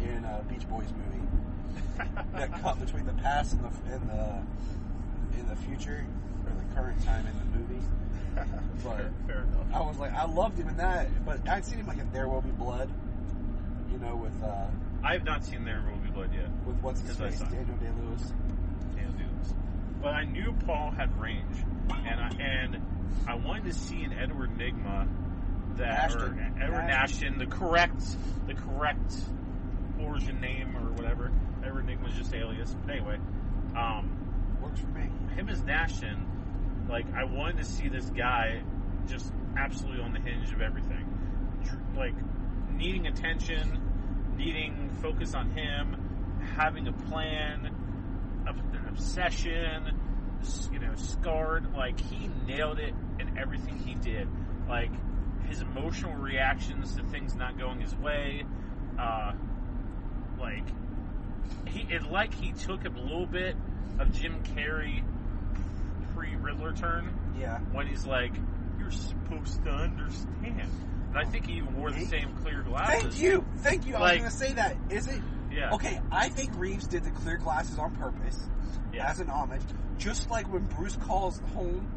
in a Beach Boys movie. That cut between the past and the future, or the current time in the movie. But fair enough. I was like, I loved him in that, but I'd seen him like in There Will Be Blood. With I have not seen There Will Be Blood yet. With what's his face, Daniel Day-Lewis. But I knew Paul had range, and I wanted to see an Edward Nygma. Edward Nashton, the correct origin name or whatever. Edward Nygma's just alias. But anyway, works for me. Him as Nashton, like I wanted to see this guy just absolutely on the hinge of everything, like needing attention, needing focus on him, having a plan, an obsession, scarred. Like he nailed it in everything he did. Like his emotional reactions to things not going his way, he took a little bit of Jim Carrey pre-Riddler turn. Yeah. When he's like, "You're supposed to understand," and I think he even wore the same clear glasses. Thank you. I was going to say that. Is it? Yeah. Okay, I think Reeves did the clear glasses on purpose as an homage, just like when Bruce calls home.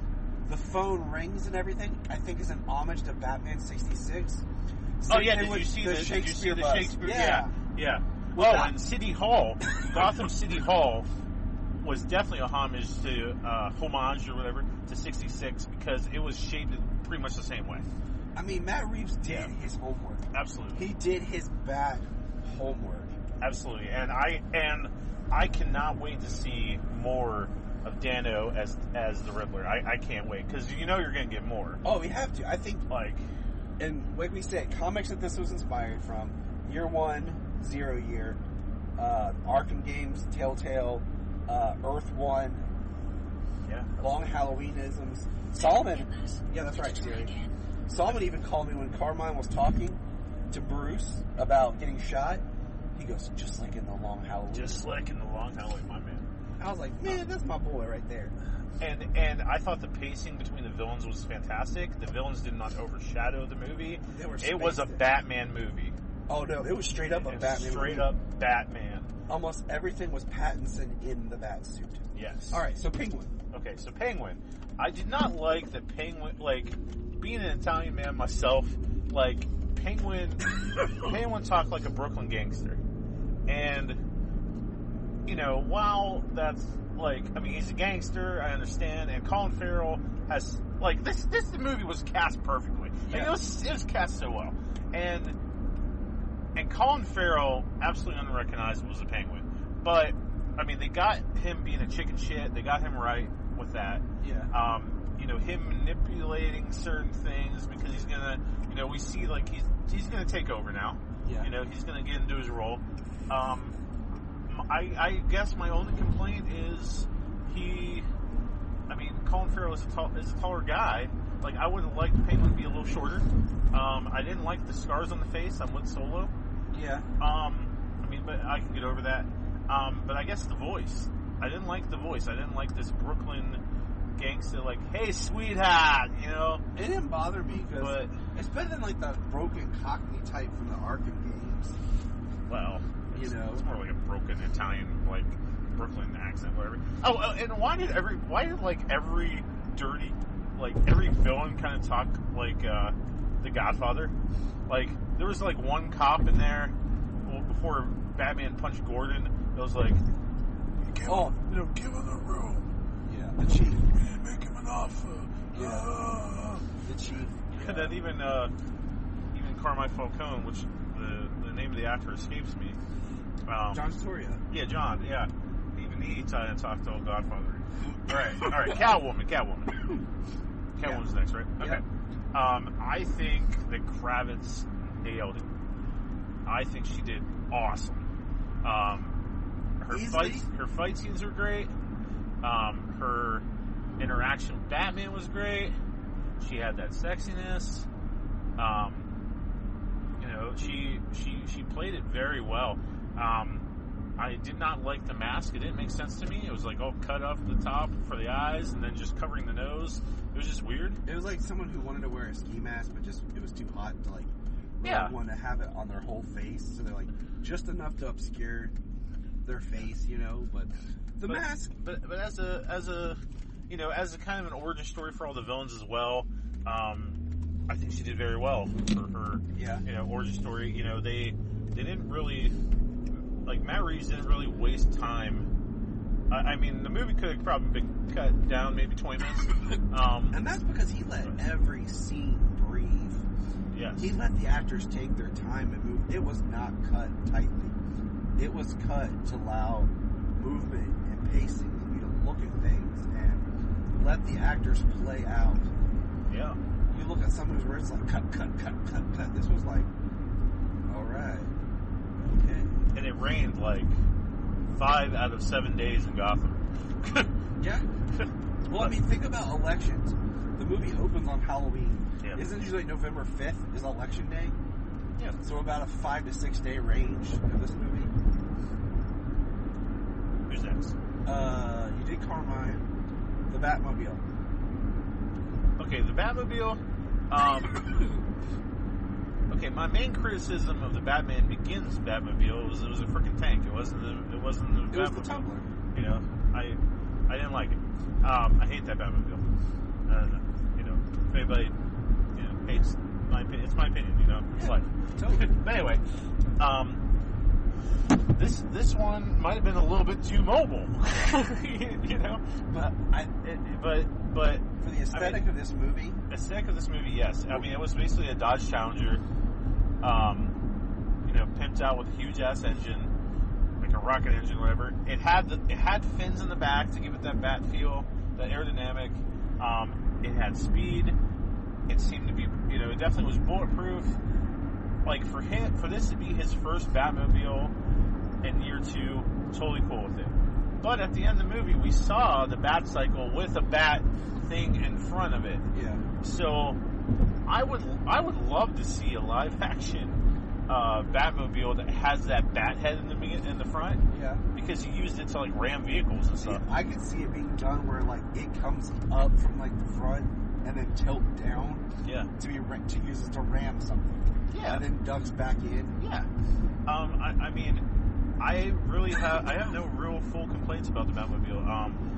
The phone rings and everything, I think, is an homage to Batman 66. Oh, yeah, did you see the Shakespeare? Yeah. Well, and City Hall, Gotham City Hall, was definitely a homage or whatever, to 66, because it was shaped pretty much the same way. I mean, Matt Reeves did his homework. Absolutely. He did his Bat homework. Absolutely. And I cannot wait to see more of Dano as the Riddler. I can't wait, because you're going to get more. Oh, we have to. I think, and like we said, comics that this was inspired from, Year One, Zero Year, Arkham games, Telltale, Earth One, Long Halloweenisms. Solomon, that's right, Siri. Solomon even called me when Carmine was talking to Bruce about getting shot. He goes, just like in the Long Halloween. Just like in the Long Halloween, my man. I was like, man, that's my boy right there. And I thought the pacing between the villains was fantastic. The villains did not overshadow the movie. It was a Batman movie. Oh, no, it was straight up a Batman movie. Straight up Batman. Almost everything was Pattinson in the Batsuit. Yes. All right, so Penguin. Okay, so Penguin. I did not like the Penguin, being an Italian man myself, Penguin talked like a Brooklyn gangster. And while that's he's a gangster, I understand, and Colin Farrell has this movie was cast perfectly. It was cast so well, and Colin Farrell, absolutely unrecognizable as a Penguin, but they got him being a chicken shit. They got him right with that. Yeah. Him manipulating certain things because he's gonna, we see he's gonna take over now. Yeah. He's gonna get into his role. I guess my only complaint is Colin Farrell is a taller guy. I would have liked the Penguin to be a little shorter. I didn't like the scars on the face. I'm with Solo. Yeah. But I can get over that. But I guess the voice. I didn't like the voice. I didn't like this Brooklyn gangster, hey, sweetheart, It didn't bother me, because it's better than, the broken Cockney type from the Arkham games. Well, it's more like a broken Italian, Brooklyn accent, whatever. Oh, and why did every dirty, every villain kind of talk like The Godfather? Like, there was like one cop in there before Batman punched Gordon. It was like, give him the room. Yeah, the chief. We didn't make him an offer. The chief. Yeah. And then even Carmine Falcone, which the name of the actor escapes me. John Storia. Yeah, John. Yeah, even he talked to old Godfather. All right. Catwoman's next, right? Okay. Yep. I think that Kravitz nailed it. I think she did awesome. Her fight scenes were great. Her interaction with Batman was great. She had that sexiness. She played it very well. I did not like the mask. It didn't make sense to me. It was like all cut off the top for the eyes and then just covering the nose. It was just weird. It was like someone who wanted to wear a ski mask, but just it was too hot to like really want to have it on their whole face. So they're like just enough to obscure their face, But the mask. But as a kind of an origin story for all the villains as well. I think she did very well for her. Origin story. They didn't really. Like, Matt Reeves didn't really waste time. I mean, the movie could have probably been cut down maybe 20 minutes. And that's because he let every scene breathe. Yes. He let the actors take their time and move. It was not cut tightly. It was cut to allow movement and pacing and you to look at things and let the actors play out. Yeah. You look at some movies where it's like cut. This was like, all right. Okay. And it rained like 5 out of 7 days in Gotham. Yeah. Well, I mean, think about elections. The movie opens on Halloween. Yeah. Isn't it usually November 5th is election day? Yeah. So about a 5 to 6 day range of this movie. Who's next? You did Carmine. The Batmobile. Okay, the Batmobile. Okay, my main criticism of the Batman Begins Batmobile was it was a freaking tank. It wasn't the Batmobile. It was the tumbler. I didn't like it. I hate that Batmobile. If anybody hates my opinion, it's my opinion. It's life. Totally. But anyway, this one might have been a little bit too mobile. But for the aesthetic of this movie. Aesthetic of this movie, yes. I mean, it was basically a Dodge Challenger, pimped out with a huge ass engine, like a rocket engine, or whatever. It had fins in the back to give it that bat feel, that aerodynamic. It had speed. It seemed to be, it definitely was bulletproof. Like for this to be his first Batmobile in year 2, totally cool with it. But at the end of the movie, we saw the bat cycle with a bat thing in front of it. Yeah. So I would love to see a live action Batmobile that has that bat head in the front. Yeah. Because he used it to like ram vehicles and stuff. I could see it being done where like it comes up from like the front and then tilt down. Yeah. To use it to ram something. Yeah. And then ducks back in. Yeah. I mean, I have no real full complaints about the Batmobile.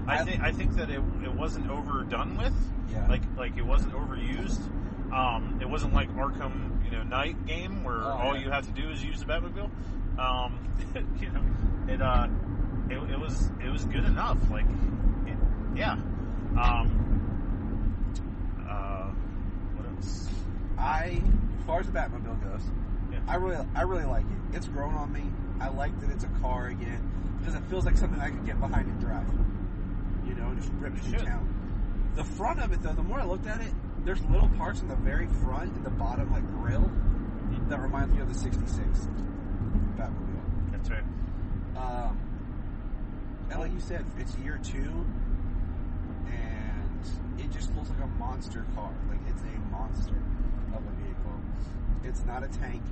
I think that it wasn't overdone with. Yeah. Like it wasn't overused. It wasn't like Arkham, Knight game where all you have to do is use the Batmobile. It was good enough. Like, yeah. What else? As far as the Batmobile goes, yeah. I really like it. It's grown on me. I like that it's a car again because it feels like something I could get behind and drive. Just rip through town. The front of it, though, the more I looked at it, there's little parts in the very front and the bottom, like grill, that remind me of the '66 Batmobile. That's right. And like you said, it's year 2, and it just looks like a monster car. Like it's a monster of a vehicle. It's not a tank,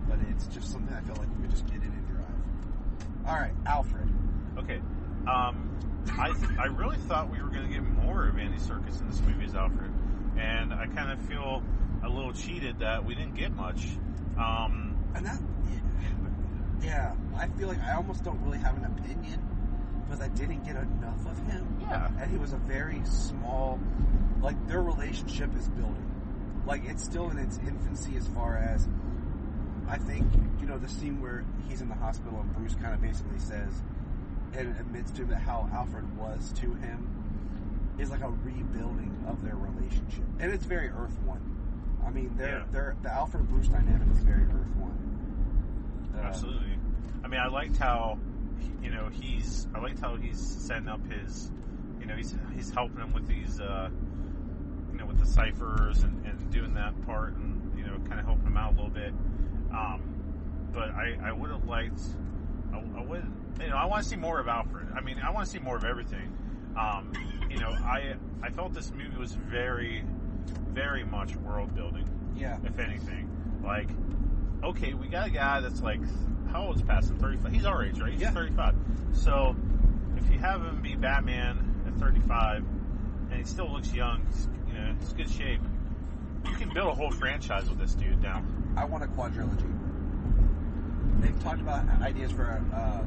but it's just something I feel like you could just get in and drive. All right, Alfred. Okay. I really thought we were going to get more of Andy Serkis in this movie as Alfred, and I kind of feel a little cheated that we didn't get much. And that, yeah, I feel like I almost don't really have an opinion because I didn't get enough of him. Yeah. And he was a very small, like their relationship is building. like, it's still in its infancy as far as, I think, the scene where he's in the hospital and Bruce kind of basically says and admits to him that how Alfred was to him is like a rebuilding of their relationship. And it's very Earth 1. I mean, the Alfred and Bruce dynamic is very Earth 1. Absolutely. I mean, I liked how, he's setting up his, he's helping him with these, with the ciphers and doing that part and, kind of helping him out a little bit. But I would have liked, I want to see more of Alfred. I mean, I want to see more of everything. I felt this movie was very, very much world building. Yeah. If anything. Like, okay, we got a guy that's like, how old is Pattinson? 35? He's our age, right? He's 35. So, if you have him be Batman at 35, and he still looks young, he's good shape, you can build a whole franchise with this dude now. I want a quadrilogy. They've talked about ideas for a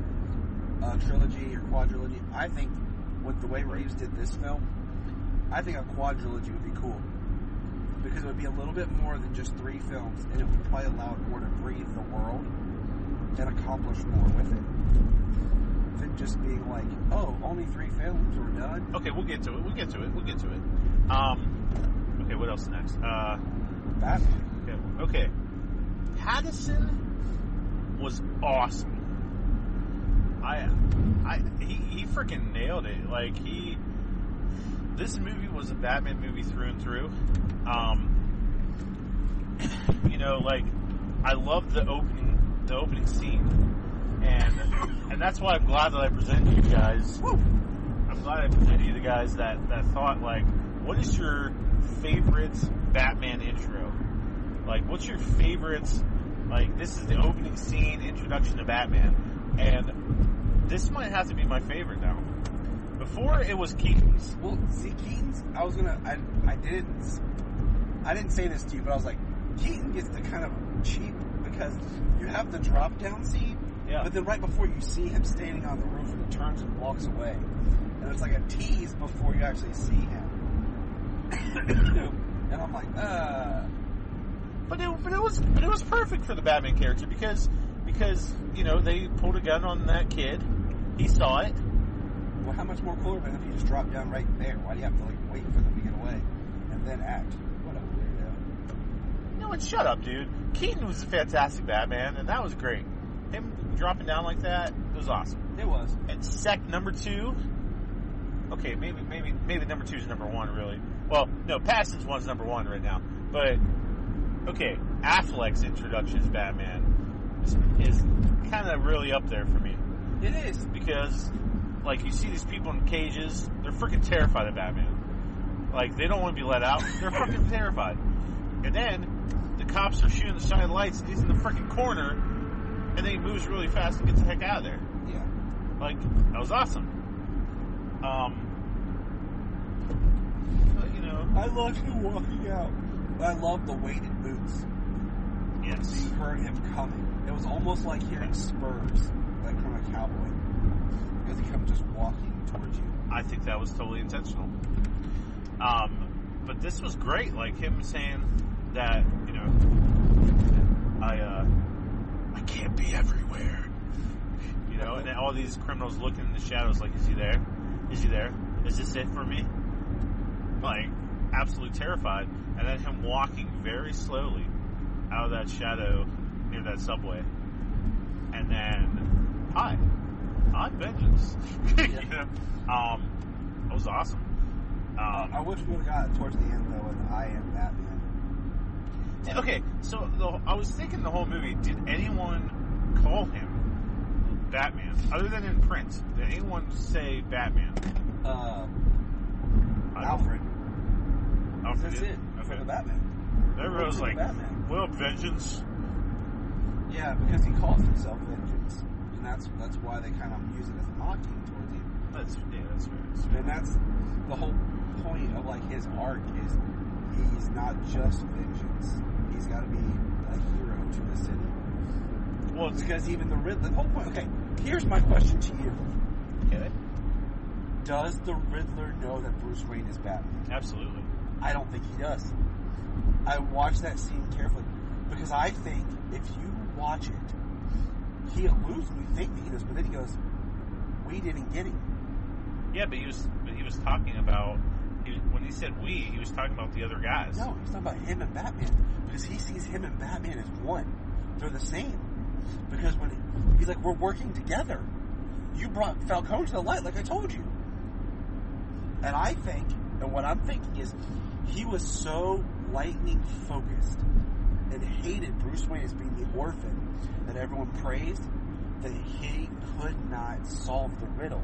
trilogy or quadrilogy. I think with the way Reeves did this film, I think a quadrilogy would be cool. Because it would be a little bit more than just 3 films, and it would probably allow it more to breathe the world and accomplish more with it. Than just being like, oh, only 3 films, we're done. Okay, we'll get to it. Okay, what else next? Batman. Okay. Pattinson was awesome. He freaking nailed it. Like, this movie was a Batman movie through and through. I loved the opening scene, and that's why I'm glad that I presented you guys. Woo! I'm glad I presented you the guys that thought, like, what is your favorite Batman intro? Like, what's your favorite? Like, this is the opening scene, introduction to Batman, and this might have to be my favorite now. Before it was Keaton's. Well, see, Keaton's, I didn't say this to you, but I was like, Keaton gets the kind of cheap because you have the drop down scene, but then right before you see him standing on the roof and he turns and walks away. And it's like a tease before you actually see him. And I'm like, But it was perfect for the Batman character because they pulled a gun on that kid. He saw it. Well, how much more cooler would it if you just drop down right there? Why do you have to wait for them to get away and then act? What a weirdo. No, and shut up, dude. Keaton was a fantastic Batman, and that was great. Him dropping down like that, it was awesome. It was. And number 2. Okay, maybe number 2 is number 1, really. Well, no, Pattinson's one's number 1 right now. But okay, Affleck's introduction as Batman is kind of really up there for me. It is. Because, like, you see these people in cages, they're freaking terrified of Batman. Like, they don't want to be let out. They're freaking terrified. And then the cops are shooting the shiny lights, and he's in the freaking corner, and then he moves really fast and gets the heck out of there. Yeah. Like, that was awesome. I loved him walking out. But I loved the weighted boots. Yes. You heard him coming. It was almost like hearing spurs, like from a cowboy. Because he comes just walking towards you. I think that was totally intentional. But this was great. Like, him saying that, I can't be everywhere. And then all these criminals looking in the shadows like, is he there? Is he there? Is this it for me? Like, absolutely terrified. And then him walking very slowly out of that shadow near that subway. And then, I'm vengeance. Yeah. It was awesome. I wish we would have got it towards the end, though, with I Am Batman. Okay, so I was thinking the whole movie, did anyone call him Batman? Other than in print, did anyone say Batman? Alfred. Alfred That's did? it. Okay. For the Batman. Everyone was like, Batman. well, vengeance. Yeah, because he calls himself Vengeance. And that's why they kind of use it as mocking towards him. That's fair. And that's the whole point of, like, his arc is he's not just vengeance. He's got to be a hero to the city. Well, it's because even the whole point. Okay, here's my question to you. Okay. Does the Riddler know that Bruce Wayne is Batman? Absolutely. I don't think he does. I watched that scene carefully because I think if you watch it, he alludes, you think that he does, but then he goes, "We didn't get him." Yeah, but he was talking about, when he said "we," he was talking about the other guys. No, he's talking about him and Batman because he sees him and Batman as one. They're the same. Because when he's like, "We're working together. You brought Falcone to the light, like I told you." And I think, and what I'm thinking is, he was so lightning focused and hated Bruce Wayne as being the orphan that everyone praised that he could not solve the riddle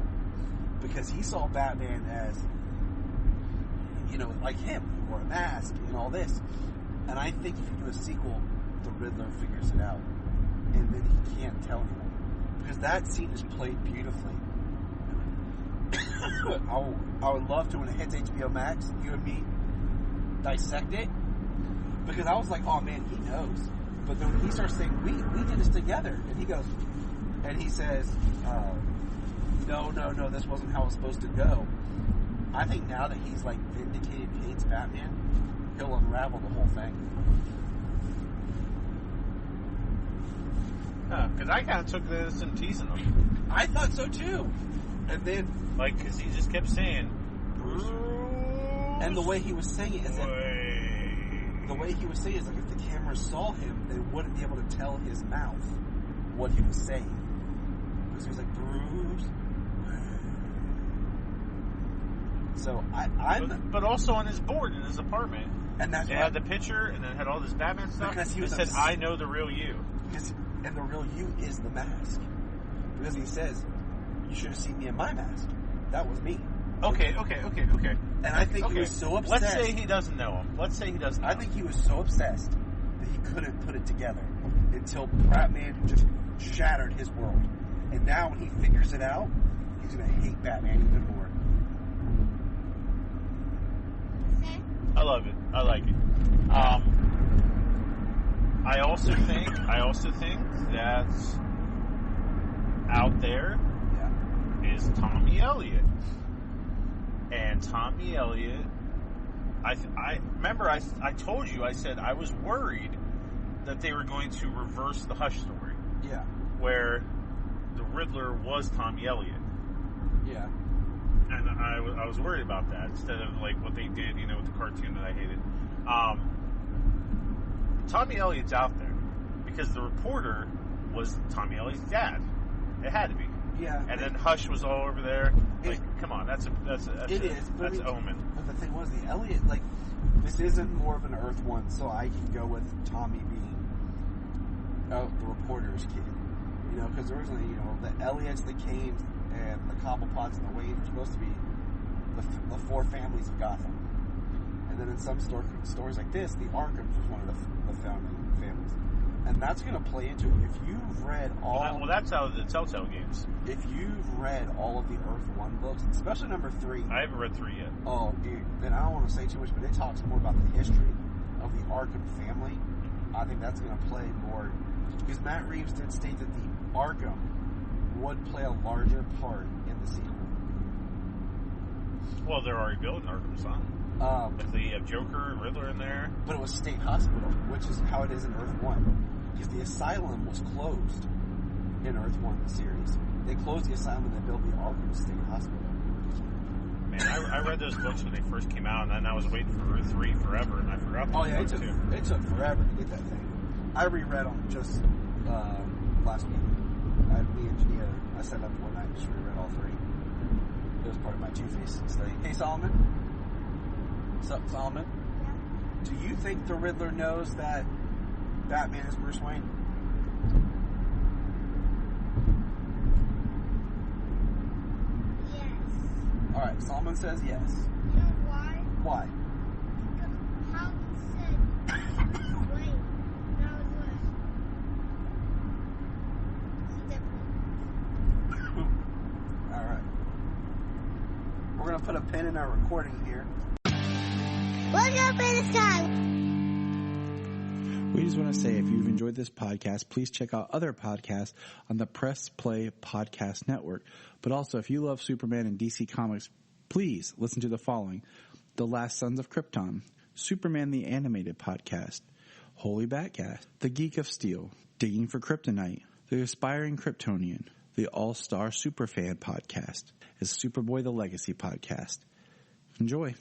because he saw Batman as, like him, who wore a mask and all this. And I think if you do a sequel, the Riddler figures it out, and then he can't tell anyone because that scene is played beautifully. I would love to, when it hits HBO Max, you and me dissect it, because I was like, oh man, he knows. But then when he starts saying, we did this together, and he goes, and he says, no, this wasn't how it was supposed to go. I think now that he's like vindicated and hates Batman, he'll unravel the whole thing. Because I kind of took this and teasing him. I thought so too. And then, because he just kept saying, Bruce. And the way he was saying it is that, like if the cameras saw him, they wouldn't be able to tell his mouth what he was saying. Because he was like, Bruce. So but also on his board in his apartment, and that's had the picture, and then had all this Batman stuff. Because he said, "I know the real you," and the real you is the mask. Because he says, "You should have seen me in my mask. That was me." Okay. And I think he was so obsessed. Let's say he doesn't know him. I think he was so obsessed that he couldn't put it together until Batman just shattered his world. And now when he figures it out, he's going to hate Batman even more. I love it. I like it. I also think that out there is Tommy Elliott. And Tommy Elliott, I remember I told you, I said I was worried that they were going to reverse the Hush story. Yeah. Where the Riddler was Tommy Elliott. Yeah. And I was worried about that instead of like what they did, with the cartoon that I hated. Tommy Elliott's out there because the reporter was Tommy Elliott's dad. It had to be. Yeah. And then Hush was all over there. Like, come on, that's Omen. But the thing was, the Elliott, this isn't more of an Earth one, so I can go with Tommy being the reporter's kid. Because originally, the Elliots, the Canes, and the Cobblepots and the Waynes were supposed to be the four families of Gotham. And then in some stories like this, the Arkhams was one of the founding families. And that's going to play into it. If you've read all... Well, that's how the Telltale games. If you've read all of the Earth 1 books, especially number 3... I haven't read 3 yet. Oh, dude. And I don't want to say too much, but it talks more about the history of the Arkham family. I think that's going to play more... Because Matt Reeves did state that the Arkham would play a larger part in the sequel. Well, they're already building Arkham Asylum. If they have Joker and Riddler in there. But it was State Hospital, which is how it is in Earth 1. Because the asylum was closed in Earth 1, the series. They closed the asylum and they built the Arkham State Hospital. Man, I read those books when they first came out, and then I was waiting for Earth 3 forever, and I forgot the it took forever to get that thing. I reread them just last week. Me and Jania, I sat up one night and just reread all 3. It was part of my Two-Face study. Hey, Solomon. What's up, Solomon? Yeah. Do you think the Riddler knows that Batman is Bruce Wayne? Yes. Alright, Solomon says yes. You know why? Why? Because how he said Bruce Wayne. That was what. He definitely. Alright. We're going to put a pin in our recording here. Look up in the sky. We just want to say, if you've enjoyed this podcast, please check out other podcasts on the Press Play Podcast Network. But also, if you love Superman and DC Comics, please listen to the following: The Last Sons of Krypton, Superman the Animated Podcast, Holy Batcast, The Geek of Steel, Digging for Kryptonite, The Aspiring Kryptonian, the All-Star Superfan Podcast, is Superboy the Legacy Podcast. Enjoy.